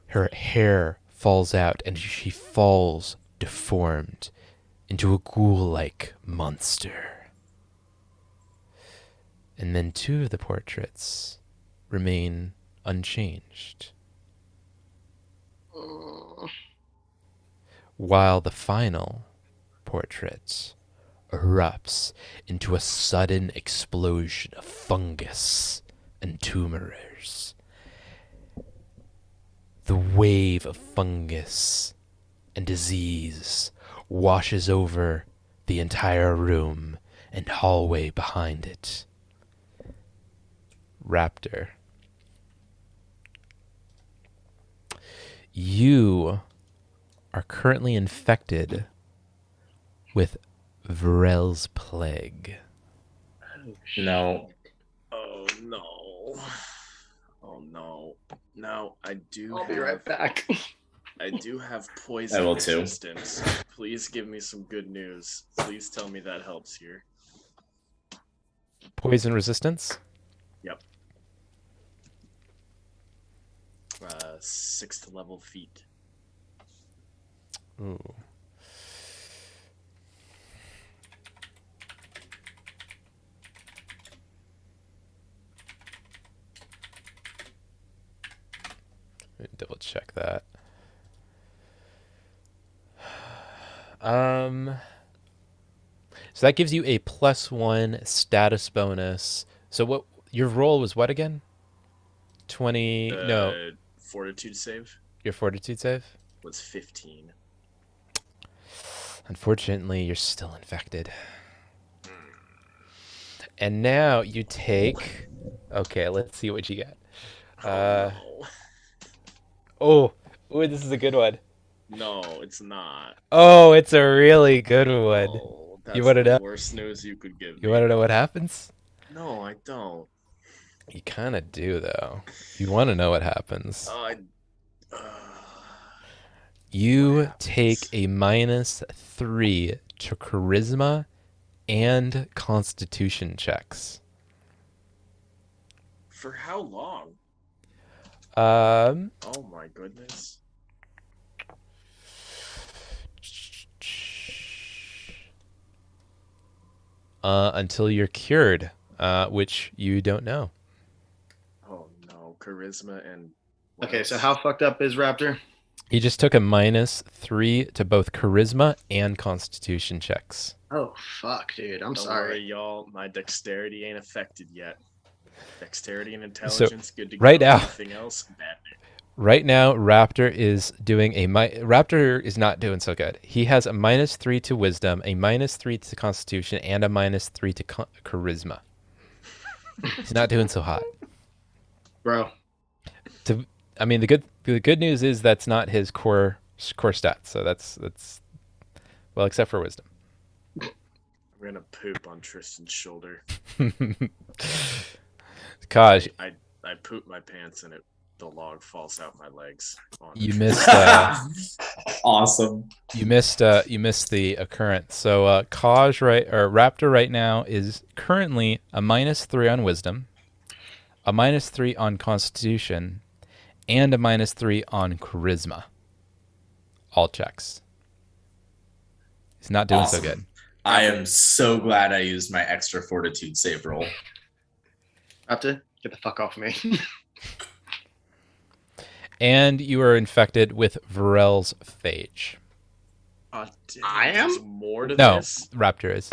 A: Her hair falls out and she falls deformed into a ghoul-like monster. And then two of the portraits remain unchanged, while the final portrait erupts into a sudden explosion of fungus and tumors. The wave of fungus and disease washes over the entire room and hallway behind it. Raptor, you are currently infected with Varel's plague.
B: No.
C: Oh no. Oh no. No, I do
D: I'll
C: have
D: be right back.
C: I do have poison
B: I will too.
C: resistance. Please give me some good news. Please tell me that helps here.
A: Poison resistance?
C: Yep. 6th level feat.
A: Ooh. Let me double check that. So that gives you a +1 status bonus. So what your roll was what again? 20 no,
C: Fortitude save
A: your fortitude save?
C: was 15.
A: Unfortunately, you're still infected. And now you take okay, let's see what you get.
C: No.
A: Oh, this is a good one.
C: No, it's not.
A: Oh, it's a really good one.
C: Oh, that's
A: You wanna
C: the
A: know?
C: worst news you could give
A: You
C: me.
A: want to know what happens?
C: No, I don't.
A: You kind of do, though. If you want to know what happens,
C: Uh,
A: you
C: what
A: take
C: happens?
A: a -3 to charisma and constitution checks.
C: For how long?
A: Um,
C: Oh my goodness.
A: until you're cured, which you don't know.
C: Oh no, charisma and.
D: Okay, so how fucked up is Raptor?
A: He just took a -3 to both charisma and constitution checks.
D: Oh fuck, dude. I'm
C: Don't
D: sorry.
C: worry, y'all. My dexterity ain't affected yet. Dexterity and intelligence, good to go.
A: right now-
C: Anything else, bad news.
A: Right now, Raptor is doing Raptor is not doing so good. He has a -3 to wisdom, a -3 to constitution, and a -3 to charisma. He's not doing so hot.
D: Bro.
A: I mean, the good news is that's not his core stats. So that's well, except for wisdom.
C: I'm gonna poop on Tristan's shoulder.
A: Kaj,
C: I poop my pants and the log falls out my legs.
A: you missed.
E: Awesome.
A: You missed the occurrence. So Raptor right now is currently a -3 on wisdom, a -3 on constitution, and a -3 on charisma. All checks. He's not doing
E: Awesome.
A: so good.
E: I am so glad I used my extra fortitude save roll.
D: Raptor, get the fuck off me.
A: And you are infected with Varel's phage.
C: Damn,
D: I am?
C: there's more to
A: No,
C: this.
A: Raptor is.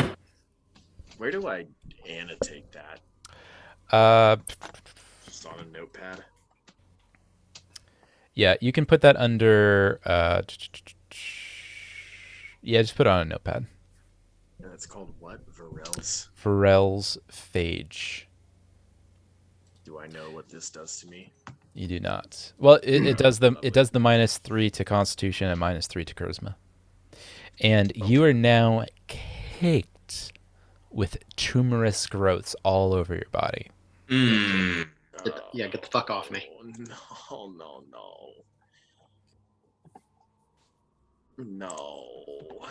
C: Where do I annotate that? Just on a notepad.
A: Yeah, you can put that under. Yeah, just put it on a notepad.
C: And it's called what? Varel's.
A: Varel's phage.
C: Do I know what this does to me?
A: You do not. Well, it does the -3 to constitution and -3 to charisma. And you are now caked with tumorous growths all over your body.
E: Mm.
D: Get the fuck off me.
C: No.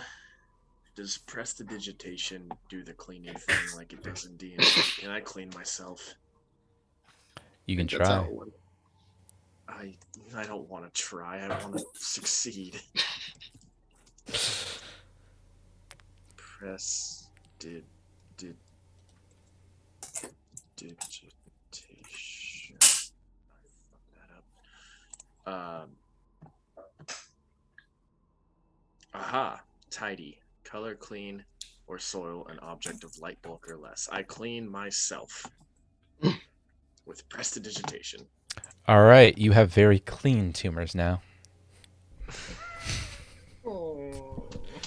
C: Does prestidigitation do the cleaning thing like it does in D&D? Can I clean myself?
A: You can
D: That's how
A: try.
D: it went.
C: I don't want to try. I want to succeed. Digitation. I fucked that up. Aha. Tidy. Color clean or soil an object of light bulk or less. I clean myself with prestidigitation.
A: All right, you have very clean tumors now.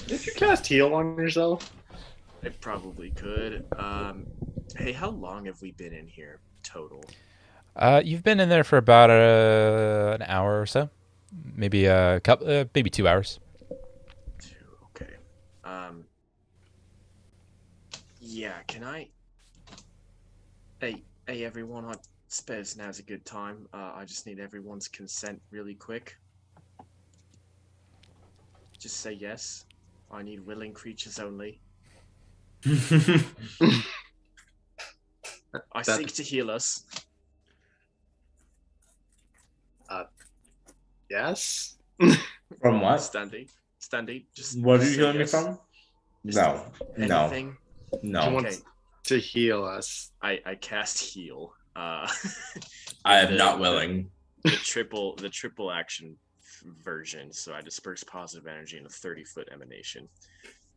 D: Did you cast heal on yourself?
C: I probably could. Hey, how long have we been in here total?
A: You've been in there for about an hour or so, maybe a couple, maybe 2 hours.
C: Okay. Yeah. Can I? Hey, everyone. I suppose now's a good time. I just need everyone's consent really quick. Just say yes. I need willing creatures only. I seek to heal us.
D: Yes.
E: From what?
C: Standy, just
E: What are you
C: say
E: healing me
C: yes.
E: from?
C: Just
E: No. No.
C: Anything?
D: He
E: No.
D: wants
C: Okay.
D: to heal us.
C: I cast heal.
E: I am not willing.
C: The triple action version. So I disperse positive energy in a 30-foot emanation.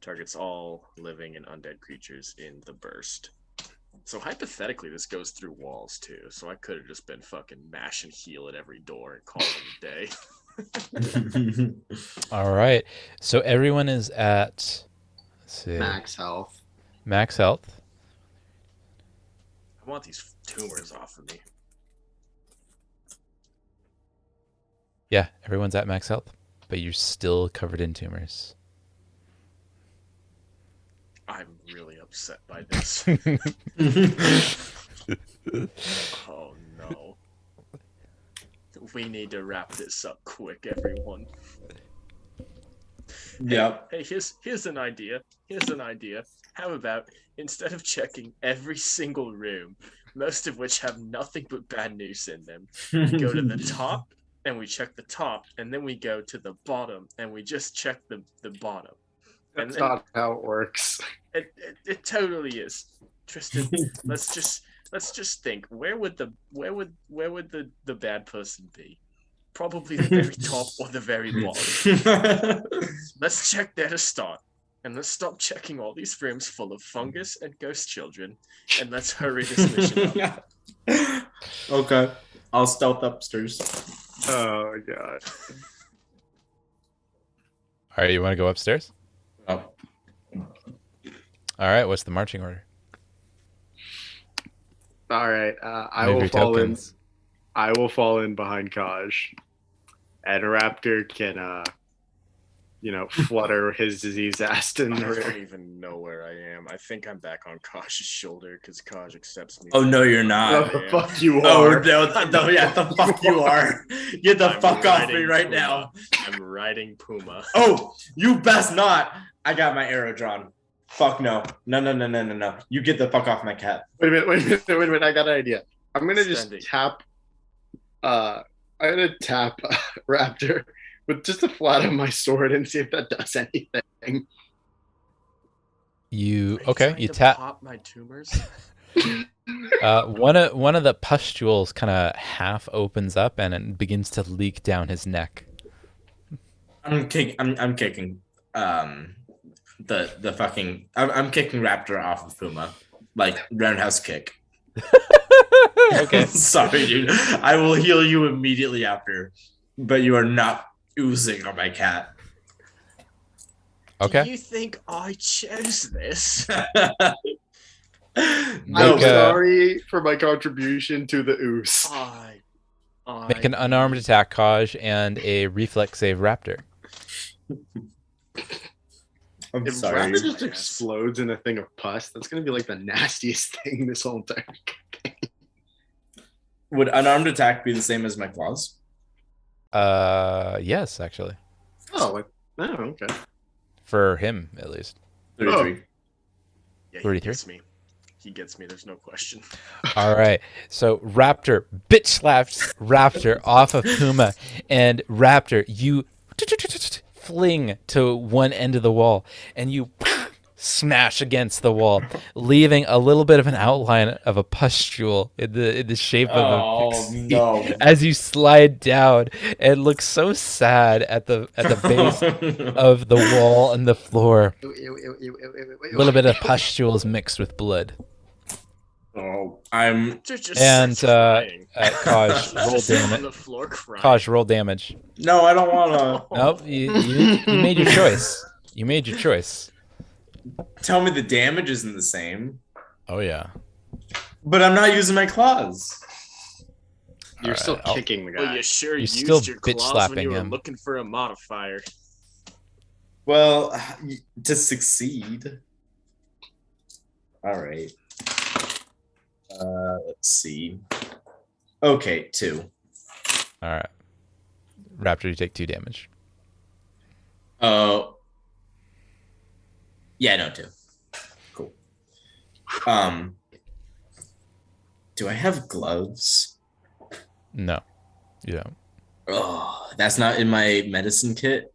C: Targets all living and undead creatures in the burst. So hypothetically, this goes through walls too. So I could have just been fucking mash and heal at every door and call it a day.
A: All right. So everyone is at, let's see,
D: Max health.
A: max health.
C: I want these tumors off of me.
A: Yeah, everyone's at max health, but you're still covered in tumors.
C: I'm really upset by this. Oh no. We need to wrap this up quick, everyone.
E: Yep.
C: Hey, here's an idea. How about instead of checking every single room, most of which have nothing but bad news in them, we go to the top and we check the top, and then we go to the bottom and we just check the bottom. And
D: That's
C: then,
D: not how it works.
C: it totally is. Tristan, let's just think. Where would the bad person be? Probably the very top or the very bottom. Let's check there to start. And let's stop checking all these rooms full of fungus and ghost children. And let's hurry this mission up.
E: Okay. I'll stealth upstairs.
D: Oh god.
A: All right, you want to go upstairs?
E: Oh.
A: All right, what's the marching order?
D: All right. I
A: Move
D: will
A: your
D: fall in.
A: tokens.
D: I will fall in behind Kaj, and Raptor can, flutter his disease ass in
C: I
D: the
C: don't
D: rear.
C: even know where I am. I think I'm back on Kaj's shoulder because Kaj accepts me.
E: Oh, no, you're not.
D: The fuck you
E: Oh,
D: are.
E: no, yeah, the fuck you are. Get the
C: I'm
E: fuck off me
C: riding
E: right
C: Puma.
E: now.
C: I'm riding Puma.
E: Oh, you best not. I got my arrow drawn. Fuck no. No. You get the fuck off my cat.
D: Wait a minute. I got an idea. I'm gonna just
C: Standing.
D: tap. I'm gonna tap Raptor with just the flat of my sword and see if that does anything.
A: You
C: Are you
A: okay?
C: trying
A: You
C: to
A: tap.
C: pop my tumors.
A: One of the pustules kind of half opens up and it begins to leak down his neck.
E: I'm kicking. I'm kicking. The fucking. I'm kicking Raptor off of Puma, like roundhouse kick.
A: Okay.
E: Sorry, dude. I will heal you immediately after, but you are not oozing on my cat.
A: Okay.
C: Do you think I chose this?
D: I'm
A: Make a-
D: sorry for my contribution to the ooze.
C: I
A: Make an unarmed attack, Kaj, and a reflex save, Raptor.
E: I'm
D: If
E: sorry.
D: Raptor just explodes in a thing of pus, that's gonna be like the nastiest thing this whole entire campaign.
E: Would unarmed attack be the same as my claws?
A: Yes, actually,
D: Okay.
A: for him at least.
E: 33.
C: Yeah, he
A: 33?
C: gets me. He gets me. There's no question.
A: All right. So Raptor bitch slaps Raptor off of Puma, and Raptor, you fling to one end of the wall, and you smash against the wall, leaving a little bit of an outline of a pustule in the shape of a
E: Oh
A: pixie
E: no!
A: as you slide down. It looks so sad at the base of the wall and the floor. A little bit of pustules mixed with blood.
E: Oh, I'm.
C: Just
A: And
C: starts crying.
A: Kaj, roll
C: Just on
A: damage.
C: the floor crying.
A: Kaj, roll damage.
E: No, I don't want
A: Nope, you made your choice. You made your choice.
E: to. Tell me the damage isn't the same,
A: Oh yeah.
E: but I'm not using my claws.
D: You're
A: Alright,
D: still
A: I'll-
D: kicking the guy.
C: Well, you sure
A: You're
C: used
A: still
C: your
A: bitch
C: claws
A: slapping
C: when you were
A: him.
C: looking for a modifier.
E: Well, to succeed. All right. Let's see. Okay, 2.
A: All right. Raptor, you take 2 damage.
E: Oh. Yeah, no, 2. Cool. Do I have gloves?
A: No, you don't.
B: Oh, that's not in my medicine kit.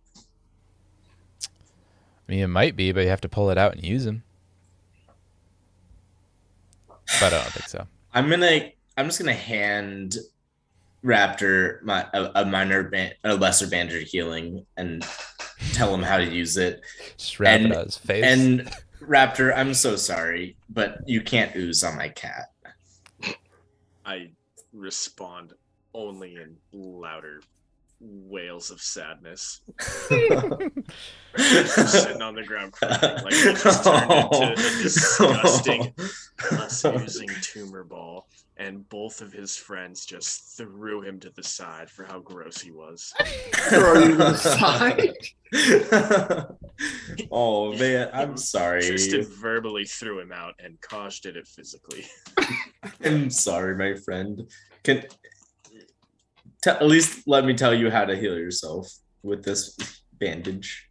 A: I mean, it might be, but you have to pull it out and use them. But I don't think so.
B: I'm just gonna hand Raptor a lesser bandage healing and tell him how to use it.
A: Just wrap it on his face.
B: And Raptor, I'm so sorry, but you can't ooze on my cat.
C: I respond only in louder wails of sadness. Sitting on the ground crying, like it just turned into a disgusting pus-oozing tumor ball, and both of his friends just threw him to the side for how gross he was.
D: Throw you to the side.
B: Oh man, I'm sorry.
C: Tristan verbally threw him out, and Kosh did it physically.
B: I'm sorry, my friend. Can at least let me tell you how to heal yourself with this bandage.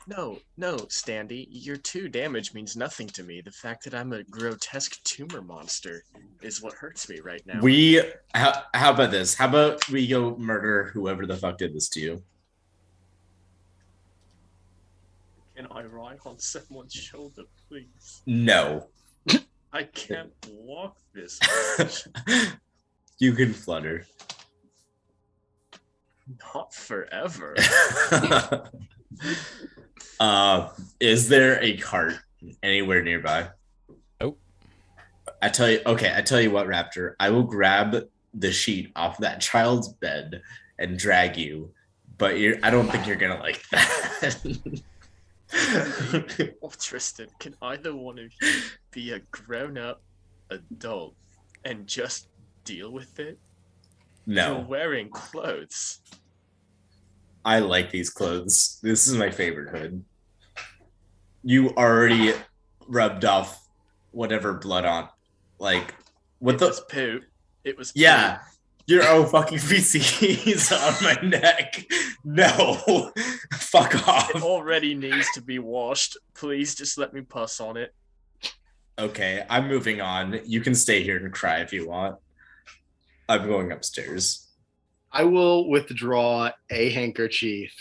C: No, Standy, your 2 damage means nothing to me. The fact that I'm a grotesque tumor monster is what hurts me right now.
B: How about this? How about we go murder whoever the fuck did this to you?
C: Can I ride on someone's shoulder, please?
B: No.
C: I can't walk this much.
B: You can flutter.
C: Not forever.
B: Is there a cart anywhere nearby?
A: Oh.
B: I tell you what, Raptor. I will grab the sheet off that child's bed and drag you, but I don't think you're gonna like that.
C: Oh, Tristan, can either one of you be a grown-up adult and just deal with it? You're
B: No,
C: wearing clothes.
B: I like these clothes. This is my favorite hood. You already rubbed off whatever blood on, like what
C: It
B: the?
C: was poo. It was poo.
B: Yeah, your own fucking feces on my neck. No, fuck
C: It
B: off.
C: already needs to be washed. Please just let me puss on it.
B: Okay, I'm moving on. You can stay here and cry if you want. I'm going upstairs.
D: I will withdraw a handkerchief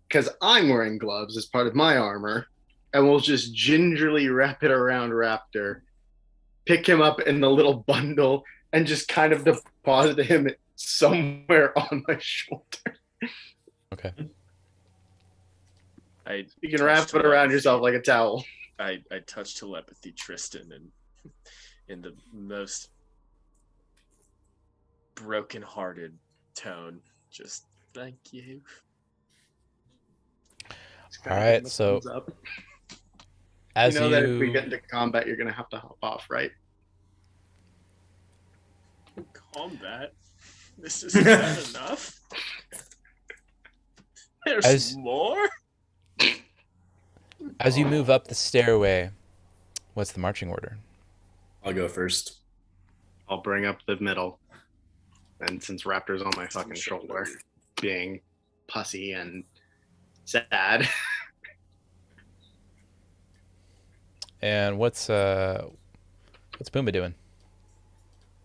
D: because I'm wearing gloves as part of my armor, and we'll just gingerly wrap it around Raptor, pick him up in the little bundle, and just kind of deposit him somewhere on my shoulder.
A: Okay.
D: You can wrap it around yourself like a towel.
C: I touch telepathy Tristan and in the most broken-hearted tone. Just thank you.
A: All right, so as
D: you know that if we get into combat, you're gonna have to hop off, right?
C: Combat? This isn't bad enough. There's more?
A: as you move up the stairway, what's the marching order?
B: I'll go first.
D: I'll bring up the middle. And since Raptor's on my fucking shoulder, being pussy and sad.
A: And what's Pumbaa doing?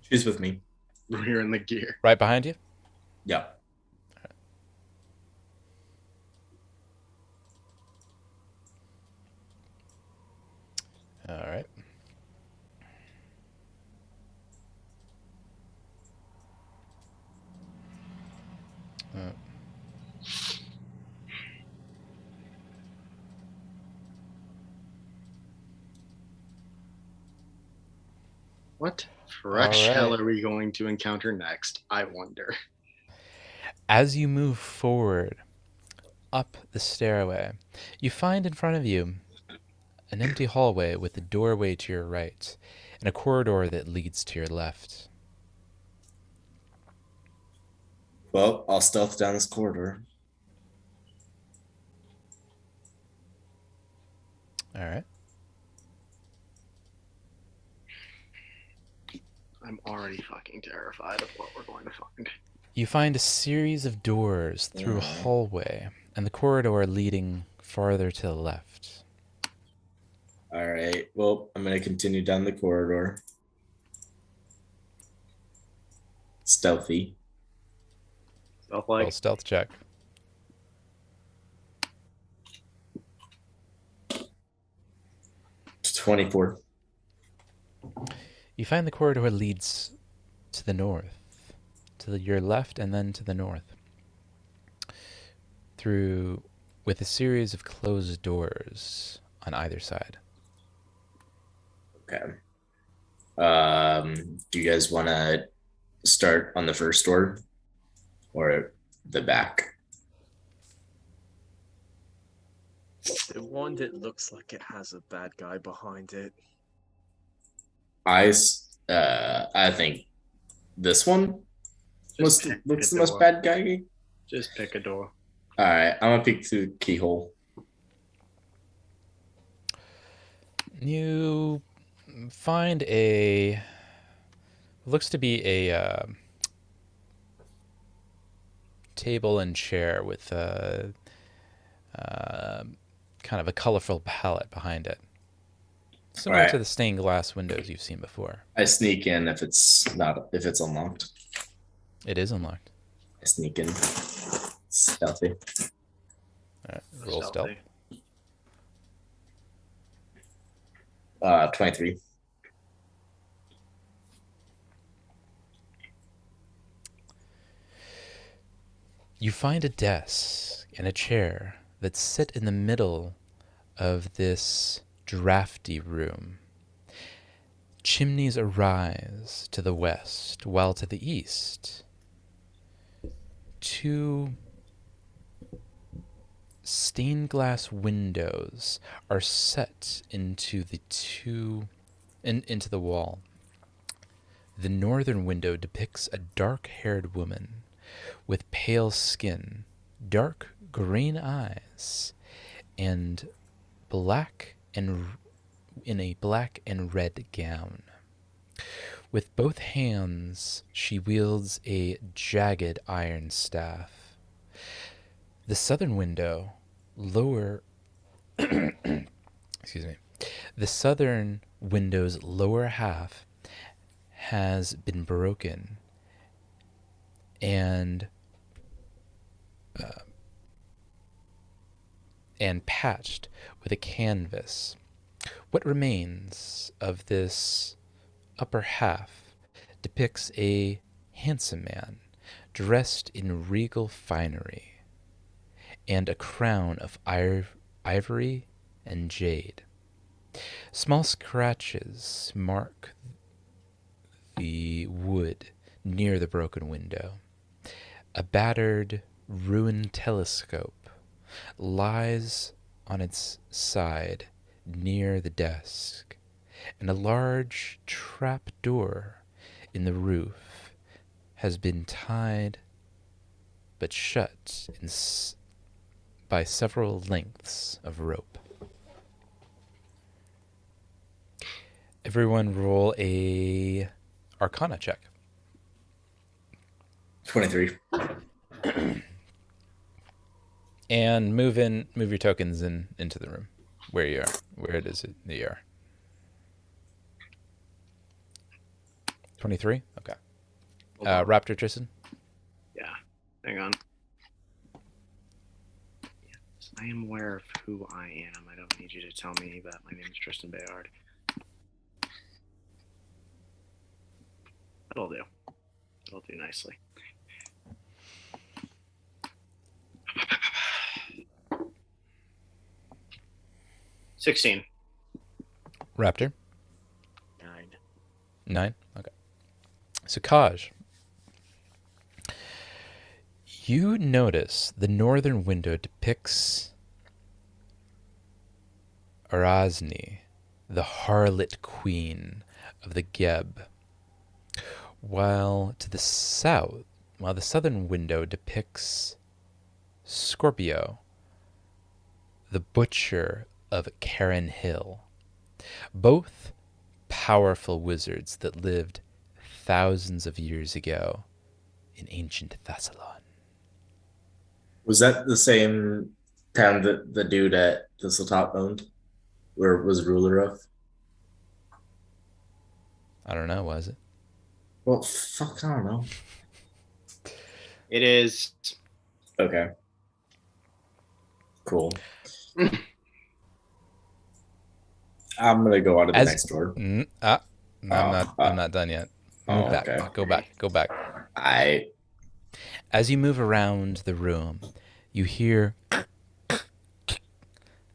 B: She's with me.
D: We're in the gear.
A: Right behind you?
B: Yeah.
A: All right.
D: What fresh
A: All right.
D: hell are we going to encounter next? I wonder.
A: As you move forward up the stairway, you find in front of you an empty hallway with a doorway to your right and a corridor that leads to your left.
B: Well, I'll stealth down this corridor.
A: All right.
D: I'm already fucking terrified of what we're going to find.
A: You find a series of doors through a hallway and the corridor leading farther to the left.
B: All right. Well, I'm going to continue down the corridor. Stealthy.
D: Stealth
A: Roll
D: like.
A: stealth check.
B: It's 24.
A: You find the corridor leads to the north, your left, and then to the north, through with a series of closed doors on either side.
B: Okay. Do you guys want to start on the first door or the back?
C: The one that looks like it has a bad guy behind it.
B: I think this one
D: Just pick
B: looks
D: a
B: the most
D: door.
B: bad guy.
D: Just pick a door.
B: All right, I'm gonna peek through the keyhole.
A: You find looks to be a table and chair with a kind of a colorful palette behind it, similar
B: Right.
A: to the stained glass windows you've seen before.
B: I sneak in if it's unlocked.
A: It is unlocked.
B: I sneak in. Stealthy.
A: All right, roll stealth.
B: 23.
A: You find a desk and a chair that sit in the middle of this drafty room. Chimneys arise to the west, while to the east, two stained glass windows are set into the wall. The northern window depicts a dark-haired woman with pale skin, dark green eyes, and in a black and red gown. With both hands, she wields a jagged iron staff. The southern window, excuse me. The southern window's lower half has been broken and patched with a canvas. What remains of this upper half depicts a handsome man dressed in regal finery and a crown of ivory and jade. Small scratches mark the wood near the broken window. A battered, ruined telescope lies on its side near the desk, and a large trap door in the roof has been tied but shut by several lengths of rope. Everyone roll a Arcana check.
B: 23.
A: And move your tokens into the room where you are. Where it is that you are. 23? Okay. Raptor Tristan?
D: Yeah. Hang on. Yes, I am aware of who I am. I don't need you to tell me that my name is Tristan Bayard. That'll do. That'll do nicely. $16.
A: Raptor?
C: 9.
A: 9? Okay. So, Kaj, you notice the northern window depicts Erasni, the harlot queen of the Geb, while the southern window depicts Scorpio, the butcher of Karen Hill. Both powerful wizards that lived thousands of years ago in ancient Thassalon.
B: Was that the same town that the dude at Thistletop owned, or was ruler of?
A: I don't know, was it?
B: Well, fuck, I don't know.
D: It is.
B: Okay. Cool. I'm gonna go on to the next door.
A: No, I'm not done yet. Move back.
B: Okay.
A: Go back.
B: I
A: As you move around the room, you hear the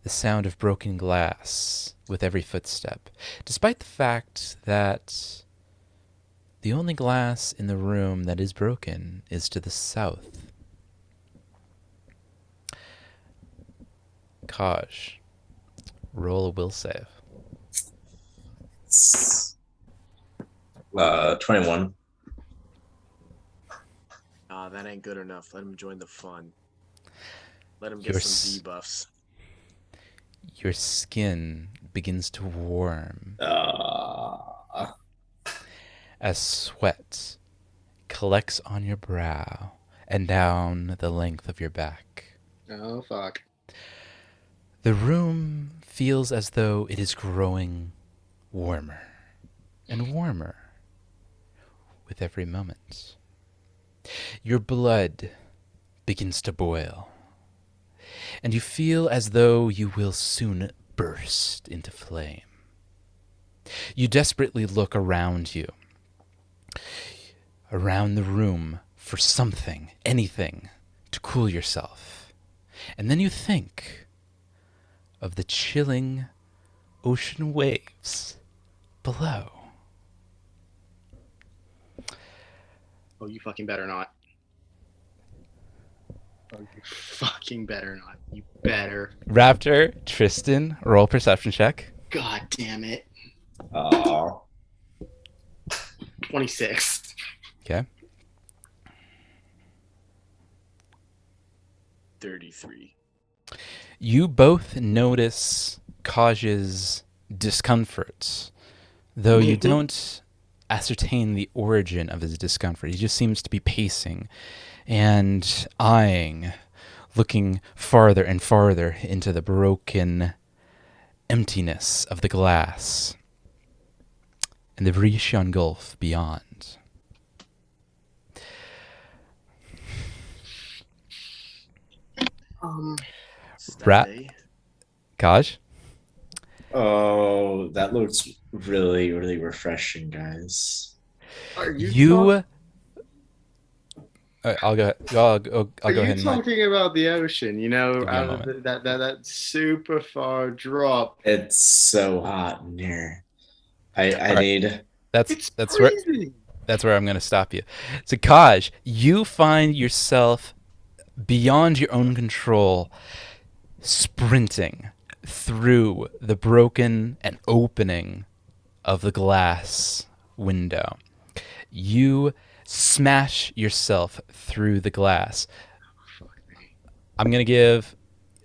A: sound of broken glass with every footstep, despite the fact that the only glass in the room that is broken is to the south. Kaj, roll a will save.
B: 21.
C: That ain't good enough. Let him join the fun. Let him
A: Your
C: get some debuffs.
A: Your skin begins to warm as sweat collects on your brow and down the length of your back.
D: Oh, fuck.
A: The room feels as though it is growing warmer and warmer with every moment. Your blood begins to boil, and you feel as though you will soon burst into flame. You desperately look around you, around the room, for something, anything, to cool yourself. And then you think of the chilling ocean waves below.
D: Oh, you fucking better not. Oh, you fucking better not. You better.
A: Raptor, Tristan, roll perception check.
D: God damn it.
B: Oh.
D: 26.
A: Okay.
C: 33.
A: You both notice Kaj's discomfort, though you don't ascertain the origin of his discomfort. He just seems to be pacing and eyeing, looking farther and farther into the broken emptiness of the glass and the Vrishyan Gulf beyond.
C: Steady.
A: Kaj?
B: Oh, that looks really, really refreshing, guys.
D: Are
A: You... I'll go. I'll go
D: Are you
A: ahead and
D: talking about the ocean? You know,
A: Give me a
D: out of
A: moment.
D: that super far drop.
B: It's so hot in here. I
A: right.
B: need.
D: It's
A: that's where
D: freezing.
A: that's where I'm going to stop you. So, Kaj, you find yourself beyond your own control, sprinting through the broken and opening of the glass window. You smash yourself through the glass. I'm going to give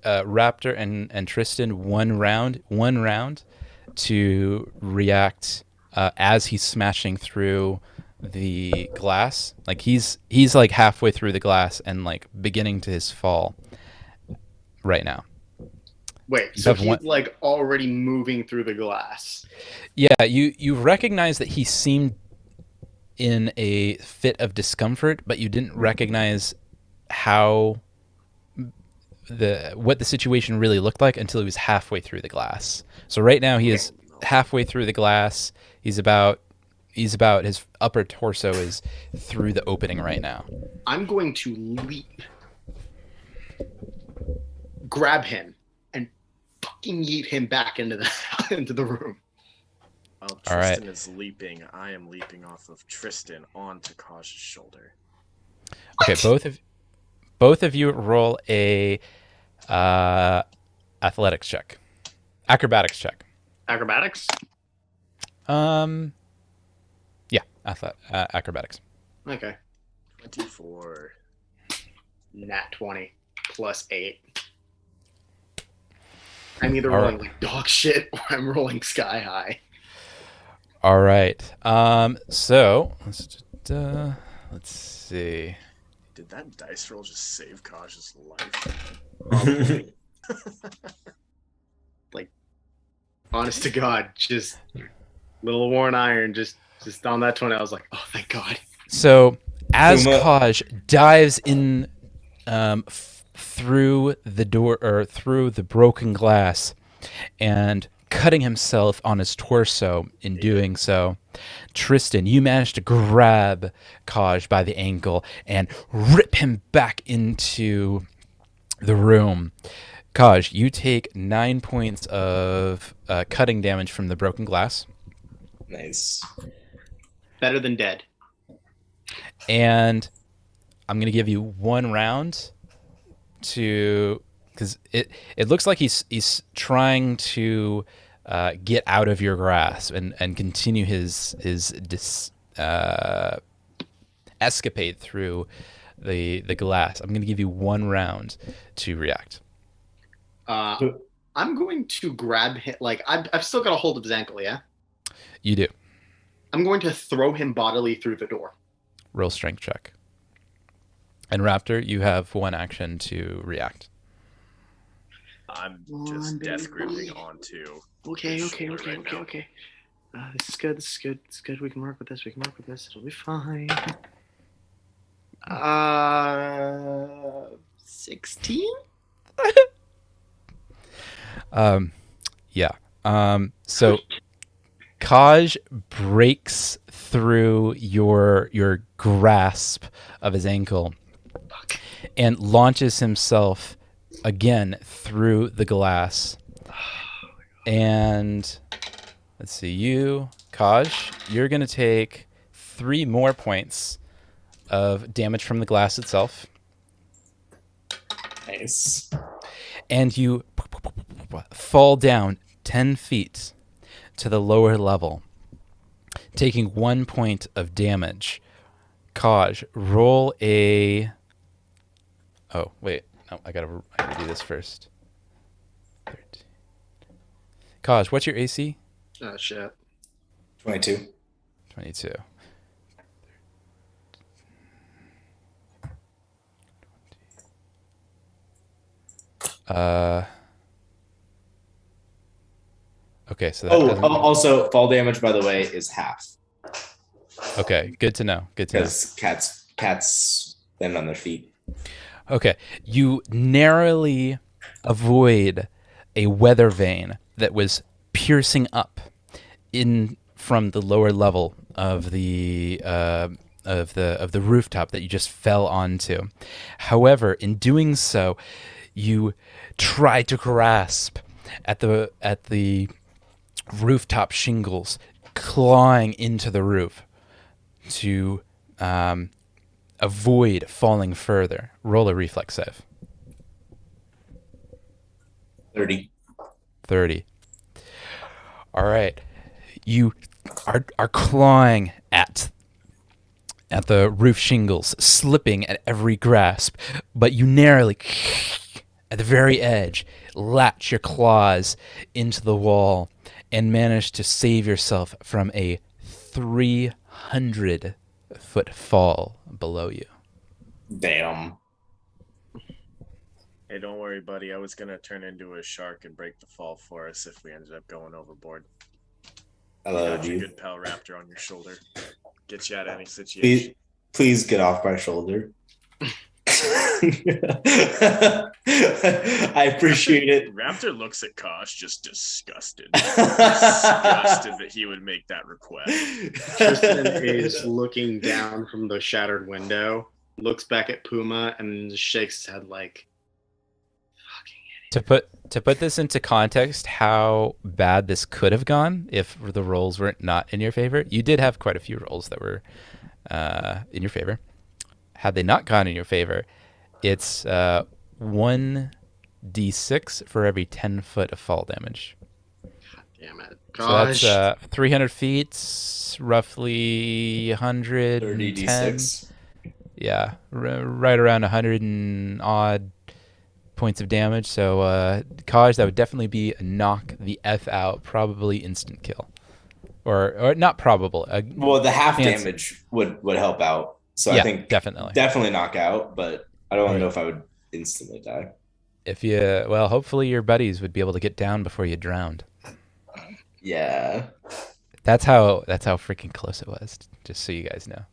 A: Raptor and Tristan one round to react as he's smashing through the glass. Like he's like halfway through the glass and like beginning to his fall right now.
D: Wait,
A: You
D: so
A: have
D: he's
A: one-
D: like already moving through the glass.
A: Yeah, you recognize that he seemed in a fit of discomfort, but you didn't recognize what the situation really looked like until he was halfway through the glass. So right now he is halfway through the glass. He's about his upper torso is through the opening right now.
D: I'm going to leap, grab him, and fucking yeet him back into the room.
C: While
A: All right.
C: Tristan is leaping, I am leaping off of Tristan onto Kaj's shoulder.
A: Okay, both of you roll a athletics check, acrobatics check.
D: Acrobatics?
A: Yeah, acrobatics.
D: Okay.
C: 24.
D: Nat 20 plus 8. I'm either
A: All
D: rolling
A: right.
D: like dog shit or I'm rolling sky high.
A: All right. So let's see.
C: Did that dice roll just save Kaj's life?
D: Like, honest to God, just little worn iron, just on that 20. I was like, oh, thank God.
A: So As
B: Puma-
A: Kaj dives in through the door or through the broken glass and cutting himself on his torso in doing so, Tristan, you manage to grab Kaj by the ankle and rip him back into the room. Kaj, you take 9 points of cutting damage from the broken glass.
B: Nice.
D: Better than dead.
A: And I'm going to give you 1 round to, because it looks like he's trying to get out of your grasp and continue his escapade through the glass. I'm going to give you 1 round to react.
D: I'm going to grab him. Like I've still got a hold of his ankle. Yeah.
A: You do.
D: I'm going to throw him bodily through the door.
A: Roll strength check. And Raptor, you have 1 action to react.
C: I'm just death gripping onto.
D: Okay.
C: This
D: This is good. We can work with this. It'll be fine. 16?
A: Yeah. So Kaj breaks through your grasp of his ankle and launches himself again through the glass. And let's see, you, Kaj, you're going to take 3 more points of damage from the glass itself.
B: Nice.
A: And you fall down 10 feet to the lower level, taking 1 point of damage. Kaj, roll a... Oh, wait. No, I gotta do this first. 13. Kaj, what's your AC?
D: Oh, shit.
B: 22.
A: 22. Okay, so that doesn't...
B: also fall damage, by the way, is half.
A: Okay, good to know. Good to know.
B: Because cats land on their feet.
A: Okay, you narrowly avoid a weather vane that was piercing up in from the lower level of the rooftop that you just fell onto. However, in doing so, you try to grasp at the rooftop shingles, clawing into the roof to avoid falling further. Roll a reflex save.
B: 30.
A: 30. All right. You are clawing at the roof shingles, slipping at every grasp, but you narrowly, at the very edge, latch your claws into the wall and manage to save yourself from a 300-foot fall below you.
B: Damn.
C: Hey, don't worry, buddy. I was gonna turn into a shark and break the fall for us if we ended up going overboard.
B: I
C: You
B: love
C: got your
B: you.
C: good pal Raptor on your shoulder. Get you out of any situation.
B: Please get off my shoulder. I appreciate it.
C: Raptor looks at Kosh just disgusted. Disgusted that he would make that request.
D: Tristan is looking down from the shattered window, looks back at Puma, and just shakes his head like, "Fucking
A: To put this into context, how bad this could have gone if the rolls were not in your favor. You did have quite a few rolls that were in your favor. Had they not gone in your favor, it's 1d6 for every 10 foot of fall damage.
D: damn it,
A: So
D: gosh."
A: that's 300 feet, roughly 110.
B: 30d6.
A: Yeah, right around 100 and odd points of damage. So, Kaj, that would definitely be a knock the F out, probably instant kill. Or not probable.
B: Well, the half
A: Chance.
B: damage would help out. So
A: Yeah,
B: I think
A: definitely
B: knock out, but I don't
A: Right.
B: know if I would instantly die.
A: If you, well, hopefully your buddies would be able to get down before you drowned.
B: Yeah.
A: That's how freaking close it was. Just so you guys know.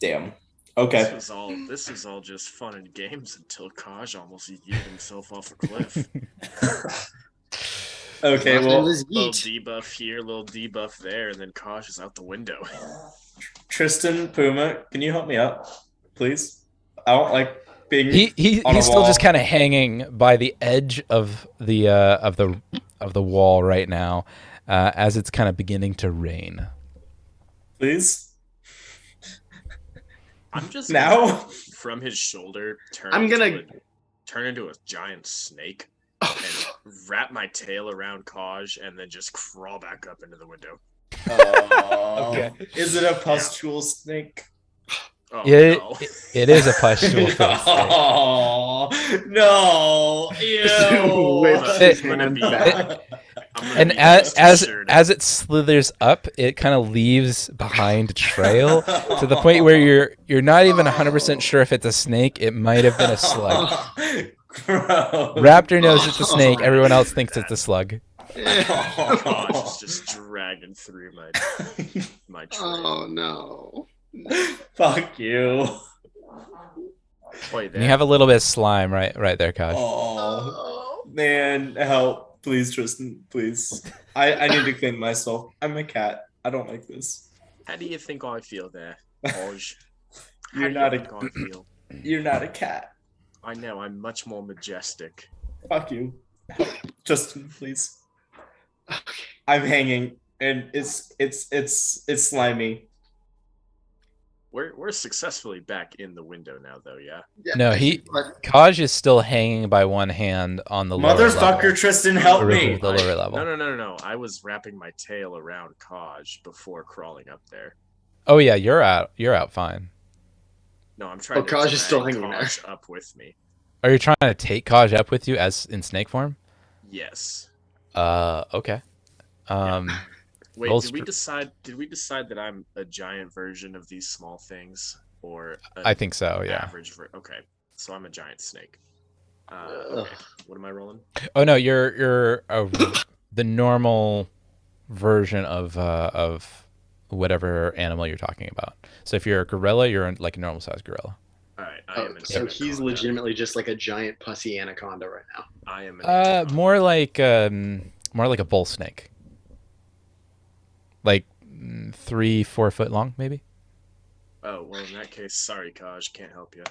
B: Damn.
C: This
B: Okay.
C: was all just fun and games until Kaj almost yeeted himself off a cliff.
B: Okay.
D: Last name
B: Well,
D: was
C: Little
D: Yeet.
C: debuff here, little debuff there, and then Kaj is out the window.
B: Tristan, Puma, can you help me out, please? I don't like being on a
A: He's still just
B: wall.
A: kind of hanging by the edge of the wall right now, as it's kind of beginning to rain.
B: Please.
C: I'm just
B: Now?
C: gonna, from his shoulder, turn into a giant snake and wrap my tail around Kaj and then just crawl back up into the window.
B: Okay. Is it a pustule snake?
C: Oh
A: It,
C: no!
A: it is a pustule filled snake.
B: Oh, no. Ew.
D: With
C: It's
D: his
C: gonna
D: hand
C: be-
D: back.
C: I'm gonna
A: And
C: be rest assured.
A: as it slithers up, it kind of leaves behind a trail to the point where you're not even 100% sure if it's a snake. It might have been a slug.
B: Gross.
A: Raptor knows it's a snake. Everyone else thinks it's a slug.
C: Kaj is just dragging through my trail.
D: Oh no.
B: Fuck you.
C: Boy,
A: And you have a little bit of slime right there, Kaj.
B: Oh, man. Help. Please, Tristan. Please. I need to clean myself. I'm a cat. I don't like this.
C: How do you think I feel there, Kaj? How
B: You're
C: do
B: not
C: you
B: a
C: think I feel?
B: you're not a cat.
C: I know, I'm much more majestic.
B: Fuck you. Help. Justin, please. I'm hanging and it's slimy.
C: We're successfully back in the window now, though. Yeah.
A: No, Kaj is still hanging by one hand on the lower
B: Motherfucker,
A: level.
B: Tristan, help
A: The
B: me.
A: lower level.
C: No. I was wrapping my tail around Kaj before crawling up there.
A: Oh yeah, you're out fine.
C: No, I'm trying to
D: Kaj
C: drag
D: is still hanging
C: Kaj up with me.
A: Are you trying to take Kaj up with you as in snake form?
C: Yes.
A: Okay.
C: Wait,
A: Roll
C: did we decide that I'm a giant version of these small things, or
A: I think so, yeah.
C: average? Okay, so I'm a giant snake. Okay, what am I rolling?
A: Oh no, you're the normal version of whatever animal you're talking about. So if you're a gorilla, you're like a normal sized gorilla.
C: All right, I am an
D: So he's
C: anaconda.
D: legitimately just like a giant pussy anaconda right now.
C: I am an anaconda.
A: More like a bull snake. Like 3-4 foot long, maybe.
C: Oh well, in that case, sorry, Kaj, can't help you.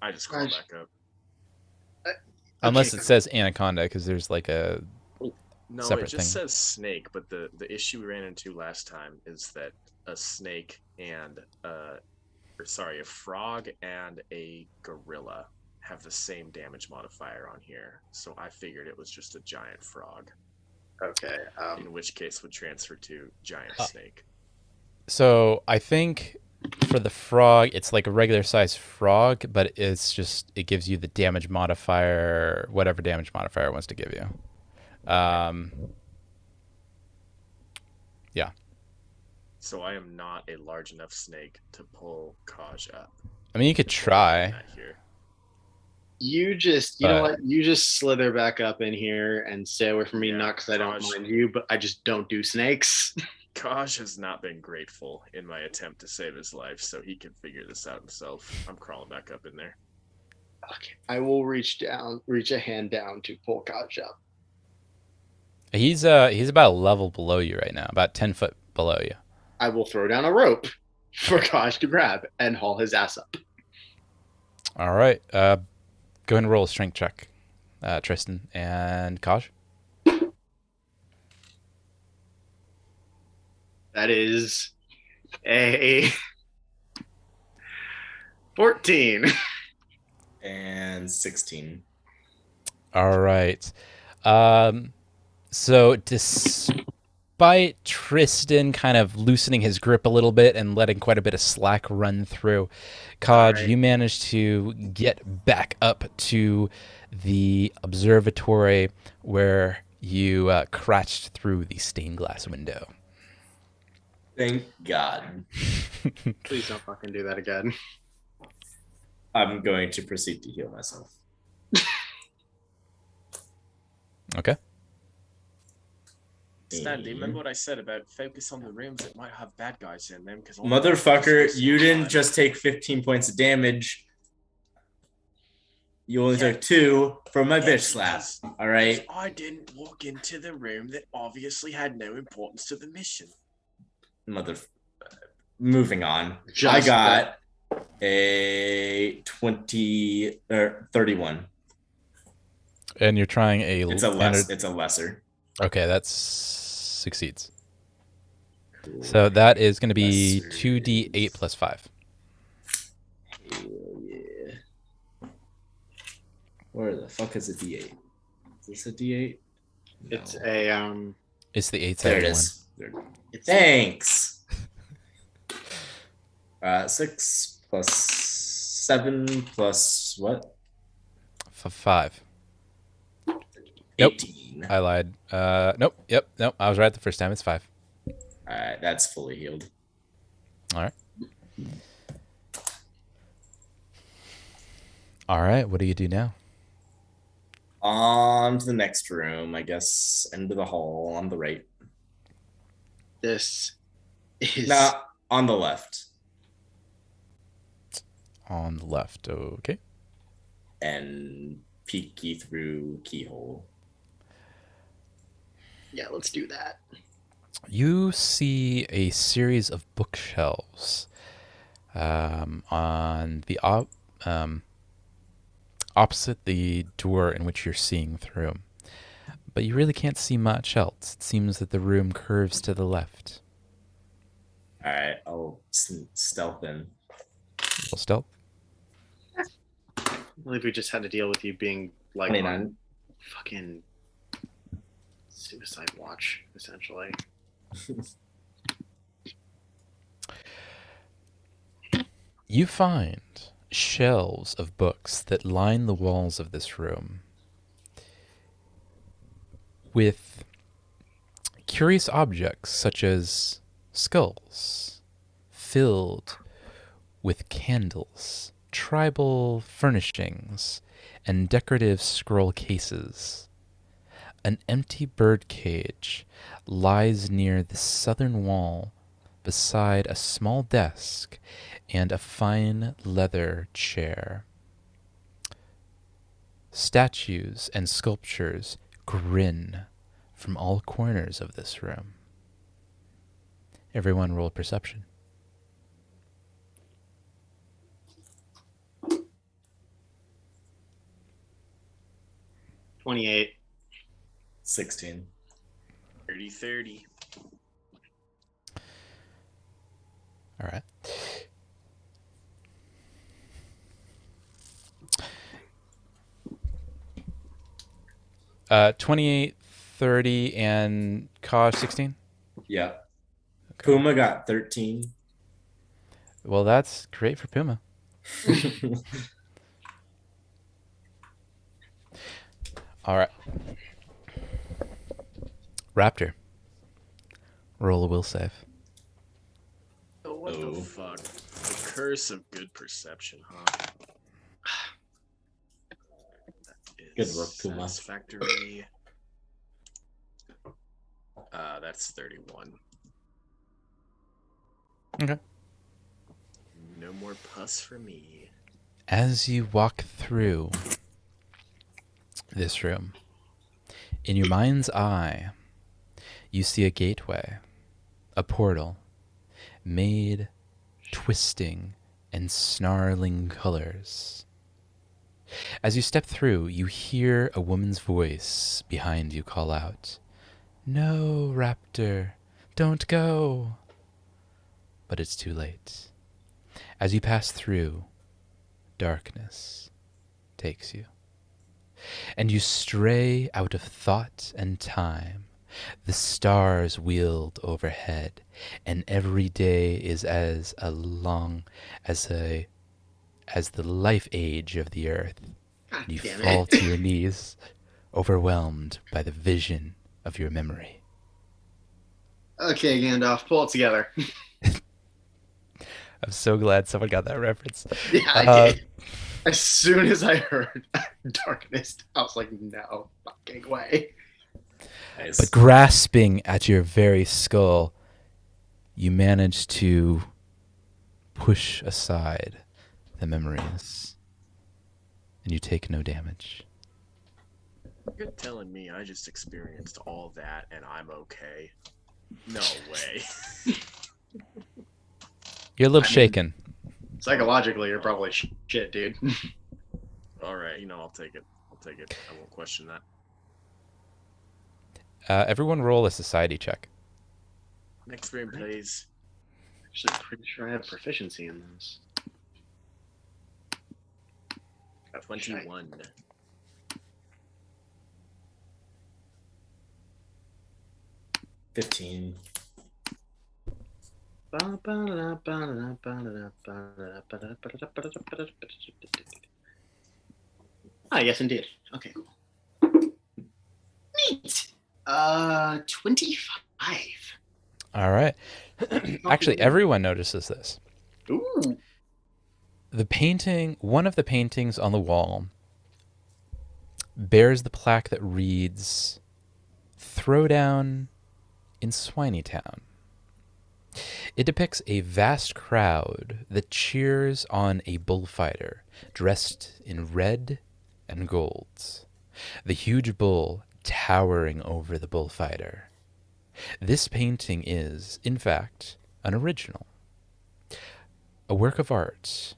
C: I just crawl
D: Kaj.
C: back up.
A: Unless it says anaconda, because there's like a
C: No,
A: separate
C: it just
A: thing.
C: says snake, but the issue we ran into last time is that a snake and a frog and a gorilla have the same damage modifier on here. So I figured it was just a giant frog,
D: Okay.
C: in which case would transfer to giant snake.
A: So I think for the frog, it's like a regular size frog, but it gives you the damage modifier, whatever damage modifier it wants to give you. Yeah.
C: So I am not a large enough snake to pull Kaj up.
A: I mean, you could try.
C: Not here.
D: You know what? You just slither back up in here and stay away from me.
C: Yeah,
D: Not because I don't
C: Kaj.
D: mind you, but I just don't do snakes.
C: Kaj has not been grateful in my attempt to save his life, so he can figure this out himself. I'm crawling back up in there.
D: Okay. I will reach a hand down to pull Kaj up.
A: He's about a level below you right now, about 10 foot below you.
D: I will throw down a rope for Kaj to grab and haul his ass up.
A: All right. Go ahead and roll a strength check, Tristan and Kaj.
D: That is a 14.
B: And 16.
A: All right. So despite Tristan kind of loosening his grip a little bit and letting quite a bit of slack run through, Kaj,
D: Right.
A: you managed to get back up to the observatory where you crashed through the stained glass window.
B: Thank God.
D: Please don't fucking do that again.
B: I'm going to proceed to heal myself.
A: Okay.
C: Stan, do you remember what I said about focus on the rooms that might have bad guys in them? Because
B: Motherfucker, you didn't just take 15 points of damage. You only took 2 from my bitch slap. All right.
C: I didn't walk into the room that obviously had no importance to the mission.
B: Moving on. I got a 20 or 31.
A: And you're trying
B: It's a lesser.
A: Okay, that succeeds. Cool. So that is going to be 2d8 plus 5.
B: Hell yeah. Where the fuck is a d8? Is this a d8? No.
D: It's a
A: It's the 8
B: There it is. Thanks. 6 plus 7 plus what?
A: 5.
B: 18.
A: Nope. I lied. Nope. Nope. I was right the first time. It's 5.
B: All right, that's fully healed.
A: All right. All right. What do you do now?
B: On to the next room, I guess. End of the hall on the right.
D: This is
B: on the left.
A: On the left. Okay.
B: And peeky through keyhole.
D: Yeah, let's do that.
A: You see a series of bookshelves on the opposite the door in which you're seeing through. But you really can't see much else. It seems that the room curves to the left.
B: All right, I'll stealth in.
A: Little stealth.
D: I believe we just had to deal with you being like
B: 29.
D: Fucking suicide watch, essentially.
A: You find shelves of books that line the walls of this room with curious objects such as skulls filled with candles, tribal furnishings, and decorative scroll cases. An empty bird cage lies near the southern wall beside a small desk and a fine leather chair. Statues and sculptures grin from all corners of this room. Everyone roll perception.
D: 28.
B: 16.
C: 30-30.
A: All right. Uh, 28, 30, and Kaj 16?
B: Yeah. Okay. Puma got 13.
A: Well, that's great for Puma. All right. Raptor. Roll a will save.
C: Oh, what the fuck? The curse of good perception, huh?
B: Good work, Puma.
C: Satisfactory. That's 31.
A: Okay.
C: No more pus for me.
A: As you walk through this room, in your mind's eye, you see a gateway, a portal, made twisting and snarling colors. As you step through, you hear a woman's voice behind you call out, "No, Raptor, don't go." But it's too late. As you pass through, darkness takes you. And you stray out of thought and time. The stars wield overhead, and every day is as long as the life age of the earth.
D: God
A: You
D: damn
A: fall
D: it.
A: to your knees, overwhelmed by the vision of your memory.
D: Okay, Gandalf, pull it together.
A: I'm so glad someone got that reference.
D: Yeah, I did. As soon as I heard darkness, I was like, no fucking way.
B: Nice.
A: But grasping at your very skull, you manage to push aside the memories, and you take no damage.
C: You're telling me I just experienced all that and I'm okay? No way.
A: You're a little
D: I mean-
A: shaken.
D: Psychologically, you're probably shit, dude.
C: All right, I'll take it. I'll take it. I won't question that.
A: Everyone roll a society check.
C: Next room, please.
D: Actually, pretty sure I have proficiency in this.
C: 21.
B: 15.
D: Ah, yes, indeed. Okay, cool. Neat. 25.
A: All right. Actually, everyone notices this.
D: Ooh.
A: One of the paintings on the wall bears the plaque that reads, "Throwdown in Swineytown." It depicts a vast crowd that cheers on a bullfighter dressed in red and gold. The huge bull towering over the bullfighter. This painting is, in fact, an original. A work of art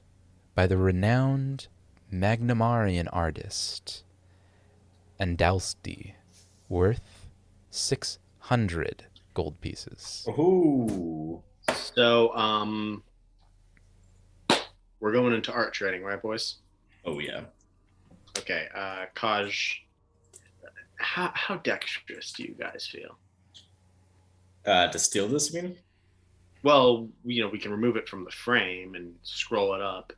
A: by the renowned Magnamarian artist Andalsti, worth 600 gold pieces.
B: Ooh.
D: So, we're going into art trading, right, boys?
B: Oh yeah.
D: Okay, Kaj, how dexterous do you guys feel?
B: To steal this, you mean?
D: Well, we can remove it from the frame and scroll it up,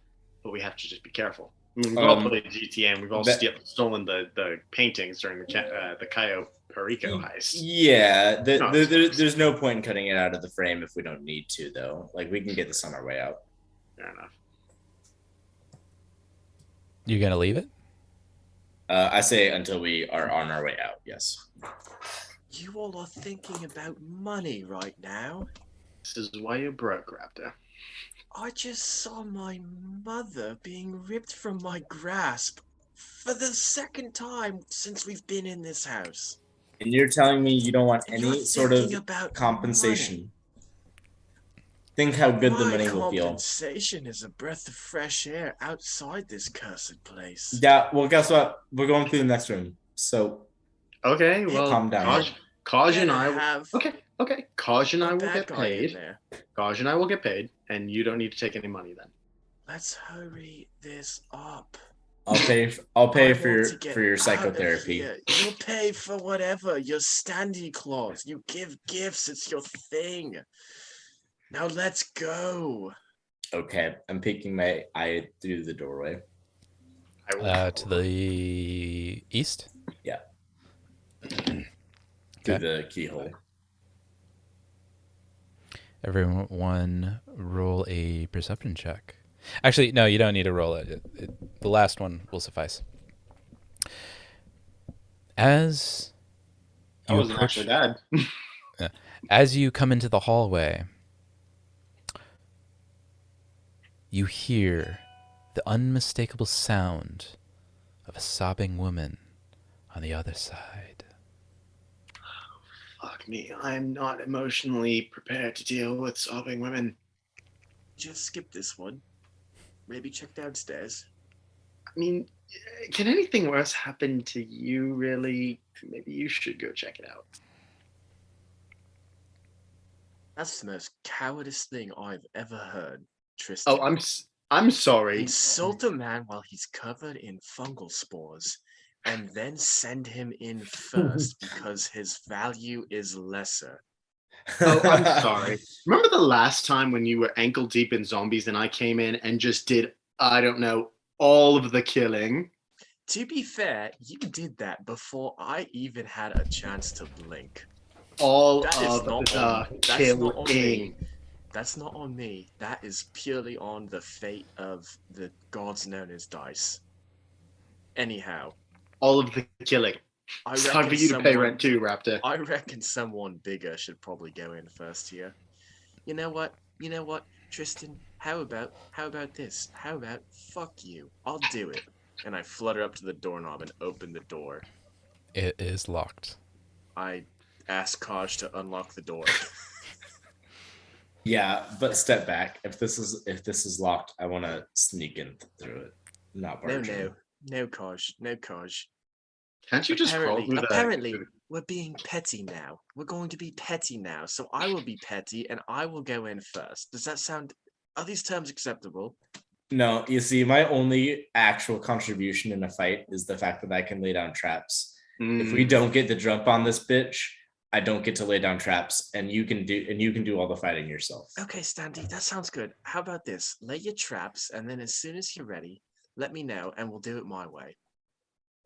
D: but we have to just be careful. I mean, we've all played GTA and we've all stolen the paintings during the Cayo Perico heist.
B: Yeah, there's no point in cutting it out of the frame if we don't need to, though. Like, we can get this on our way out.
D: Fair enough.
A: You're going to leave it?
B: I say until we are on our way out, yes.
C: You all are thinking about money right now.
D: This is why you're broke, Raptor.
C: I just saw my mother being ripped from my grasp for the second time since we've been in this house.
B: And you're telling me you don't want
C: And you're
B: any sort of
C: thinking about
B: compensation.
C: money.
B: Think how good the
C: My
B: money will feel.
C: compensation is a breath of fresh air outside this cursed place.
B: Yeah, well, guess what? We're going through the next room. So,
D: Okay, well,
B: calm down.
D: Kaj and
C: Better
D: I.
C: have
D: Okay. Kaj and I
C: a
D: will
C: bad
D: get
C: guy in
D: paid.
C: there.
D: Kaj and I will get paid, and you don't need to take any money then.
C: Let's hurry this up.
B: I'll pay
C: I
B: for
C: want
B: your
C: to get
B: for your
C: out of
B: psychotherapy.
C: here. You'll pay for whatever. You're Sandy Claus. You give gifts. It's your thing. Now let's go.
B: Okay, I'm peeking my eye through the doorway.
D: I will
A: To the east?
B: Yeah.
A: Okay.
B: Through the keyhole.
A: Everyone roll a perception check. Actually, no, you don't need to roll it. The last one will suffice. As
D: That
A: you
D: wasn't
A: approach,
D: actually bad.
A: as you come into the hallway, you hear the unmistakable sound of a sobbing woman on the other side.
D: Fuck me. I'm not emotionally prepared to deal with sobbing women.
C: Just skip this one. Maybe check downstairs.
D: I mean, can anything worse happen to you, really? Maybe you should go check it out.
C: That's the most cowardice thing I've ever heard, Tristan.
D: Oh, I'm sorry.
C: Insult a man while he's covered in fungal spores, and then send him in first because his value is lesser.
D: Oh, I'm sorry. Remember the last time when you were ankle deep in zombies and I came in and just did, I don't know, all of the killing?
C: To be fair, you did that before I even had a chance to blink.
D: All
C: That is
D: of
C: not
D: the
C: on, that's not on me.
D: killing.
C: That's not on me. That is purely on the fate of the gods known as dice. Anyhow,
D: All of the killing.
C: I
D: It's time for you to pay rent too, Raptor.
C: I reckon someone bigger should probably go in first here. You know what? You know what, Tristan? How about this? How about fuck you? I'll do it. And I flutter up to the doorknob and open the door.
A: It is locked.
C: I ask Kaj to unlock the door.
B: Yeah, but step back. If this is locked, I want to sneak in through it. Not barge in.
C: No, Kaj, no, Kaj.
D: Can't you just crawl through
C: Apparently, we're being petty now. We're going to be petty now. So I will be petty and I will go in first. Does that sound? Are these terms acceptable?
B: No, you see, my only actual contribution in a fight is the fact that I can lay down traps. If we don't get the jump on this bitch, I don't get to lay down traps, and you can do all the fighting yourself.
C: Okay, Standy, that sounds good. How about this? Lay your traps, and then as soon as you're ready, let me know, and we'll do it my way.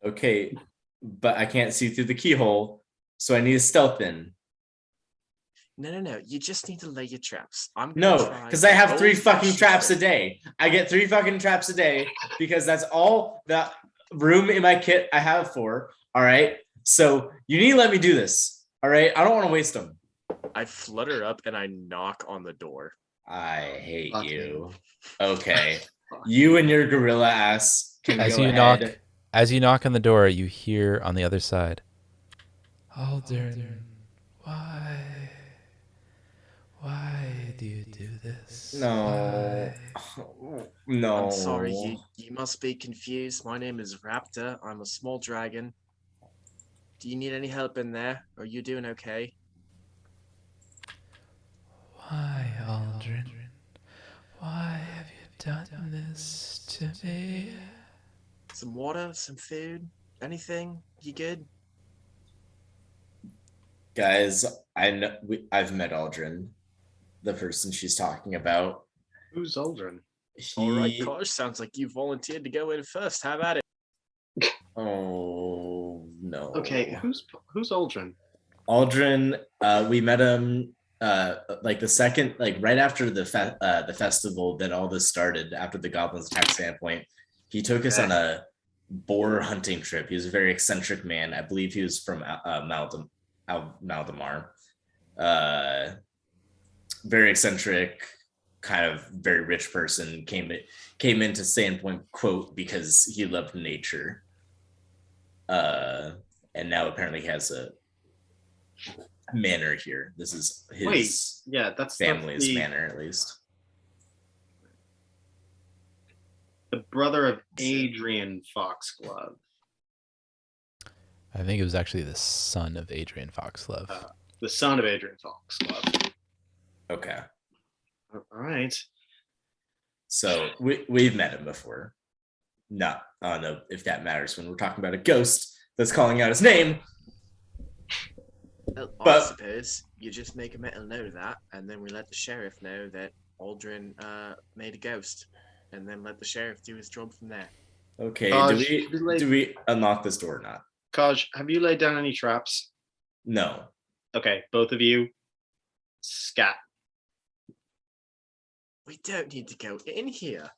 B: Okay, but I can't see through the keyhole, so I need a stealth in.
C: No. You just need to lay your traps.
B: No, because I have 3 fucking traps a day. I get 3 fucking traps a day because that's all the room in my kit I have for. All right. So you need to let me do this. All right. I don't want to waste them.
C: I flutter up and I knock on the door.
B: I hate
D: Fuck
B: you. Okay. You and your gorilla ass can
A: As
B: go
A: you
B: ahead.
A: As you knock on the door, you hear on the other side, Aldrin, why do you do this?
B: No. No.
C: I'm sorry, you must be confused. My name is Raptor. I'm a small dragon. Do you need any help in there? Are you doing okay?
A: Why, Aldrin? Why have you done this to me?
C: Some water, some food, anything? You good?
B: Guys, I've met Aldrin, the person she's talking about.
D: Who's Aldrin?
C: All right, Kosh, sounds like you volunteered to go in first. How about it?
B: Oh no.
D: Okay, who's Aldrin?
B: Aldrin, we met him like the second, like right after the festival that all this started, after the goblins attacked Sandpoint. He took us on a boar hunting trip. He was a very eccentric man. I believe he was from Maldemar. Very eccentric, kind of very rich person. Came into Sandpoint, quote, because he loved nature. And now apparently has a manor here. This is his
D: that's
B: family's manor, at least.
D: The brother of Adrian Foxglove.
A: I think it was actually the son of Adrian Foxglove.
D: The son of Adrian Foxglove.
B: Okay.
D: All right.
B: So we've met him before. I don't know if that matters when we're talking about a ghost that's calling out his name.
C: Well,
B: But-
C: I suppose you just make a mental note of that, and then we let the sheriff know that Aldrin made a ghost, and then let the sheriff do his job from there.
B: Okay,
D: Taj,
B: do we unlock this door or not?
D: Kaj, have you laid down any traps?
B: No.
D: Okay, both of you, scat.
C: We don't need to go in here.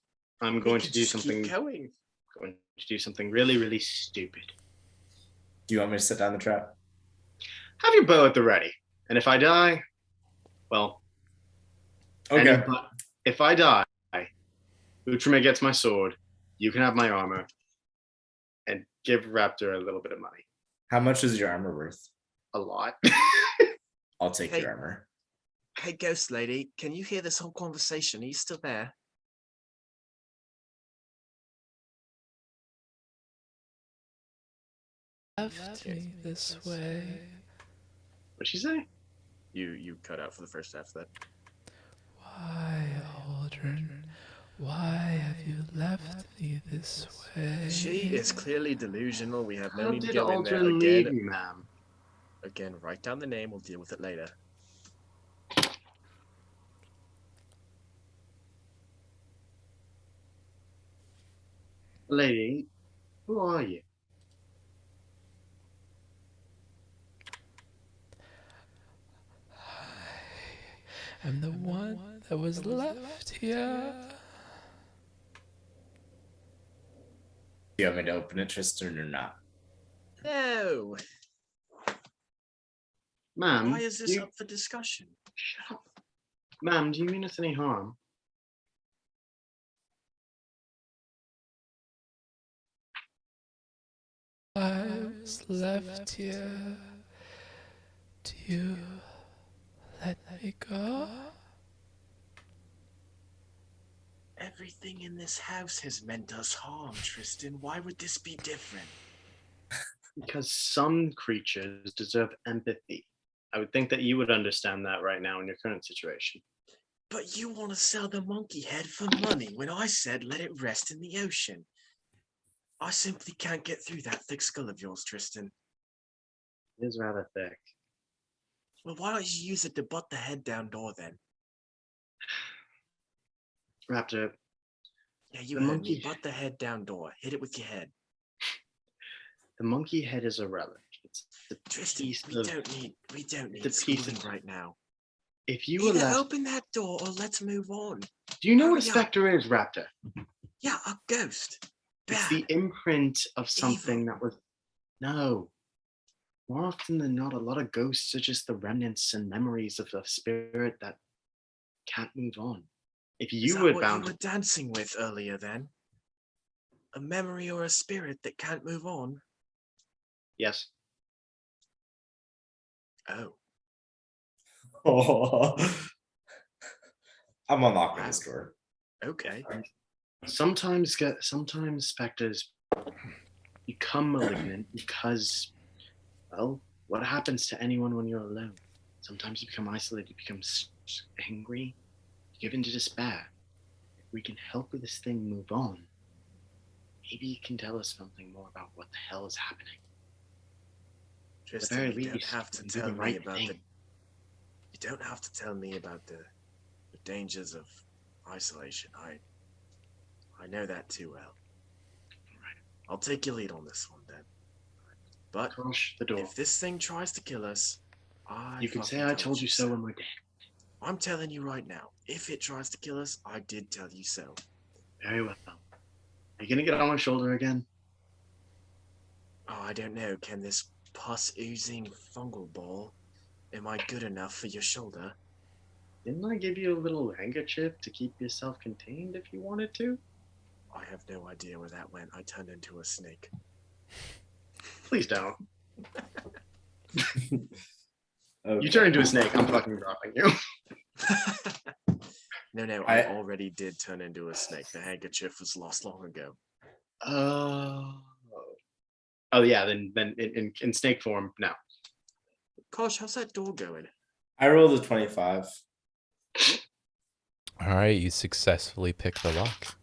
D: I'm
C: We
D: going
C: can
D: to do
C: just
D: something.
C: Keep going.
D: Going to do something really, really stupid.
B: Do you want me to set down the trap?
D: Have your bow at the ready, and if I die, well,
B: Okay.
D: if I die, Utrame gets my sword. You can have my armor, and give Raptor a little bit of money.
B: How much is your armor worth?
D: A lot.
B: I'll take
C: Hey.
B: your armor.
C: Hey, ghost lady, can you hear this whole conversation? Are you still there?
A: Left me this way.
D: What'd she say?
C: You cut out for the first half of that.
A: Why, Aldrin? Why have you left me this way?
C: She is clearly delusional. We have no
D: How
C: need to
D: did
C: go in there
D: Aldrin leave
C: again.
D: you, ma'am?
C: Again, write down the name. We'll deal with it later.
D: Lady, who are you?
A: I'm the one that was left here.
B: Do you want me to open it, Tristan, or not?
C: No.
D: Ma'am,
C: Why is this up for discussion?
D: shut up. Ma'am, do you mean us any harm?
A: I was left here. Do you let me go?
C: Everything in this house has meant us harm, Tristan. Why would this be different?
D: Because some creatures deserve empathy. I would think that you would understand that right now in your current situation.
C: But you want to sell the monkey head for money when I said let it rest in the ocean. I simply can't get through that thick skull of yours, Tristan.
D: It is rather thick.
C: Well, why don't you use it to butt the head down door then?
D: Raptor,
C: Yeah, you
D: The
C: heard
D: monkey-
C: me. Butt the head down door. Hit it with your head.
D: the monkey head is a relic. It's a
C: Tristan,
D: piece
C: we
D: of.
C: don't need
D: the piece
C: schooling
D: of-
C: right now.
D: If you
C: Either
D: allow,
C: open that door or let's move on.
D: do you know what a
C: hurry up.
D: specter is, Raptor?
C: Yeah, a ghost.
D: It's
C: Bad.
D: the imprint of something
C: Evil.
D: that was. No. More often than not, a lot of ghosts are just the remnants and memories of a spirit that can't move on. If
C: Is
D: you
C: that
D: were
C: what
D: bound
C: you were dancing with earlier then? A memory or a spirit that can't move on?
D: yes,
C: Oh,
B: Oh. I'm unlocking this door.
C: okay.
D: sometimes specters become malignant because, well, what happens to anyone when you're alone? Sometimes you become isolated, you become angry, you give into despair. If we can help this thing move on, maybe you can tell us something more about what the hell is happening.
C: Tristan,
D: very
C: you don't
D: least,
C: have to
D: you do
C: tell
D: the
C: me
D: right
C: about
D: thing.
C: the. You don't have to tell me about the dangers of isolation. I know that too well. I'll take your lead on this one then. But
D: Crush the door.
C: if this thing tries to kill us,
D: You can say I told you so when we're dead.
C: I'm telling you right now, if it tries to kill us, I did tell you so.
D: Very well. Are you gonna get on my shoulder again?
C: Oh, I don't know. Can this pus oozing fungal ball? Am I good enough for your shoulder?
D: Didn't I give you a little handkerchief to keep yourself contained if you wanted to?
C: I have no idea where that went. I turned into a snake.
D: Please don't.
B: Okay.
D: You turn into a snake, I'm fucking dropping you.
C: No, I already did turn into a snake. The handkerchief was lost long ago.
D: Oh yeah, then in snake form, no.
C: Kosh, how's that door going?
B: I rolled a 25.
A: All right, you successfully pick the lock.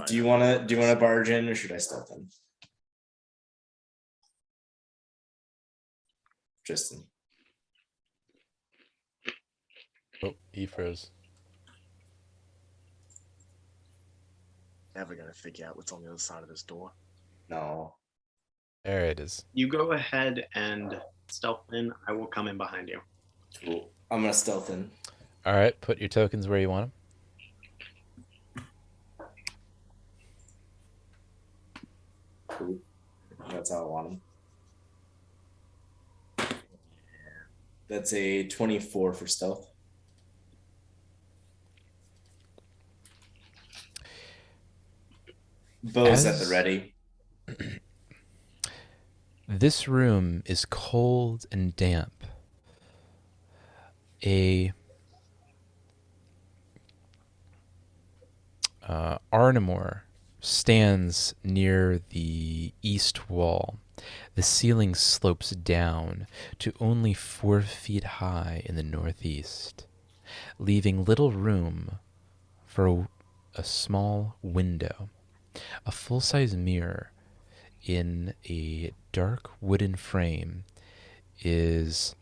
B: Do you wanna barge in or should I stealth in? Tristan.
A: Oh, he froze.
C: Never gonna figure out what's on the other side of this door.
B: No.
A: There it is.
D: You go ahead and stealth in. I will come in behind you.
B: Cool. I'm gonna stealth in.
A: All right, put your tokens where you want them.
B: Cool. That's how I want them. That's a 24 for stealth. Bow's at the ready.
A: This room is cold and damp. A Arnamore stands near the east wall. The ceiling slopes down to only 4 feet high in the northeast, leaving little room for a small window. A full-size mirror in a dark wooden frame is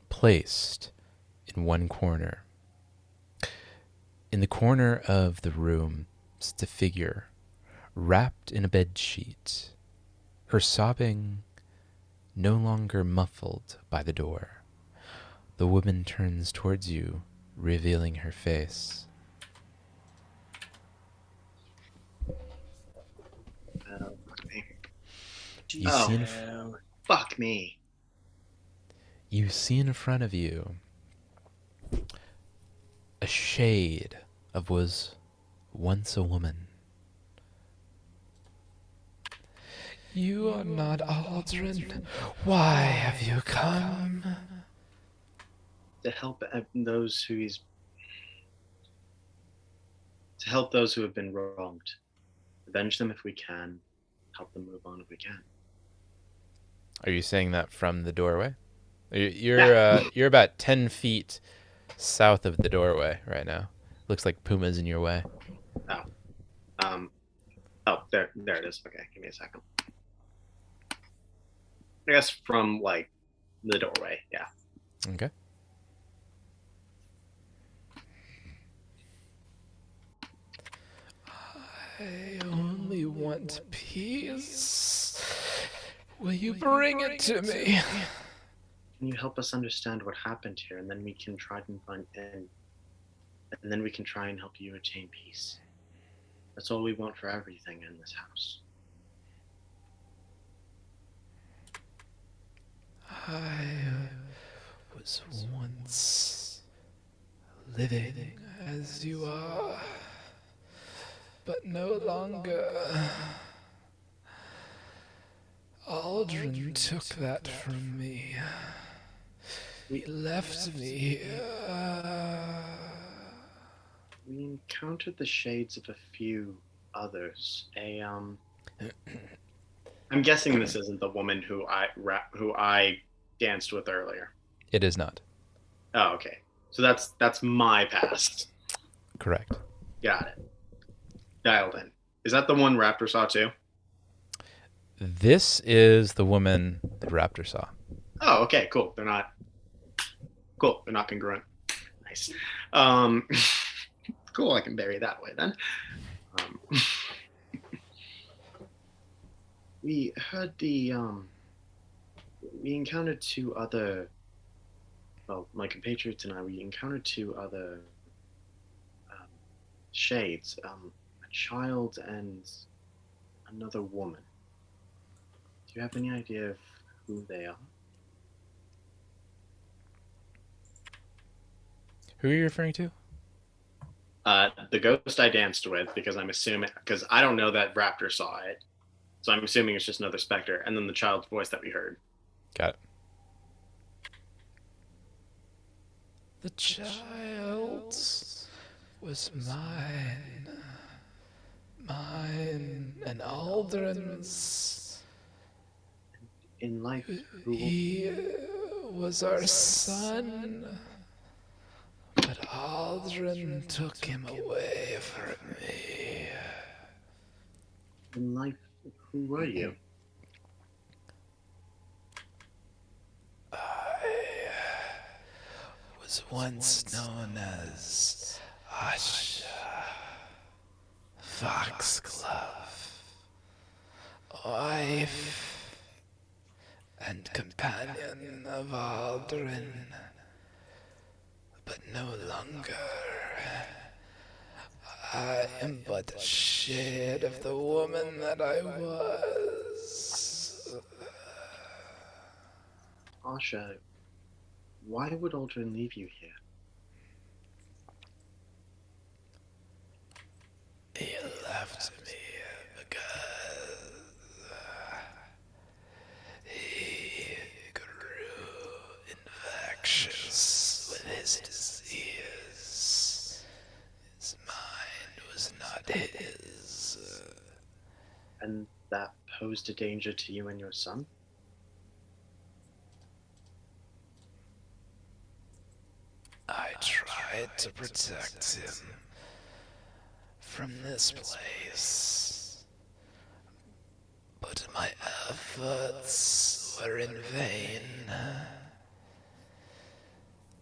A: placed in one corner. In the corner of the room sits a figure wrapped in a bedsheet, her sobbing no longer muffled by the door. The woman turns towards you, revealing her face. You
D: Oh.
A: see in
D: Fuck me.
A: You see in front of you a shade of was once a woman. You are not Aldrin. Why have you come?
D: To help those who he's to help those who have been wronged. Avenge them if we can. Help them move on if we can.
A: Are you saying that from the doorway? You're about 10 feet south of the doorway right now. Looks like Puma's in your way.
D: Oh. Oh, there it is. Okay, give me a second. I guess from like the doorway, yeah.
A: Okay. I only want peace. Will you bring it to me?
D: Can you help us understand what happened here, and then we can try and and then we can try and help you attain peace. That's all we want for everything in this house.
A: I was once living as you are, but no longer. Aldrin took that from me. He left me.
D: We encountered the shades of a few others. I'm guessing this isn't the woman who I danced with earlier.
A: It is not.
D: Oh, okay. So that's my past.
A: Correct.
D: Got it. Dialed in. Is that the one Raptor saw too?
A: This is the woman that Raptor saw.
D: Oh, okay, cool. They're not congruent. Nice. Cool, I can bury that way then. We heard we encountered two other, well, my compatriots and I, we encountered two other shades, a child and another woman. Do you have any idea of who they are?
A: Who are you referring to?
D: The ghost I danced with, because I don't know that Raptor saw it. So I'm assuming it's just another specter. And then the child's voice that we heard.
A: Got it. The child was mine. Mine and Aldrin's.
D: In life, who
A: He was our son. But Aldrin took him away from me.
D: in life, who were you?
A: I was once known as Asha Foxglove, wife and companion of Aldrin, but no longer. I am but a shade of the woman that I was.
D: Asha, why would Aldrin leave you here?
A: He left me because he grew infectious with his disease. His mind was not his.
D: And that posed a danger to you and your son?
A: I tried to protect him from this place, but my efforts were in vain.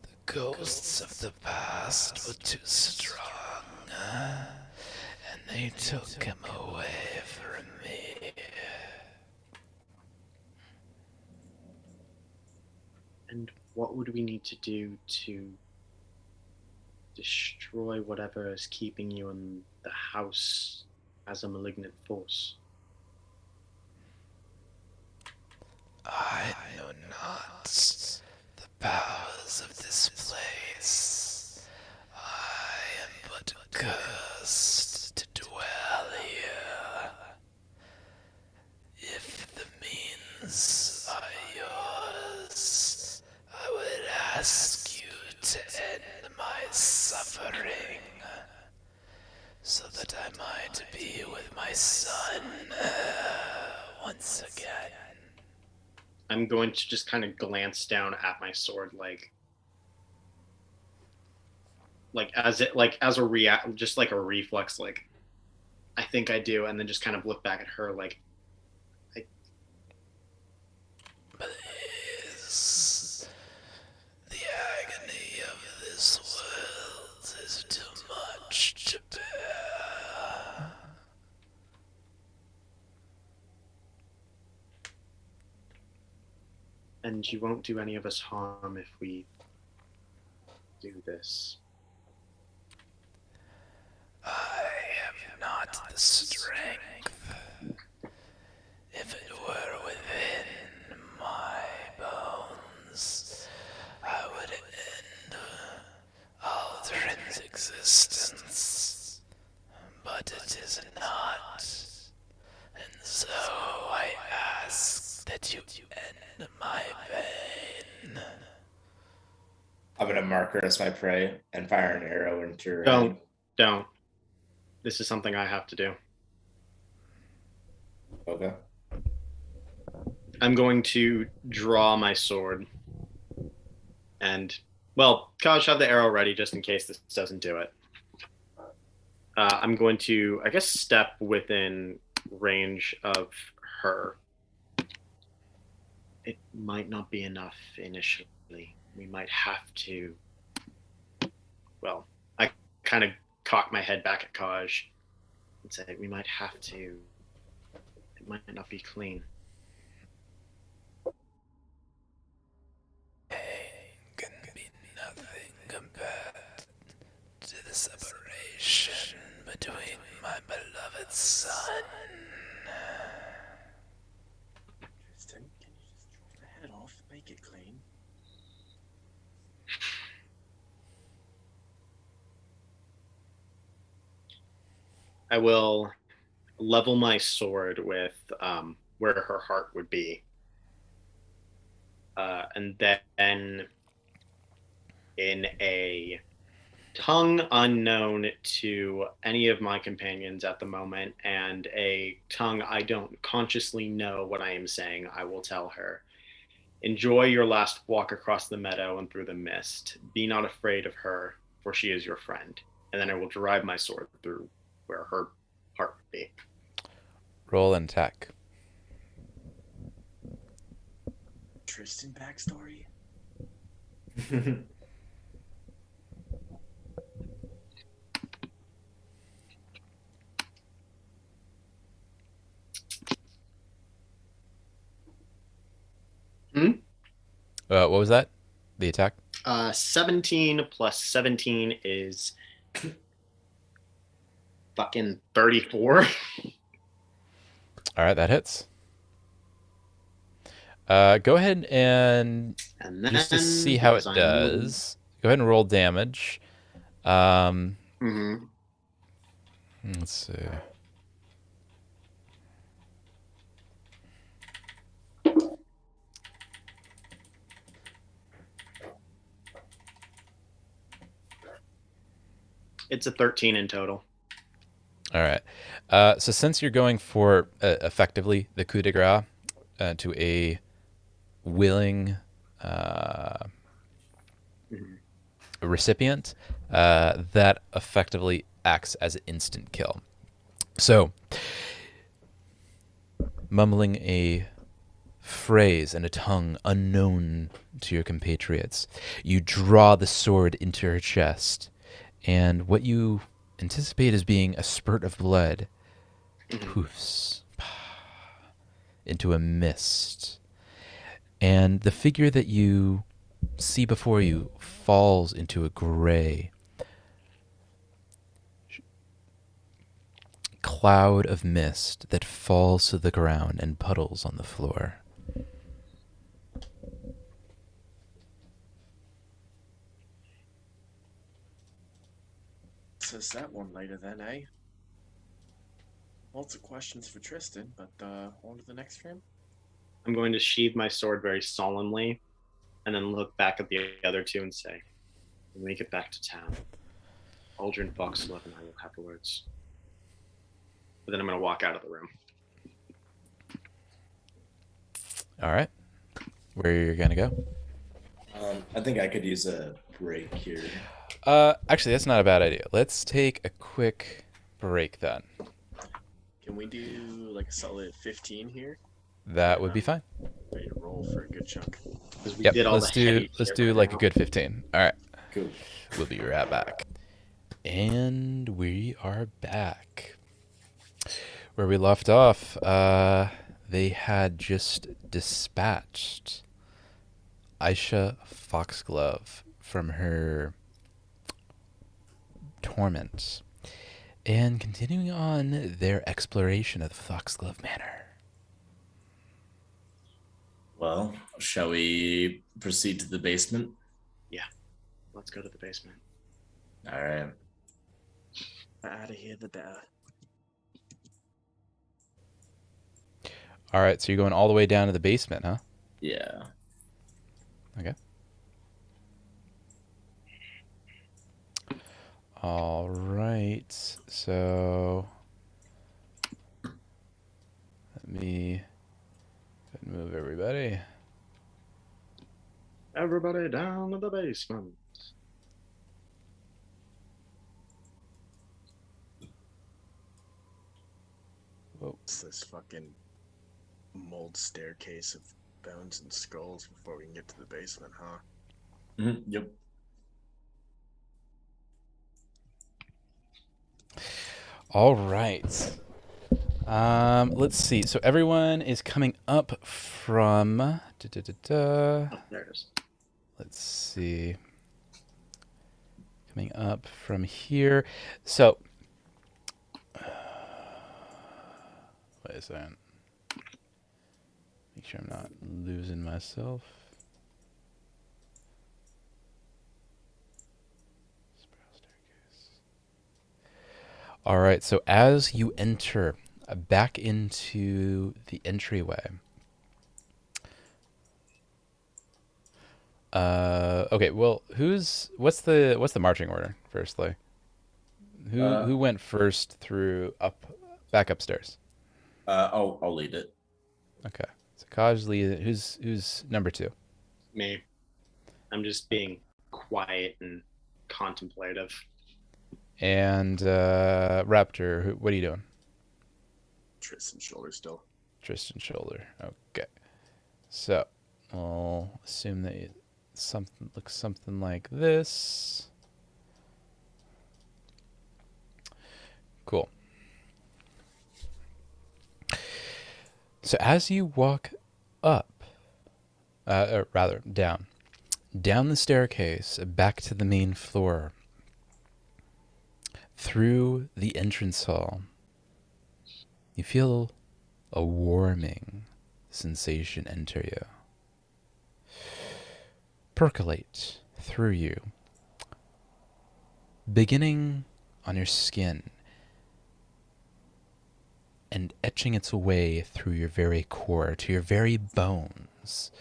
A: The ghosts of the past were too strong, and they took him away from me.
D: And what would we need to do to destroy whatever is keeping you in the house as a malignant force?
A: I know not the powers of this place. I am but cursed to dwell here. If the means are yours, I would ask you to end my suffering, so that I might be with my son once again.
D: I'm going to just kind of glance down at my sword, as a react, just like a reflex, like I think I do, and then just kind of look back at her, like,
A: Please, the agony of this world is too much to bear.
D: and you won't do any of us harm if we do this.
A: I have not the strength. If it were within my bones, I would end Aldrin's existence. But it is not. And so I ask that you end my pain.
B: I'm gonna mark her as my prey and fire an arrow into her
D: Don't.
B: head.
D: This is something I have to do.
B: Okay.
D: I'm going to draw my sword. And, well, Kaj, have the arrow ready just in case this doesn't do it. I'm going to, I guess, step within range of her. It might not be enough initially. We might have to. Well, I kind of cock my head back at Kaj and say, we might have to. It might not be clean.
A: Can be nothing compared to the separation between my beloved son.
C: Tristan, can you just drop the head off, make it clean?
D: I will level my sword with where her heart would be. And then in a tongue unknown to any of my companions at the moment, and a tongue I don't consciously know what I am saying, I will tell her, enjoy your last walk across the meadow and through the mist. Be not afraid of her, for she is your friend. And then I will drive my sword through where her heart would be.
A: Roll and attack.
C: Tristan backstory?
A: What was that? The attack?
D: 17 plus 17 is fucking 34.
A: All right, that hits. Go ahead and
D: And then,
A: just to see how it does, go ahead and roll damage.
D: Mhm.
A: Let's see.
D: It's a 13 in total.
A: All right. So since you're going for effectively the coup de grace to a willing recipient, that effectively acts as an instant kill. So, mumbling a phrase in a tongue unknown to your compatriots, you draw the sword into her chest, and what you anticipate as being a spurt of blood poofs into a mist. And the figure that you see before you falls into a gray cloud of mist that falls to the ground and puddles on the floor.
C: Access that one later then, eh? Lots of questions for Tristan, but on to the next stream.
D: I'm going to sheathe my sword very solemnly and then look back at the other two and say, when we get back to town, Aldrin, Foxglove, and I will have words. But then I'm going to walk out of the room.
A: All right. Where you're going to go?
B: I think I could use a break here.
A: Actually, that's not a bad idea. Let's take a quick break then.
C: Can we do like a solid 15 here?
A: That would be fine.
C: Ready to roll for a good chunk.
D: Because we
A: Yep,
D: did all
A: let's
D: the heavy
A: do
D: shit
A: like a
D: now.
A: good 15. All right.
B: Cool.
A: We'll be right back. And we are back. Where we left off, they had just dispatched Aisha Foxglove from her torment and continuing on their exploration of the Foxglove Manor.
B: Well, shall we proceed to the basement?
D: Let's go to the basement.
B: All right.
C: The out of here, the better.
A: All right, so you're going all the way down to the basement, huh?
B: Yeah.
A: Okay. All right, so let me move everybody.
D: Everybody down to the basement.
C: It's this fucking mold staircase of bones and skulls before we can get to the basement, huh?
B: Yep.
A: All right. Let's see. So everyone is coming up from.
D: Oh, there it is.
A: Let's see. Coming up from here. So. Wait a second. Make sure I'm not losing myself. Spiral staircase. All right. So as you enter back into the entryway. Okay. Well, what's the marching order? Firstly, who went first back upstairs?
B: I'll lead it.
A: Okay. So Kaj lead it. Who's number 2?
D: Me. I'm just being quiet and contemplative.
A: And Raptor, what are you doing?
C: Tristan shoulder still.
A: Tristan shoulder. Okay. So I'll assume that it looks something like this. Cool. So as you walk up, or rather down the staircase back to the main floor, through the entrance hall, you feel a warming sensation enter you, percolate through you, beginning on your skin and etching its way through your very core, to your very bones.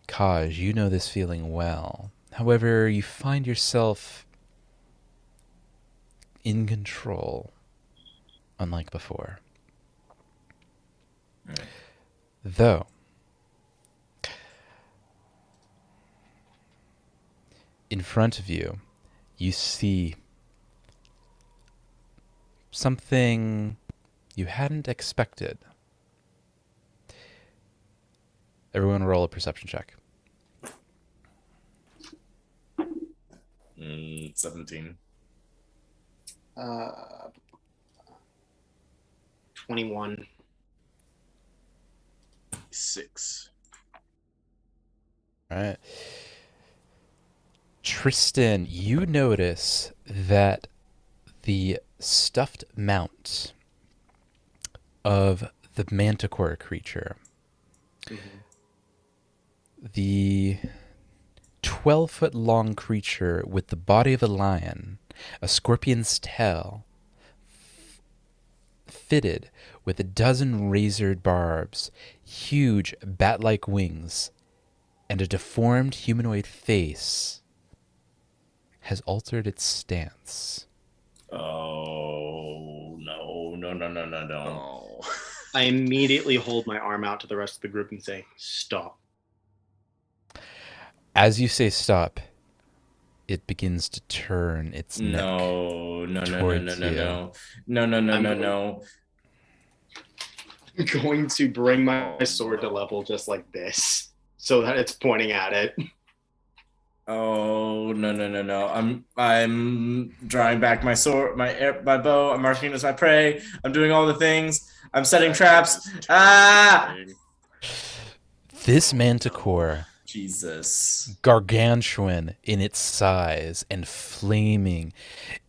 A: Kaj, you know this feeling well. However, you find yourself in control, unlike before.
B: Right.
A: Though, in front of you, you see something you hadn't expected. Everyone roll a perception check.
B: 17.
D: 21.
C: 6.
A: All right. Tristan, you notice that the stuffed mount of the manticore creature,
D: Mm-hmm.
A: the 12-foot-long creature with the body of a lion, a scorpion's tail, fitted with a dozen razored barbs, huge bat-like wings, and a deformed humanoid face, has altered its stance.
B: Oh, no, no, no, no, no, no.
C: Oh.
D: I immediately hold my arm out to the rest of the group and say, "Stop."
A: As you say stop, it begins to turn its neck.
B: No, no, no, no, no,
A: towards
B: no,
A: you.
B: no, no, no, no, no, no.
D: I'm going to bring my sword to level just like this, so that it's pointing at it.
B: Oh, no, no, no, no. I'm drawing back my sword, my bow. I'm marking it as my prey. I'm doing all the things. I'm setting traps. Ah!
A: This manticore,
B: Jesus.
A: gargantuan in its size and flaming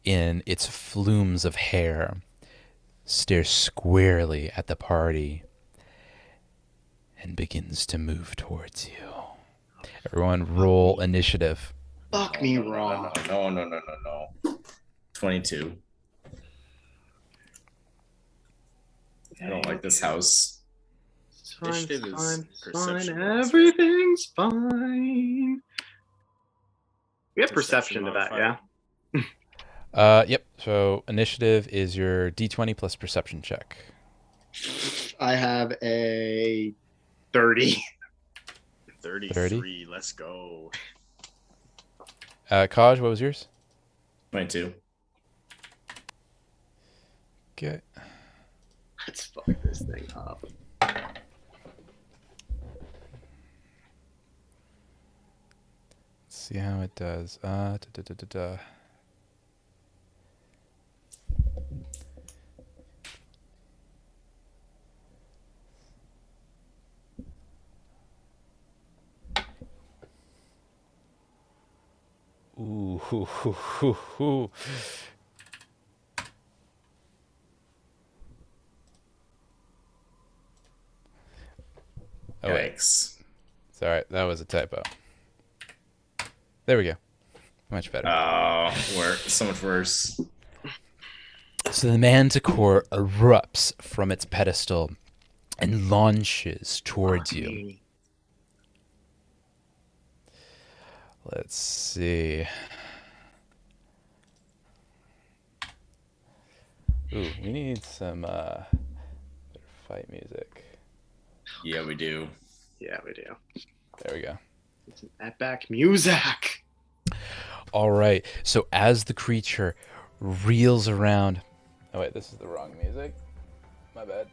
A: in its flumes of hair, stares squarely at the party and begins to move towards you. Everyone roll initiative.
D: Fuck me wrong.
B: No, no, no, no, no. 22. I don't like this house.
D: It's fine,
C: Initiative
D: it's
C: is
D: fine, it's fine.
C: perception rolls, right?
D: Everything's fine. We have perception to that, yeah?
C: modifier.
A: Yep. So initiative is your d20 plus perception check.
D: I have a 30.
C: 33. Let's go.
A: Kaj, what was yours?
B: 22.
A: Okay.
D: Let's fuck this thing up.
A: Let's see how it does. Ooh, hoo, hoo, hoo, hoo. Oh, wait.
B: Yikes.
A: It's all right. That was a typo. There we go. Much better.
B: Oh, so much worse.
A: So the manticore erupts from its pedestal and launches towards you. Let's see. Ooh, we need some better fight music.
B: Yeah, we do.
D: Yeah, we do.
A: There we go.
D: It's an epic music.
A: All right. So as the creature reels around. Oh, wait, this is the wrong music. My bad.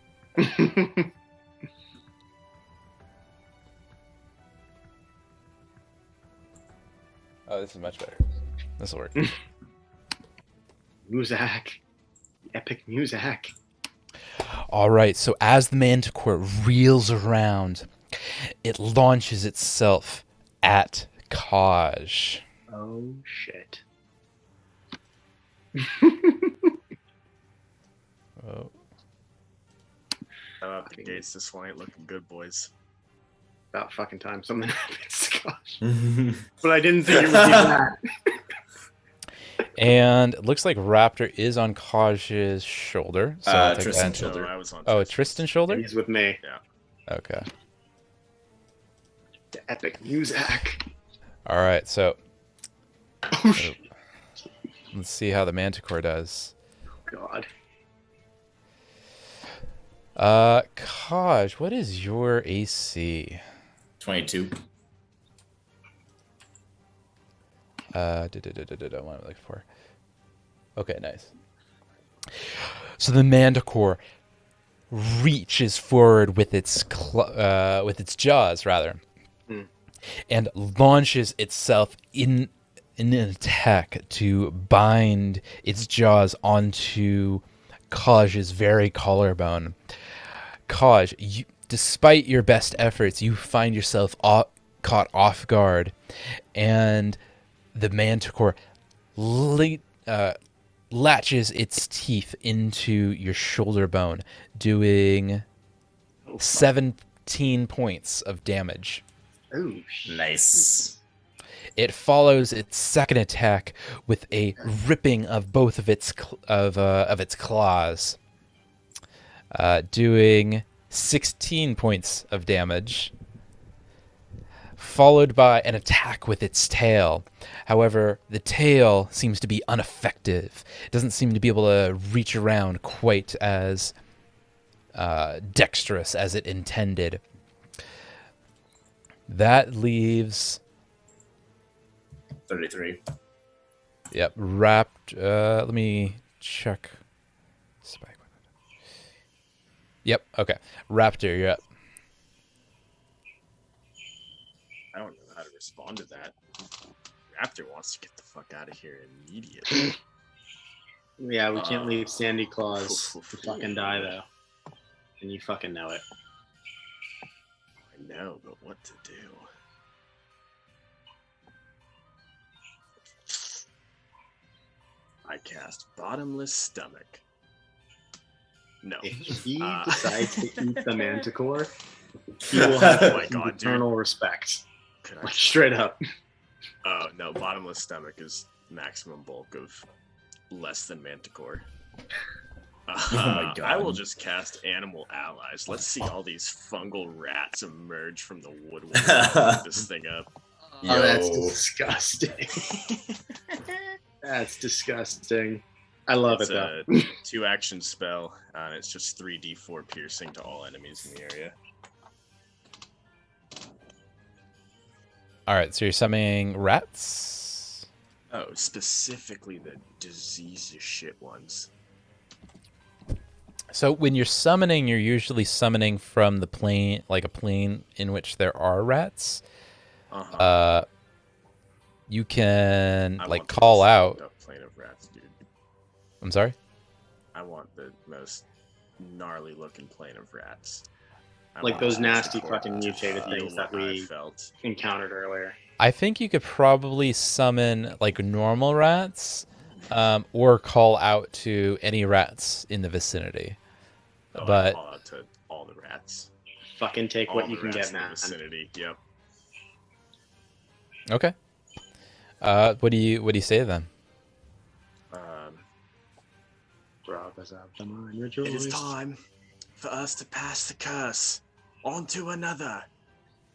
A: Oh, this is much better. This will work.
D: Music. Epic music.
A: All right. So as the manticore reels around, it launches itself at Kaj.
D: Oh, shit.
A: Oh.
C: Out the gates. This one ain't looking good, boys.
D: About fucking time something happens, gosh. But I didn't think it would be that.
A: And it looks like Raptor is on Kaj's shoulder. So I'll take
B: Tristan
A: that.
B: shoulder.
C: No, I was on
A: Oh, Tristan's shoulder?
D: He's with me.
A: Okay.
D: The epic music.
A: All right. So
D: Oh, shit.
A: let's see how the manticore does.
D: God.
A: Kaj, what is your AC?
B: 22.
A: What am I looking for? Okay, nice. So the manticore reaches forward with its jaws, rather, and launches itself in an attack to bind its jaws onto Kaj's very collarbone. Kaj, despite your best efforts, you find yourself caught off guard, and the manticore latches its teeth into your shoulder bone, doing 17 points of damage.
D: Oh, shit.
B: Nice.
A: It follows its second attack with a ripping of both of its claws, doing 16 points of damage, followed by an attack with its tail. However, the tail seems to be ineffective. It doesn't seem to be able to reach around quite as dexterous as it intended. That leaves...
B: 33.
A: Yep, wrapped. Let me check. Spike. Yep, okay. Raptor, you're up.
C: I don't know how to respond to that. Raptor wants to get the fuck out of here immediately.
D: Yeah, we can't leave Sandy Claus to fucking die, though. And you fucking know it.
C: I know, but what to do? I cast Bottomless Stomach. No.
D: If he decides to eat the Manticore, he will have
C: Oh my God,
D: eternal respect.
C: Could I
D: Like, straight up.
C: Oh, no. Bottomless Stomach is maximum bulk of less than Manticore.
B: my God.
C: I will just cast Animal Allies. Let's see all these fungal rats emerge from the woodwork and fuck this thing up.
D: Oh, that's
B: Yo.
D: disgusting. That's disgusting. I love
C: It's
D: it, though.
C: a 2-action spell, and it's just 3d4 piercing to all enemies in the area.
A: All right, so you're summoning rats.
C: Oh, specifically the disease shit ones.
A: So when you're summoning, you're usually summoning from the plane, like a plane in which there are rats.
C: Uh-huh.
A: You can
C: I
A: like
C: want the
A: call
C: most
A: out.
C: fucked up plane of rats, dude.
A: I'm sorry.
C: I want the most gnarly looking plane of rats. I
D: Like
C: want
D: those
C: the
D: nasty
C: Manticore
D: fucking
C: to
D: mutated
C: feel
D: things that
C: what I
D: we
C: felt.
D: encountered earlier.
A: I think you could probably summon like normal rats, or call out to any rats in the vicinity.
C: Oh, I
A: But
C: call out to all the rats.
D: Fucking take
C: All
D: what
C: the
D: you can
C: rats
D: get,
C: in the
D: man.
C: vicinity. Yep.
A: okay. What do you say then?
D: Brothers of the mind,
C: It is
D: rejoice.
C: time for us to pass the curse on to another.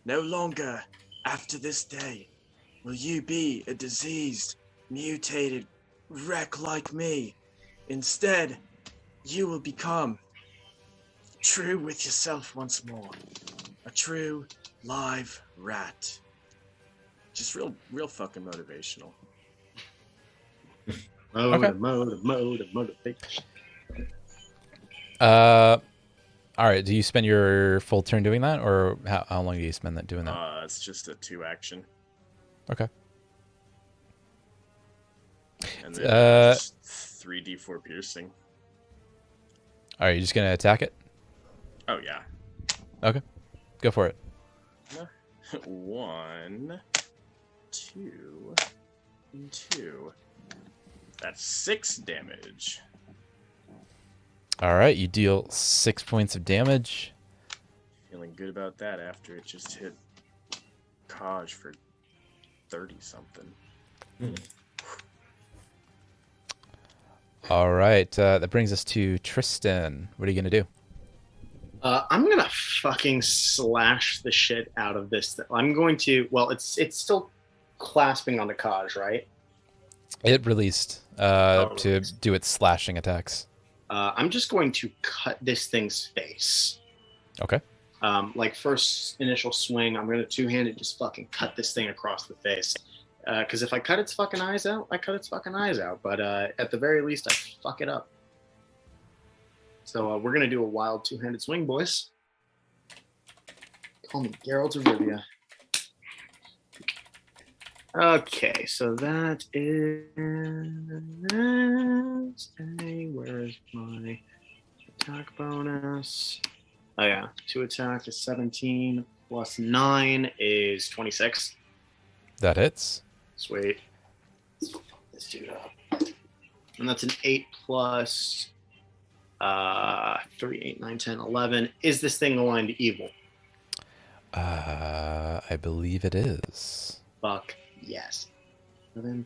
C: No longer, after this day, will you be a diseased, mutated wreck like me. Instead, you will become true with yourself once more. A true, live rat. Just real fucking motivational.
D: Motivation.
A: All right. Do you spend your full turn doing that, or how long do you spend that doing that?
C: It's just a 2-action.
A: Okay.
C: And then just 3d4 piercing.
A: All right. You're just gonna attack it.
C: Oh, yeah.
A: Okay. Go for it.
C: 1, 2, and 2. That's 6 damage.
A: All right. You deal 6 points of damage.
C: Feeling good about that after it just hit Kaj for 30 something.
A: All right. That brings us to Tristan. What are you gonna do?
D: I'm gonna fucking slash the shit out of this. I'm going to. Well, it's still clasping onto Kaj, right?
A: It released to
D: released.
A: do its slashing attacks.
D: I'm just going to cut this thing's face.
A: Okay.
D: Like first initial swing, I'm gonna 2-handed just fucking cut this thing across the face. Because if I cut its fucking eyes out, I cut its fucking eyes out. But at the very least, I fuck it up. So we're gonna do a wild 2-handed swing, boys. Call me Geralt of Rivia. Okay, so that is. Hey, where's my attack bonus? Oh yeah, 2 attack is 17 plus 9 is 26.
A: That hits.
D: Sweet. Let's fuck this dude up. And that's an 8 plus 3, 8, 9, 10, 11. Is this thing aligned to evil?
A: I believe it is.
D: Fuck Yes. 11.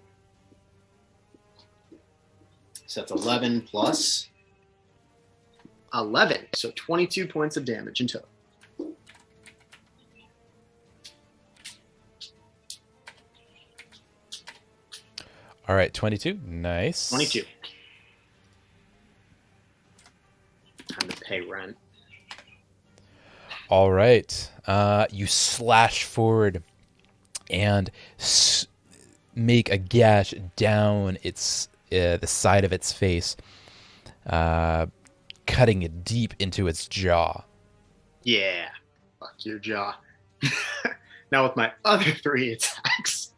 D: So that's 11 plus 11. So 22 points of damage in total.
A: All right, 22. Nice.
D: 22. Time to pay rent.
A: All right. You slash forward and make a gash down its the side of its face, cutting it deep into its jaw.
D: Yeah. Fuck your jaw. Now with my other 3 attacks,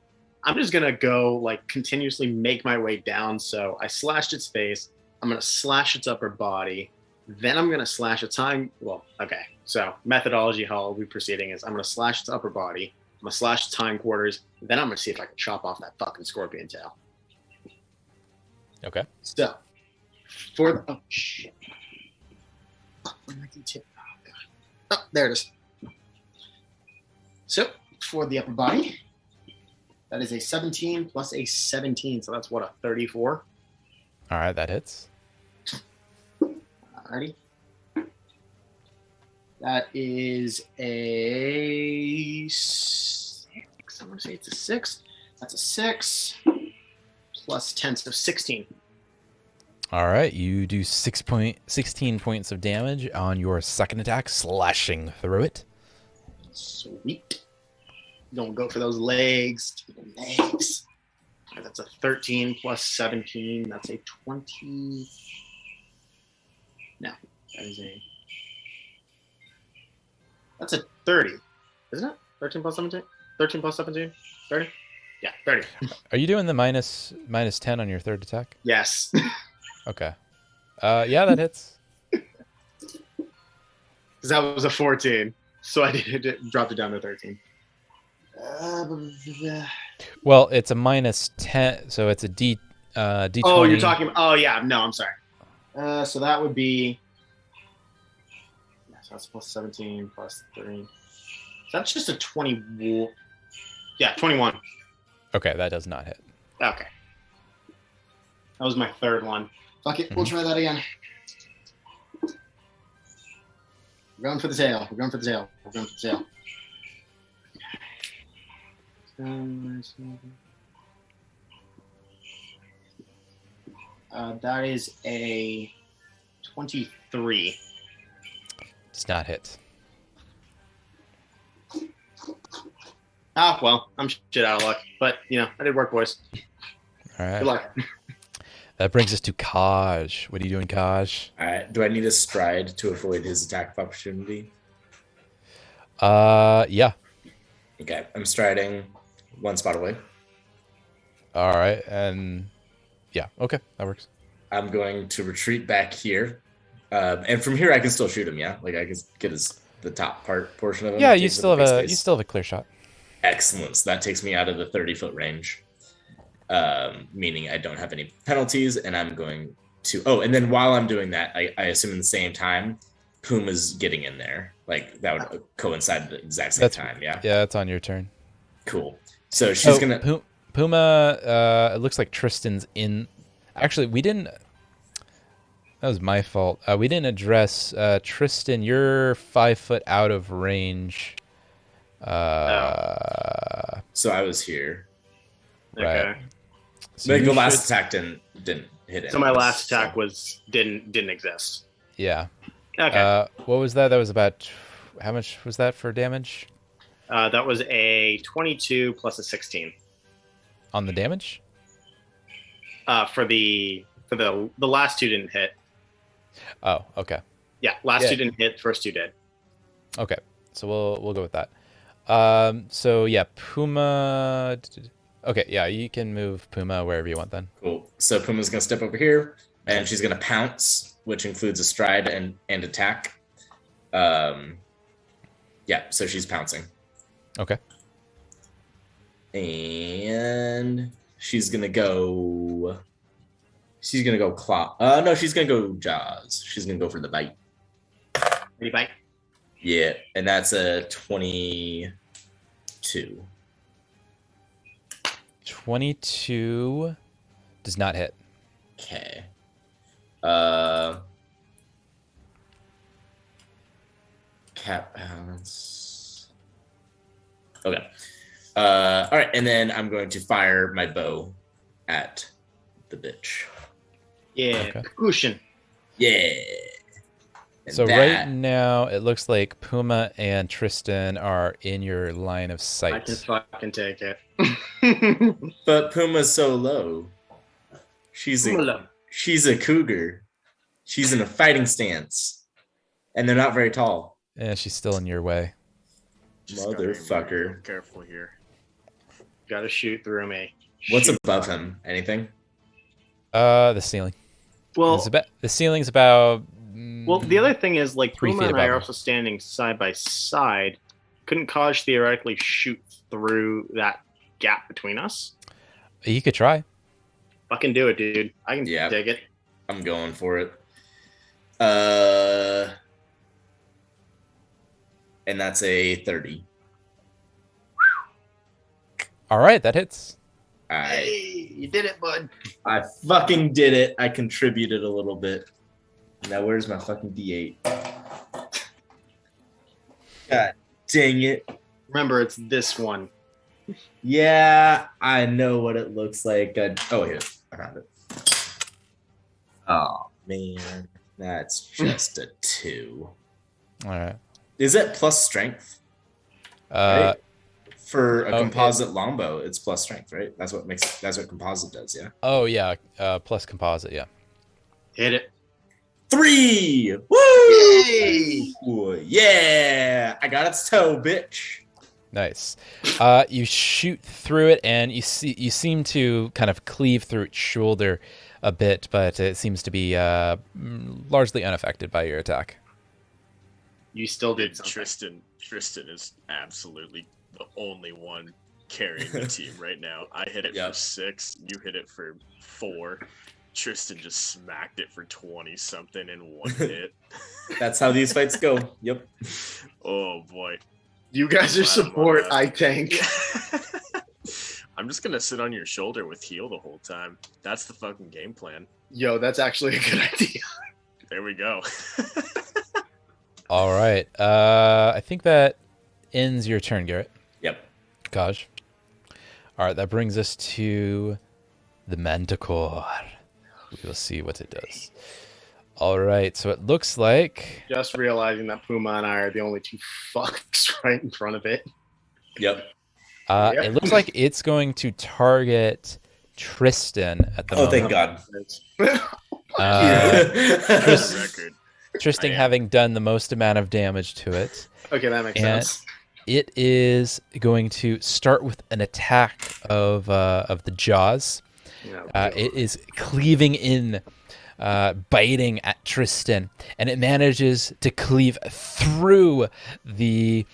D: I'm just gonna go like continuously make my way down. So I slashed its face. I'm gonna slash its upper body. Then I'm gonna slash its hind. Well, okay. So methodology how I'll be proceeding is I'm gonna slash its upper body. I'm gonna slash its hindquarters. Then I'm gonna see if I can chop off that fucking scorpion tail.
A: Okay.
D: So for the oh shit. Oh, where my D2? Oh god. Oh, there it is. So for the upper body, that is a 17 plus a 17. So that's what, a 34?
A: All right, that hits.
D: Alrighty. That is a 6. I'm going to say it's a 6. That's a 6 plus 10, so 16.
A: All right, you do 16 points of damage on your second attack, slashing through it.
D: Sweet. Don't go for those legs. Legs. That's a 13 plus 17. That's a 20. No, that is a. That's a 30, isn't it? 13 plus 17? 13 plus 17? 30? Yeah, 30.
A: Are you doing the minus 10 on your third attack?
D: Yes.
A: Okay. Yeah, that hits.
D: Because that was a 14. So I dropped it down to 13.
A: Well, it's a minus 10, so it's a D20.
D: Oh, you're talking. Oh, yeah. No, I'm sorry. So that would be. Yeah, so that's plus 17 plus 3. So that's just a 20. Yeah, 21.
A: Okay, that does not hit.
D: Okay. That was my third one. Fuck it. We'll try that again. We're going for the tail. We're going for the tail. We're going for the tail. That is a 23.
A: Does not hit.
D: Ah, well, I'm shit out of luck. But, you know, I did work, boys.
A: All right.
D: Good luck.
A: That brings us to Kaj. What are you doing, Kaj?
B: All right. Do I need a stride to avoid his attack of opportunity?
A: Yeah.
B: Okay. I'm striding 1 spot away.
A: All right, and yeah, okay, that works.
B: I'm going to retreat back here. And from here I can still shoot him, yeah? Like I can get the top portion of him.
A: Yeah, you still have a clear shot.
B: Excellent. So that takes me out of the 30-foot range. Meaning I don't have any penalties, and I'm going to and then while I'm doing that, I assume in the same time Puma's getting in there. Like that would coincide at the exact same time, yeah?
A: Yeah, it's on your turn.
B: Cool. So she's gonna
A: Puma, it looks like Tristan's in. Actually, we didn't. That was my fault. We didn't address Tristan. You're 5 foot out of range.
B: So I was here.
A: Right.
D: Okay.
A: So
B: Like
A: you
B: the last
A: should-
B: attack didn't hit it.
D: So my last attack didn't exist.
A: Yeah.
D: Okay.
A: What was that? That was about. How much was that for damage?
D: That was a 22 plus a 16.
A: On the damage?
D: For the last 2 didn't hit.
A: Oh, okay.
D: Yeah, last
A: Yeah.
D: 2 didn't hit. First 2 did.
A: Okay. So we'll go with that. So yeah, Puma. Okay, yeah, you can move Puma wherever you want then.
B: Cool. So Puma's gonna step over here, and she's gonna pounce, which includes a stride and attack. Yeah, so she's pouncing.
A: Okay.
B: And she's gonna go claw. No, she's gonna go jaws. She's gonna go for the bite.
D: Ready, bite?
B: Yeah, and that's a 22.
A: 22 does not hit.
B: Okay. Cap balance. Okay. All right, and then I'm going to fire my bow at the bitch.
D: Yeah,
A: Okay.
D: Cushion.
B: Yeah. And
A: So
B: that-
A: right now, it looks like Puma and Tristan are in your line of
D: I can
A: sight.
D: fucking take it.
B: But Puma's so low. She's a cougar. She's in a fighting stance, and they're not very tall.
A: Yeah, she's still in your way.
C: Just gotta be
B: Motherfucker.
C: real careful here.
D: Gotta shoot through me.
B: What's
D: Shoot.
B: above him? Anything?
A: The ceiling.
D: Well,
A: The ceiling's about.
D: well, the other thing is, like,
A: 3
D: Puma
A: feet
D: and I
A: above
D: are
A: him.
D: also standing side by side. Couldn't Kaj theoretically shoot through that gap between us?
A: You could try.
D: Fucking do it, dude. I can
B: Yeah.
D: take it.
B: I'm going for it. And that's a 30.
A: All right, that hits.
D: Hey, you did it, bud.
B: I fucking did it. I contributed a little bit. Now where's my fucking D8? God dang it.
D: Remember, it's this one.
B: Yeah, I know what it looks like. Oh, here. I found it. Oh, man. That's just a 2.
A: All right.
B: Is it plus strength?
A: Uh,
B: Right? For a
A: oh,
B: composite longbow, it's plus strength, right? That's what composite does, yeah?
A: Oh yeah. Plus composite. Yeah.
D: Hit it.
B: 3! Woo!
D: Yay!
B: Yeah! I got its toe, bitch.
A: Nice. You shoot through it, and you seem to kind of cleave through its shoulder a bit, but it seems to be largely unaffected by your attack.
D: You still did
C: Dude,
D: something.
C: Tristan is absolutely the only one carrying the team right now. I hit it
B: Yep.
C: for 6. You hit it for 4. Tristan just smacked it for 20 something in one hit.
B: That's how these fights go. Yep.
C: Oh boy.
D: You guys are
C: Glad I'm on
D: support,
C: that.
D: I tank.
C: I'm just gonna sit on your shoulder with heal the whole time. That's the fucking game plan.
D: Yo, that's actually a good idea.
C: There we go.
A: All right. I think that ends your turn, Garrett.
B: Yep.
A: Kaj. All right. That brings us to the Manticore. We will see what it does. All right. So it looks like.
D: Just realizing that Puma and I are the only two fucks right in front of it.
B: Yep.
D: Yep.
A: It looks like it's going to target Tristan at the
B: Oh,
A: moment.
B: thank God.
A: Tris-
C: Record.
A: Tristan
C: I am.
A: having done the most amount of damage to it.
D: Okay, that makes
A: And-
D: sense.
A: It is going to start with an attack of the jaws.
D: No,
A: It is cleaving in, biting at Tristan, and it manages to cleave through the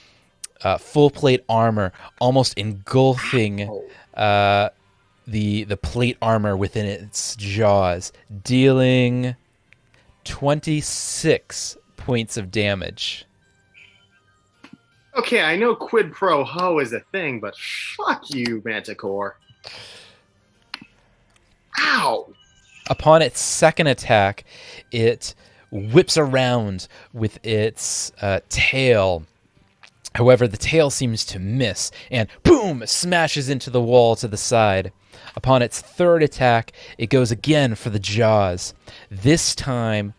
A: full plate armor, almost engulfing the plate armor within its jaws, dealing 26 points of damage.
D: Okay, I know quid pro ho is a thing, but fuck you, Manticore. Ow!
A: Upon its second attack, it whips around with its tail. However, the tail seems to miss and boom, smashes into the wall to the side. Upon its third attack, it goes again for the jaws. This time,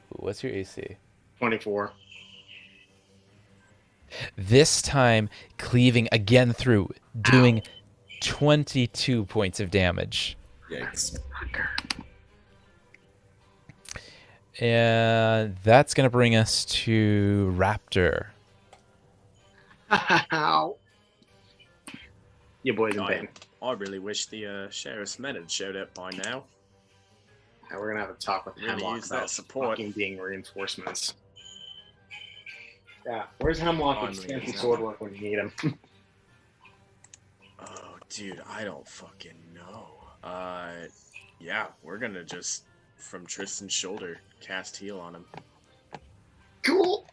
A: what's your AC?
D: 24.
A: This time, cleaving again through, doing 22 points of damage.
B: Yikes.
A: And that's going to bring us to Raptor.
D: Ow. Your boy's in pain.
C: I really wish the sheriff's men had showed up by now.
D: Now we're gonna have a talk with
C: Really
D: Hemlock
C: use that
D: about
C: support.
D: fucking being reinforcements. Yeah, where's Hemlock with
C: Finally,
D: fancy
C: yeah.
D: sword work when you need him?
C: Oh, dude, I don't fucking know. Yeah, we're gonna just, from Tristan's shoulder, cast heal on him.
D: Cool.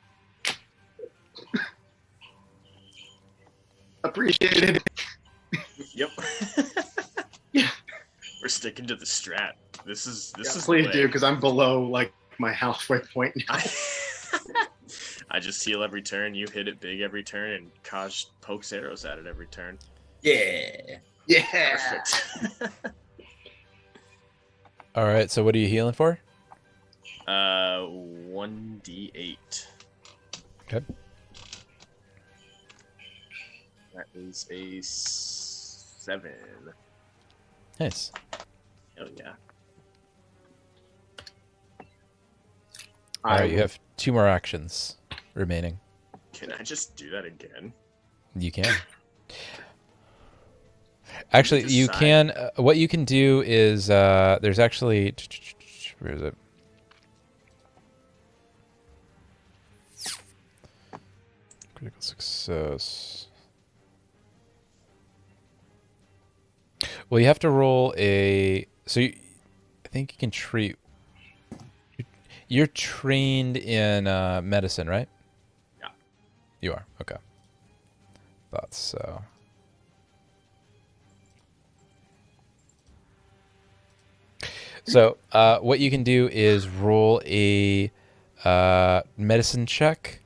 D: Appreciated.
C: Yep.
D: Yeah.
C: We're sticking to the strat. This is the
D: Please
C: way.
D: do, because I'm below like my halfway point now.
C: I just heal every turn. You hit it big every turn, and Kaj pokes arrows at it every turn.
B: Yeah.
D: Yeah.
C: Perfect.
A: All right. So what are you healing for?
C: 1d8.
A: Okay.
C: That is a 7.
A: Nice.
C: Oh yeah.
A: All right. You have 2 more actions remaining.
C: Can I just do that again?
A: You can. Actually, you
C: Decide.
A: can. What you can do is there's actually where is it? Critical success. Well, you have to roll a. So I think you can treat. You're trained in medicine, right?
C: Yeah.
A: You are. Okay. Thought so. So what you can do is roll a medicine check,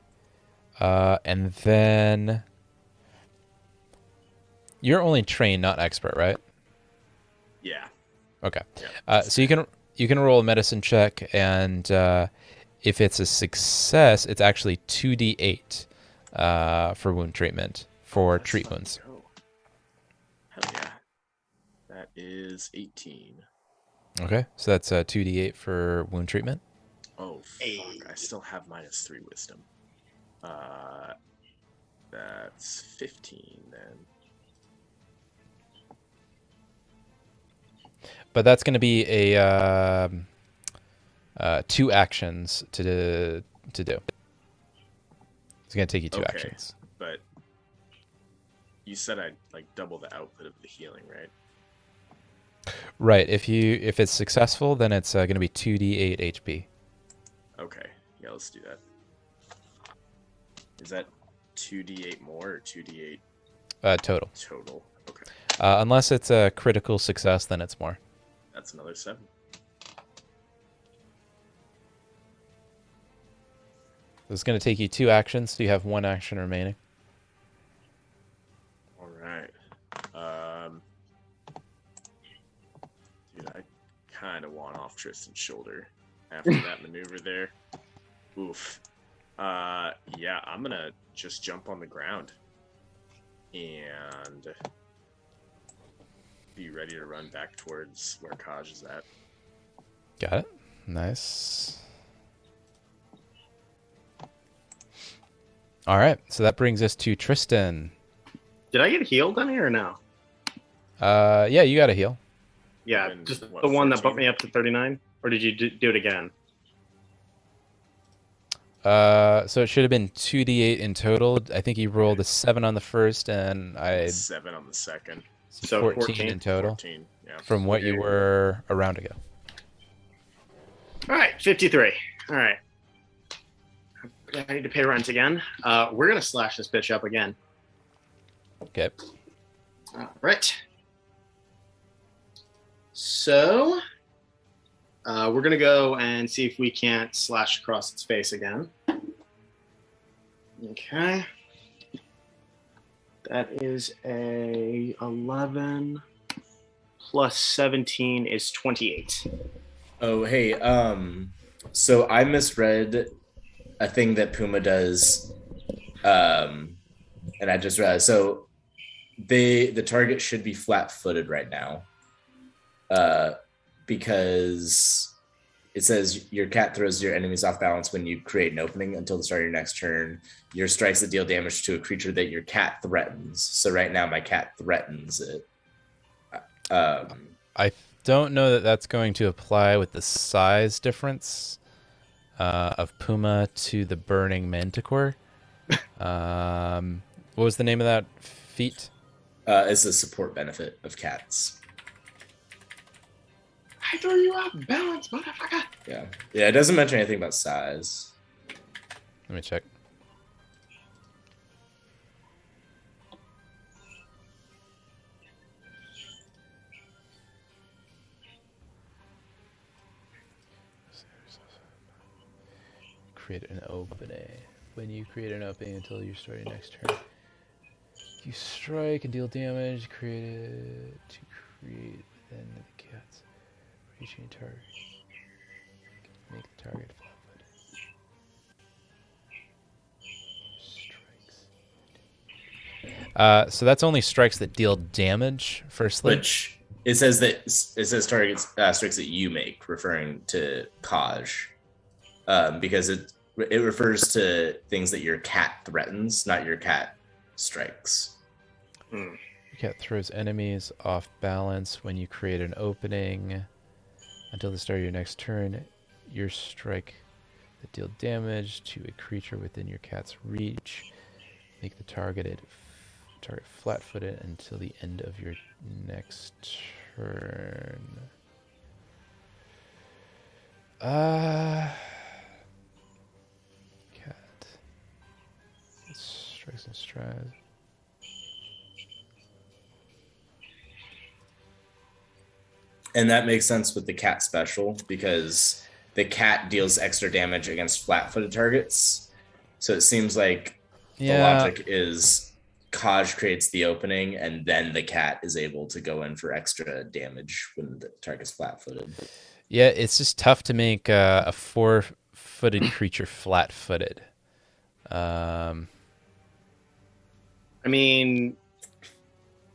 A: and then you're only trained, not expert, right?
C: Yeah.
A: Okay.
C: Yeah.
A: So you can roll a medicine check, and if it's a success, it's actually 2d8 for wound treatment for
C: Let's
A: treat
C: fucking
A: wounds.
C: go. Hell yeah. That is 18.
A: Okay, so that's 2d8 for wound treatment.
C: Oh fuck! I still have -3 wisdom. That's 15 then.
A: But that's going to be a 2 actions to do. It's going to take you 2
C: Okay.
A: actions.
C: But you said I'd like double the output of the healing, right?
A: Right. If it's successful, then it's going to be 2d8 HP.
C: Okay. Yeah, let's do that. Is that 2d8 more or 2d8
A: Total.
C: total? Okay.
A: Unless it's a critical success, then it's more.
C: That's another 7.
A: It's going to take you 2 actions, so you have 1 action remaining.
C: All right. Dude, I kind of want off Tristan's shoulder after that maneuver there. Oof. Yeah, I'm gonna just jump on the ground and be ready to run back towards where Kaj is at.
A: Got it. Nice. All right, so that brings us to Tristan.
D: Did I get healed on here or no?
A: Yeah, you got to heal.
D: Yeah,
C: And
D: just
C: what,
D: the one that
C: 14?
D: bumped me up to 39? Or did you do it again?
A: So it should have been 2d8 in total. I think you rolled a 7 on the first, and I
C: 7 on the second.
D: So
A: 14 in total
C: 14. Yeah.
A: from what you were a round ago.
D: All right, 53. All right. I need to pay rent again. We're going to slash this bitch up again.
A: Okay.
D: All right. So we're going to go and see if we can't slash across its face again. Okay. That is a 11 plus 17 is 28.
B: Oh, hey, so I misread a thing that Puma does, and I just realized. So the target should be flat-footed right now, because it says your cat throws your enemies off balance when you create an opening until the start of your next turn. Your strikes that deal damage to a creature that your cat threatens. So right now my cat threatens it.
A: I don't know that that's going to apply with the size difference of Puma to the Burning Manticore. What was the name of that feat?
B: It's a support benefit of cats.
D: I threw you off balance, motherfucker.
B: Yeah. Yeah, it doesn't mention anything about size.
A: Let me check. create an opening. When you create an opening until you start your next turn. You strike and deal damage, create it to create within the cat's reaching target. Make the target flat-footed. Strikes. So that's only strikes that deal damage, firstly.
B: Which it says targets strikes that you make, referring to Kaj, because it refers to things that your cat threatens, not your cat strikes.
A: Your cat throws enemies off balance when you create an opening. Until the start of your next turn, your strike that deal damage to a creature within your cat's reach. Make the target flat-footed until the end of your next turn. Cat. Strikes and strides.
B: And that makes sense with the cat special because the cat deals extra damage against flat-footed targets. So it seems like the logic is Kaj creates the opening and then the cat is able to go in for extra damage when the target's flat-footed.
A: Yeah, it's just tough to make a four-footed creature flat-footed.
D: I mean,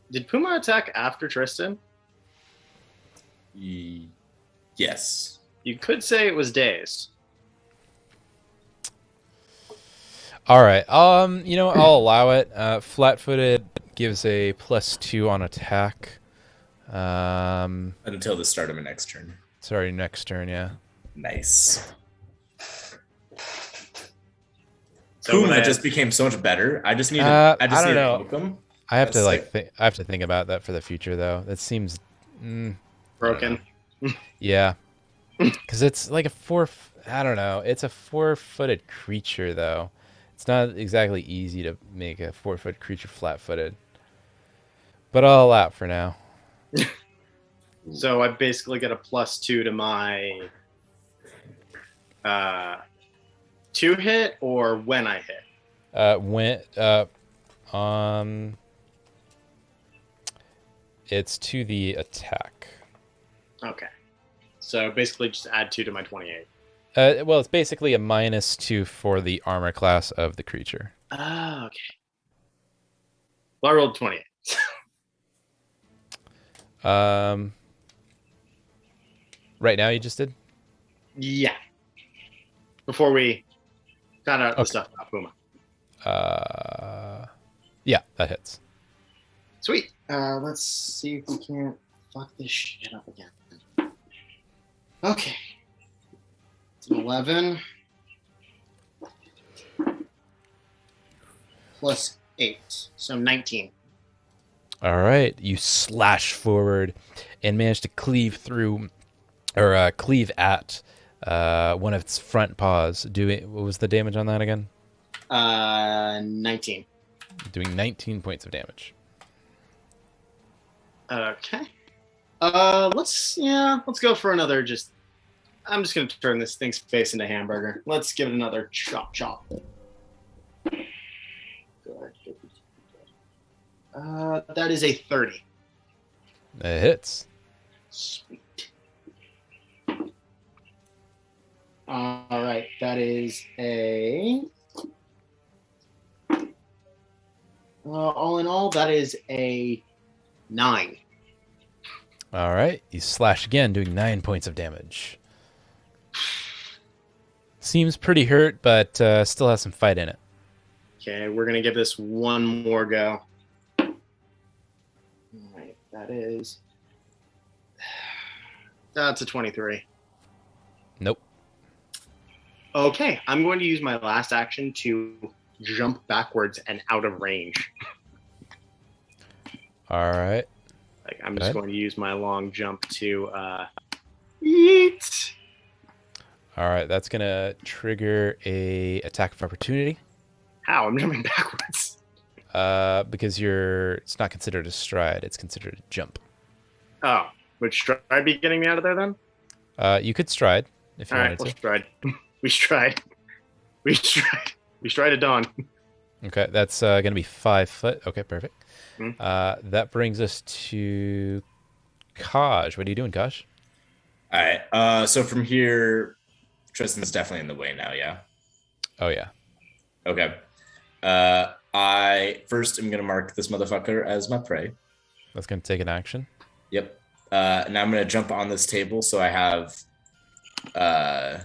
D: did Puma attack after Tristan?
B: Yes.
D: You could say it was dazed.
A: All right. I'll allow it. Flat-footed gives a +2 on attack.
B: Until the start of my next turn.
A: Sorry, next turn, yeah.
B: Nice.
D: So
B: Puma just became so much better. I just need to
A: I don't know.
B: poke him.
A: I have to
B: That's
A: I have to think about that for the future, though. That seems
D: broken.
A: yeah, because it's like I don't know. It's a 4-footed creature, though. It's not exactly easy to make a 4-foot creature flat-footed. But I'll allow it for now.
D: So I basically get a +2 to my 2 hit or when I hit.
A: It's to the attack.
D: Okay. So basically just add 2 to my 28.
A: Well, it's basically a -2 for the armor class of the creature.
D: Ah, okay. Well, I rolled 28.
A: Right now you just did?
D: Yeah. Before we found out the stuff about Puma.
A: Yeah, that hits.
D: Sweet. Let's see if we can't fuck this shit up again. Okay. It's an 11 plus 8, so 19.
A: All right, you slash forward and manage to cleave through, or cleave at one of its front paws. What was the damage on that again?
D: 19.
A: Doing 19 points of damage.
D: Okay. Let's go for another. I'm just gonna turn this thing's face into hamburger. Let's give it another chop. Good. That is a 30.
A: It hits.
D: Sweet. All right, that is a. All in all, that is a 9.
A: All right, you slash again, doing 9 points of damage. Seems pretty hurt, but still has some fight in it.
D: Okay, we're gonna give this one more go. All right, that's a 23.
A: Nope.
D: Okay, I'm going to use my last action to jump backwards and out of range.
A: All right.
D: Like I'm just going to use my long jump to eat.
A: All right, that's gonna trigger a attack of opportunity.
D: How? I'm jumping backwards.
A: Because it's not considered a stride; it's considered a jump.
D: Oh, would stride be getting me out of there then?
A: You could stride if you
D: All
A: wanted
D: right, we'll
A: to.
D: stride. We stride. We stride at dawn.
A: Okay, that's going to be 5 foot. Okay, perfect.
D: Hmm.
A: That brings us to Kaj. What are you doing, Kaj?
B: All right. So from here, Tristan's definitely in the way now. Yeah.
A: Oh, yeah.
B: Okay. I first am gonna mark this motherfucker as my prey.
A: That's going to take an action.
B: Yep. Now I'm gonna jump on this table so I have. I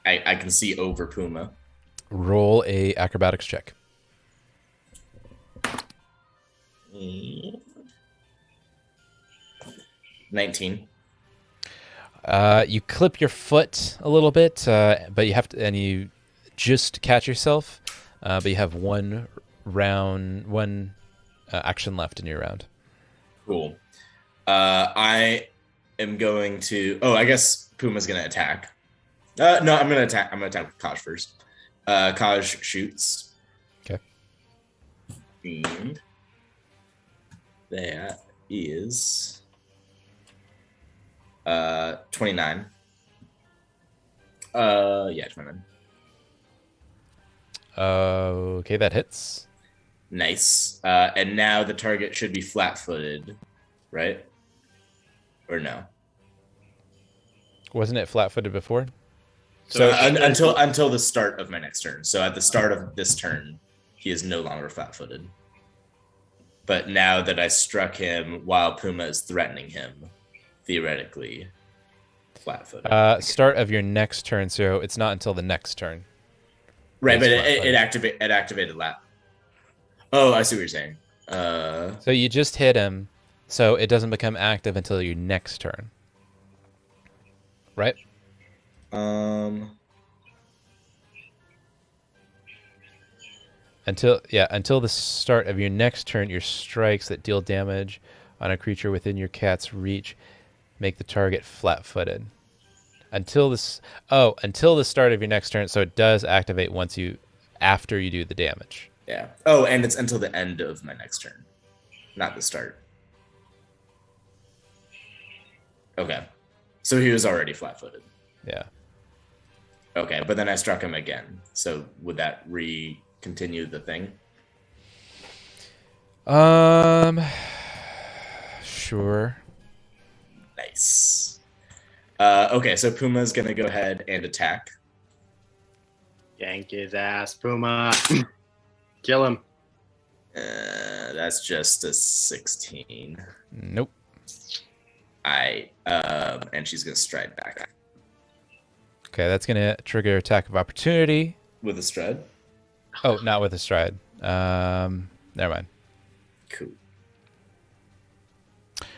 B: can see over Puma.
A: Roll a acrobatics check.
B: 19.
A: You clip your foot a little bit, but you have to, and you just catch yourself. But you have one action left in your round.
B: Cool. I am going to. Oh, I guess Puma's gonna attack. No, I'm gonna attack. I'm gonna attack Kaj first. Kaj shoots.
A: Okay.
B: And that is 29. Yeah, 29.
A: Okay, that hits.
B: Nice. And now the target should be flat-footed, right? Or no?
A: Wasn't it flat-footed before?
B: So until the start of my next turn. So at the start of this turn, he is no longer flat-footed. But now that I struck him while Puma is threatening him, theoretically, flat-footed.
A: Start of your next turn, so it's not until the next turn.
B: Right, but
A: It's
B: it activated lap. Oh, I see what you're saying.
A: So you just hit him, so it doesn't become active until your next turn. Right? Until the start of your next turn, your strikes that deal damage on a creature within your cat's reach make the target flat-footed. Until the start of your next turn, so it does activate after you do the damage.
B: Yeah. Oh, and it's until the end of my next turn, not the start. Okay. So he was already flat-footed.
A: Yeah.
B: Okay, but then I struck him again. So would that continue the thing?
A: Sure.
B: Nice. Okay, so Puma's gonna go ahead and attack.
D: Yank his ass, Puma. Kill him.
B: That's just a 16.
A: Nope.
B: And she's gonna stride back
A: Okay, that's gonna trigger attack of opportunity.
B: with a stride.
A: Oh, not with a stride. Never mind.
B: Cool.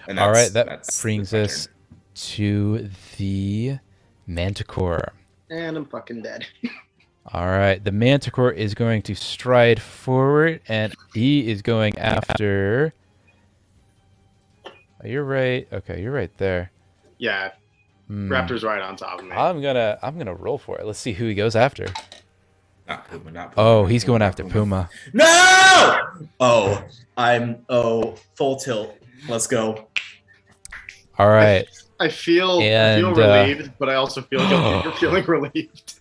B: And
A: All right, that
B: that's
A: brings
B: my
A: us
B: turn.
A: to the Manticore.
D: And I'm fucking dead.
A: All right, the Manticore is going to stride forward, and he is going after. Oh, you're right. Okay, you're right there.
D: Yeah, Raptor's right on top of me.
A: I'm gonna roll for it. Let's see who he goes after.
B: Not Puma.
A: Oh,
B: not
A: he's
B: Puma,
A: going
B: not
A: after Puma.
B: No! Full tilt. Let's go.
A: All right,
D: I feel
A: And,
D: relieved, but I also feel guilty for feeling relieved.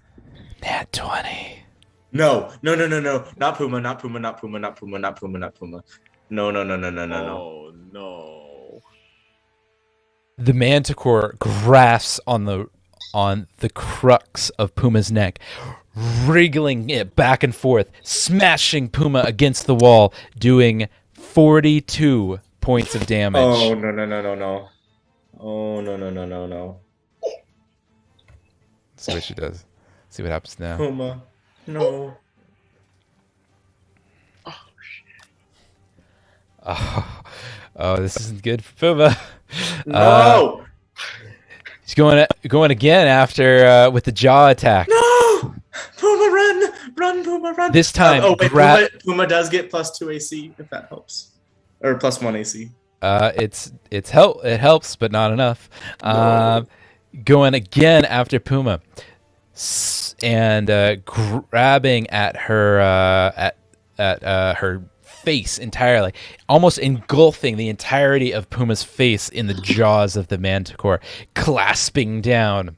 A: nat 20.
B: No. Not Puma, not Puma, not Puma, not Puma, not Puma, not Puma. No.
C: Oh no.
A: The Manticore grasps on the crux of Puma's neck, wriggling it back and forth, smashing Puma against the wall, doing 42 points of damage.
B: Oh, no. Oh, no.
A: Let's see what she does. See what happens now.
B: Puma. No.
A: Oh, this isn't good for Puma.
B: No!
A: He's going again after with the jaw attack.
B: No! Puma, run, Puma, run.
A: This time,
B: Puma does get +2 AC, if that helps. Or +1 AC.
A: It helps, but not enough.
B: No.
A: Going again after Puma, and grabbing at her her face entirely, almost engulfing the entirety of Puma's face in the jaws of the Manticore, clasping down,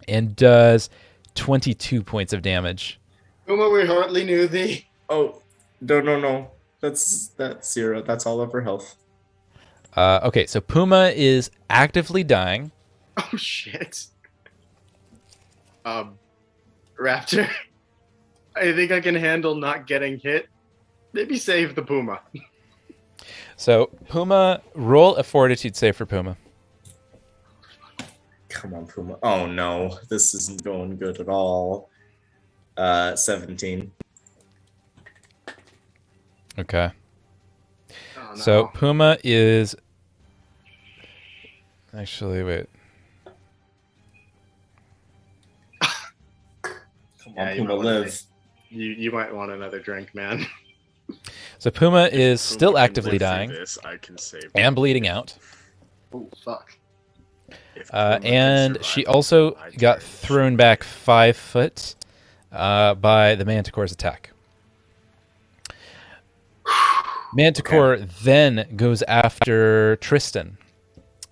A: and does 22 points of damage.
D: Puma, we hardly knew thee.
E: Oh, no. That's 0. That's all of her health.
A: Okay, so Puma is actively dying.
D: Oh shit. Raptor, I think I can handle not getting hit. Maybe save the Puma.
A: So Puma, roll a fortitude save for Puma.
E: Come on, Puma. Oh no, this isn't going good at all. 17.
A: Okay.
D: Oh, no.
A: So Puma is actually wait.
E: Come
D: Yeah,
E: on,
D: you
E: Puma,
D: might wanna
E: live.
D: You might want another drink, man.
A: So Puma is
C: Puma
A: still
C: can
A: actively
C: live through
A: dying
C: This, I can save.
A: and bleeding out.
D: Oh fuck.
C: If Puma can
A: And
C: survive
A: she also
C: my
A: got
C: turn,
A: thrown back 5 foot by the Manticore's attack. Manticore then goes after Tristan.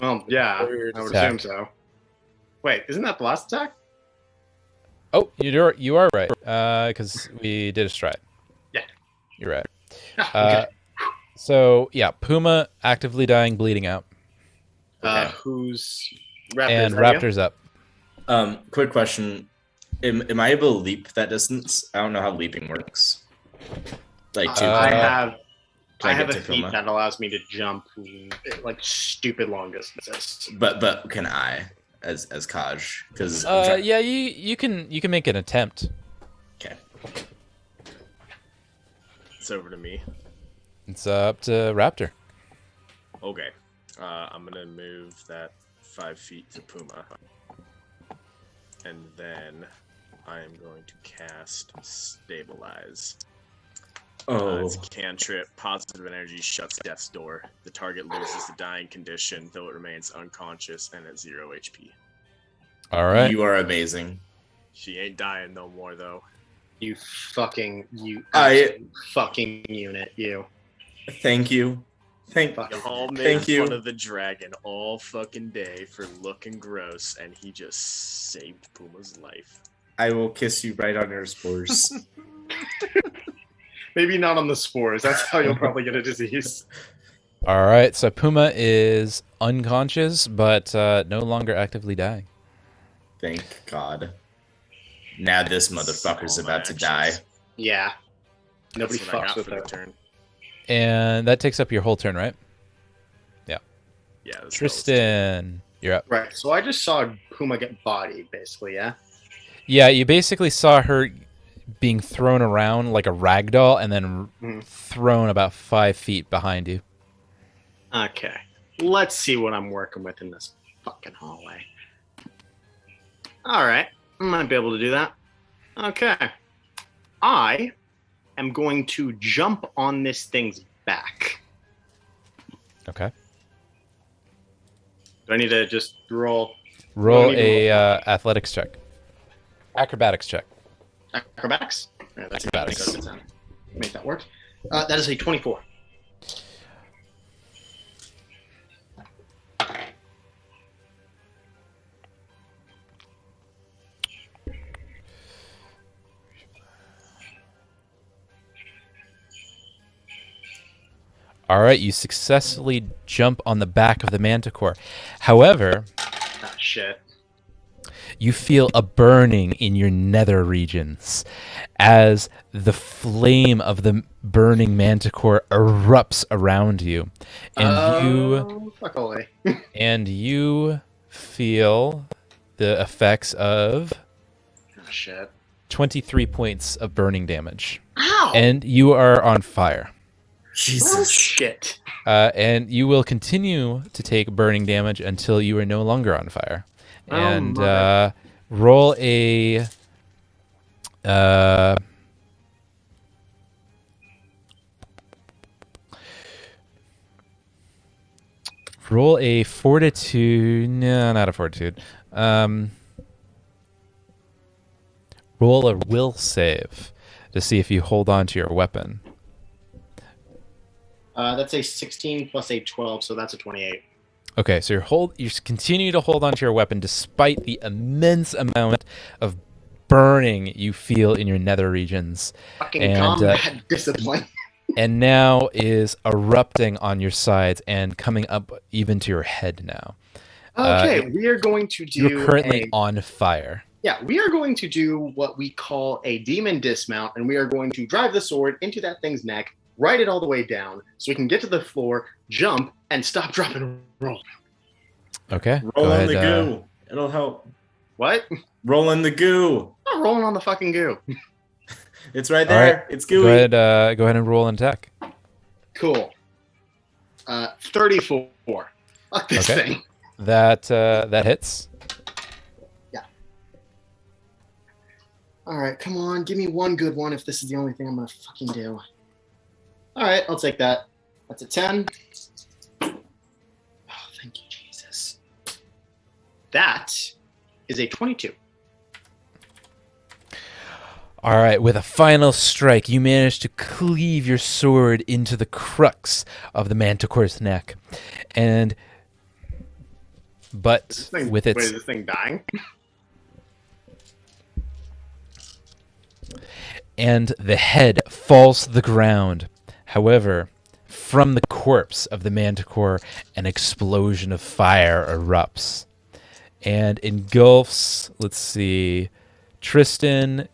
D: Well, yeah,
A: Third
D: I would
A: attack.
D: assume so. Wait, isn't that the last attack?
A: Oh, you are right, because we did a stride.
D: Yeah.
A: You're right.
D: Okay.
A: So yeah, Puma actively dying, bleeding out,
D: Who's Raptor?
A: and
D: is that you?
A: Raptor's up.
E: Quick question. Am I able to leap that distance? I don't know how leaping works. Like,
D: I
A: Uh,
D: have
E: Can
D: I
E: I
D: have
E: get
D: a
E: to
D: feat
E: Puma?
D: that allows me to jump like stupid long distances.
E: But can I as Kaj? Because
A: Yeah, you can make an attempt.
E: Okay.
C: It's over to me.
A: It's up to Raptor.
C: Okay. I'm gonna move that 5 feet to Puma. And then I am going to cast Stabilize. It's a cantrip. Positive energy shuts death's door. The target loses the dying condition, though it remains unconscious and at 0 HP.
A: All right.
E: You are amazing.
C: She ain't dying no more, though.
D: You fucking
E: I-
D: fucking unit, you.
E: Thank you.
C: Y'all made
E: Thank you.
C: fun of the dragon all fucking day for looking gross, and he just saved Puma's life.
E: I will kiss you right on your spores.
D: Maybe not on the spores. That's how you'll probably get a disease.
A: All right. So Puma is unconscious, but no longer actively dying.
E: Thank God. Now this motherfucker's
C: All my
E: about to die.
C: actions.
D: Yeah. Nobody
C: That's what I
D: fucks
C: got
D: with
C: for the
D: that.
C: turn.
A: And that takes up your whole turn, right?
C: Yeah, that's
A: Tristan, you're up.
D: Right. So I just saw Puma get bodied, basically. Yeah.
A: Yeah, you basically saw her being thrown around like a rag doll and then
D: Mhm.
A: thrown about 5 feet behind you.
D: Okay. Let's see what I'm working with in this fucking hallway. All right. I might be able to do that. Okay. I am going to jump on this thing's back.
A: Okay.
D: Do I need to just roll
A: Roll
D: Don't even
A: a
D: roll.
A: athletics check. Acrobatics check.
D: acrobatics? Yeah, that's
A: Acrobatics.
D: Make that work. That is a 24.
A: All right, you successfully jump on the back of the manticore. However,
D: Ah, shit.
A: you feel a burning in your nether regions as the flame of the burning manticore erupts around you, and
D: Fuck away.
A: you feel the effects of
D: Oh, shit.
A: 23 points of burning damage,
D: Ow!
A: and you are on fire.
D: Oh,
E: Jesus.
D: shit.
A: And you will continue to take burning damage until you are no longer on fire.
D: Oh,
A: And
D: mother.
A: roll a fortitude. No, not a fortitude. Roll a will save to see if you hold on to your weapon.
D: That's a 16 plus a 12, so that's a 28.
A: Okay, so you continue to hold onto your weapon despite the immense amount of burning you feel in your nether regions.
D: Fucking
A: And,
D: combat discipline.
A: And now is erupting on your sides and coming up even to your head now.
D: Okay, we are going to do.
A: You're currently on fire.
D: Yeah, we are going to do what we call a demon dismount, and we are going to drive the sword into that thing's neck, ride it all the way down, so we can get to the floor, jump, and stop, drop, and roll.
A: Okay.
E: Roll
A: go
E: in
A: ahead,
E: the goo. It'll help.
D: What?
E: Roll in the goo.
D: I'm not rolling on the fucking goo.
E: It's right
A: All
E: there.
A: right.
E: It's gooey.
A: Go ahead and roll an attack.
D: Cool. 34. Fuck this
A: Okay.
D: thing.
A: That hits.
D: All right, come on, give me one good one if this is the only thing I'm gonna fucking do. All right, I'll take that. That's a 10. Oh, thank you, Jesus. That is a 22.
A: All right, with a final strike, you manage to cleave your sword into the crux of the manticore's neck, but with its
D: Wait, is this thing dying?
A: and the head falls to the ground. However, from the corpse of the manticore, an explosion of fire erupts and engulfs, let's see, Tristan,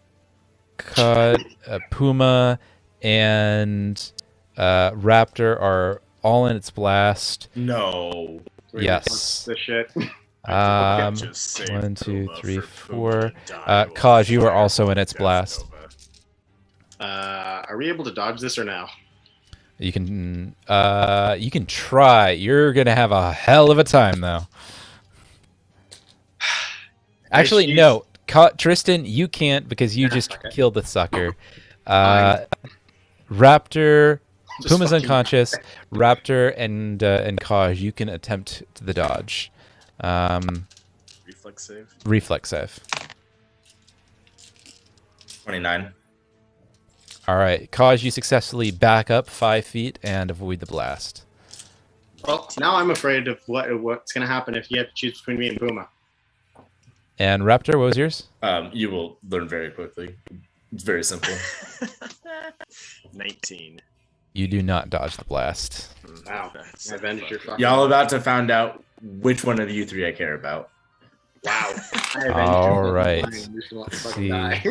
A: Puma, and Raptor are all in its blast.
E: No.
A: Yes.
D: This shit.
C: Just save
A: 1, 2,
C: Puma
A: 3,
C: for Puma
A: 4.
C: to die with
A: Kaj, you are
C: fire.
A: also in its
C: Death
A: blast.
C: Nova.
D: Are we able to dodge this or no?
A: You can try. You're gonna have a hell of a time though. Actually,
D: Jeez.
A: no. Tristan, you can't because you just
D: Okay.
A: killed the sucker.
D: Fine.
A: Raptor,
D: Just
A: Puma's
D: fucking-
A: unconscious. Raptor and Kaj, you can attempt the dodge.
C: Reflex save.
A: Reflex save.
E: 29.
A: All right, Kaj, you successfully back up 5 feet and avoid the blast.
D: Well, now I'm afraid of what's gonna happen if you have to choose between me and Puma.
A: And Raptor, what was yours?
E: You will learn very quickly. It's very simple.
C: 19.
A: You do not dodge the blast.
D: Wow,
C: That's
D: I avenged your fucking.
E: Y'all about to find out which one of you three I care about.
D: Wow. I avenged
A: All
D: your
A: right.
D: fucking line. You should let the fucking
A: See.
D: die.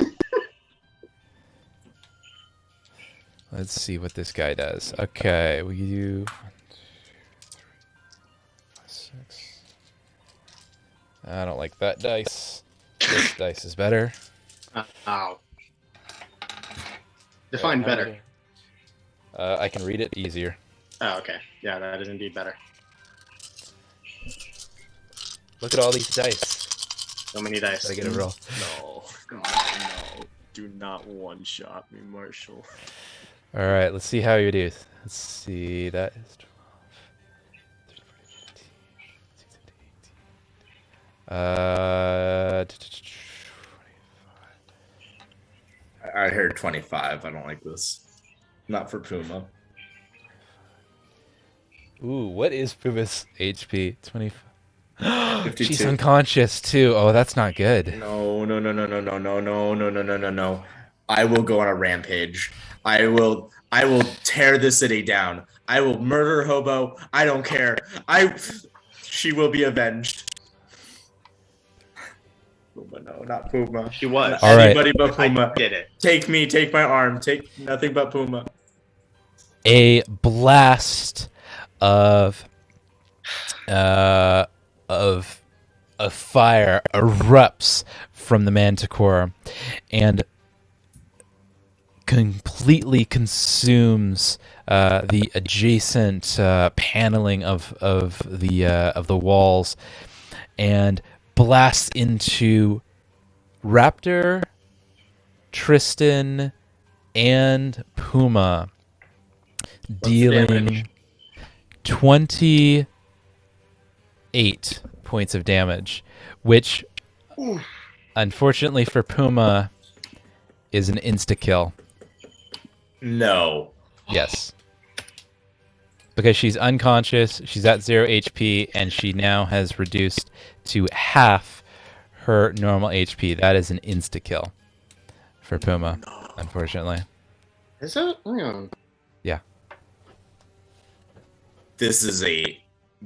A: Let's see what this guy does. Okay, we do 1, 2, 3, 4, 5, 6. I don't like that dice. This dice is better.
D: Ow. Define better.
A: I can read it easier.
D: Oh, okay. Yeah, that is indeed better.
A: Look at all these dice.
D: So many dice.
A: Gotta get a roll.
C: No. No. Do not one-shot me, Marshall.
A: All right, let's see how you do. Let's see. That is 12. 25.
E: I heard 25. I don't like this. Not for Puma.
A: Ooh, what is Puma's HP? 25.
E: 52.
A: She's unconscious too. Oh, that's not good.
E: No. I will go on a rampage. I will tear the city down. I will murder Hobo. I don't care. She will be avenged. Puma, no, not Puma.
D: She was.
A: All right.
E: Anybody but Puma.
D: I did it.
E: Take me, take my arm, take nothing but Puma.
A: A blast of fire erupts from the manticore and completely consumes the adjacent paneling of the walls and blasts into Raptor, Tristan, and Puma, dealing
E: damage?
A: 28 points of damage, which, unfortunately for Puma, is an insta-kill.
E: No.
A: Yes. Because she's unconscious, she's at 0 HP, and she now has reduced to half her normal HP. That is an insta kill for Puma, unfortunately.
D: Is it? Hang on.
A: Yeah.
E: This is a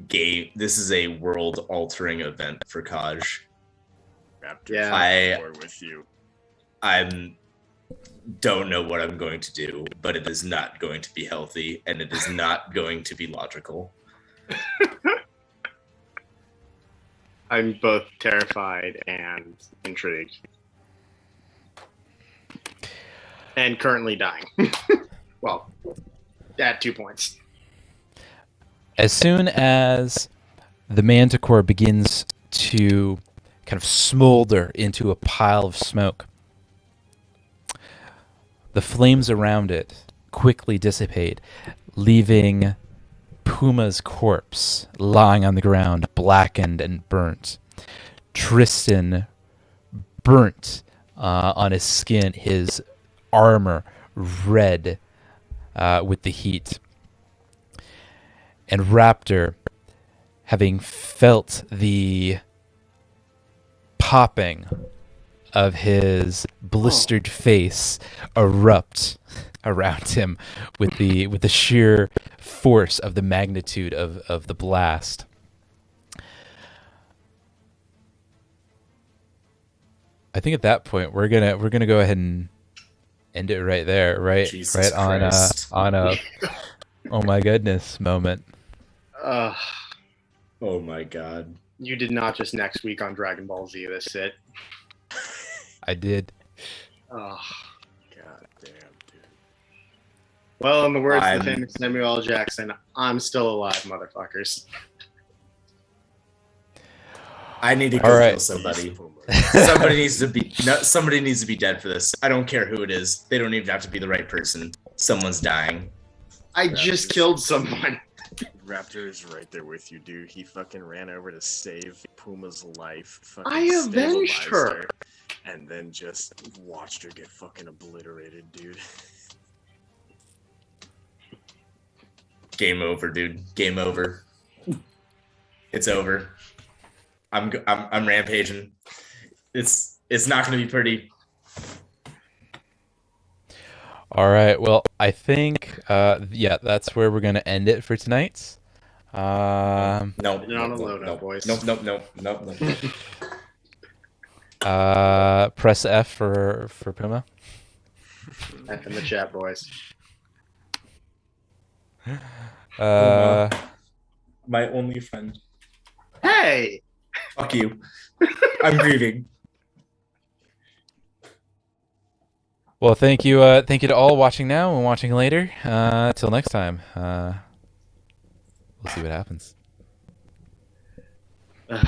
E: game. This is a world-altering event for Kaj.
C: Raptors
D: Yeah.
C: are with you.
E: I don't know what I'm going to do, but it is not going to be healthy, and it is not going to be logical.
D: I'm both terrified and intrigued. And currently dying. Well, at 2 points.
A: As soon as the manticore begins to kind of smolder into a pile of smoke, the flames around it quickly dissipate, leaving Puma's corpse lying on the ground, blackened and burnt. Tristan burnt on his skin, his armor red with the heat. And Raptor, having felt the popping of his blistered face erupt around him with the sheer force of the magnitude of the blast. I think at that point we're gonna go ahead and end it right there, right?
E: Jesus
A: right
E: Christ.
A: on a oh my goodness moment.
E: Oh my god.
D: You did not just next week on Dragon Ball Z this it.
A: I did.
D: Oh.
C: God damn, dude.
D: Well, in the words of
E: I'm-
D: the famous Samuel L. Jackson, I'm still alive, motherfuckers.
E: I need to
A: All
E: go
A: right.
E: kill somebody.
C: Puma.
E: Somebody needs to be dead for this. I don't care who it is. They don't even have to be the right person. Someone's dying.
D: I just killed someone.
C: Raptor is right there with you, dude. He fucking ran over to save Puma's life. Fucking
D: I avenged
C: stabilized
D: her.
C: and then just watched her get fucking obliterated, dude.
E: Game over, dude. Game over. It's over. I'm rampaging. It's not gonna be pretty.
A: All right. Well, I think yeah, that's where we're gonna end it for tonight.
E: No.
D: You're on a low note, boys.
E: Nope.
A: Press F for Puma.
D: F in the chat, boys.
E: My only friend.
D: Hey!
E: Fuck you. I'm grieving.
A: Well, thank you to all watching now and watching later. Till next time. We'll see what happens.
D: Ugh.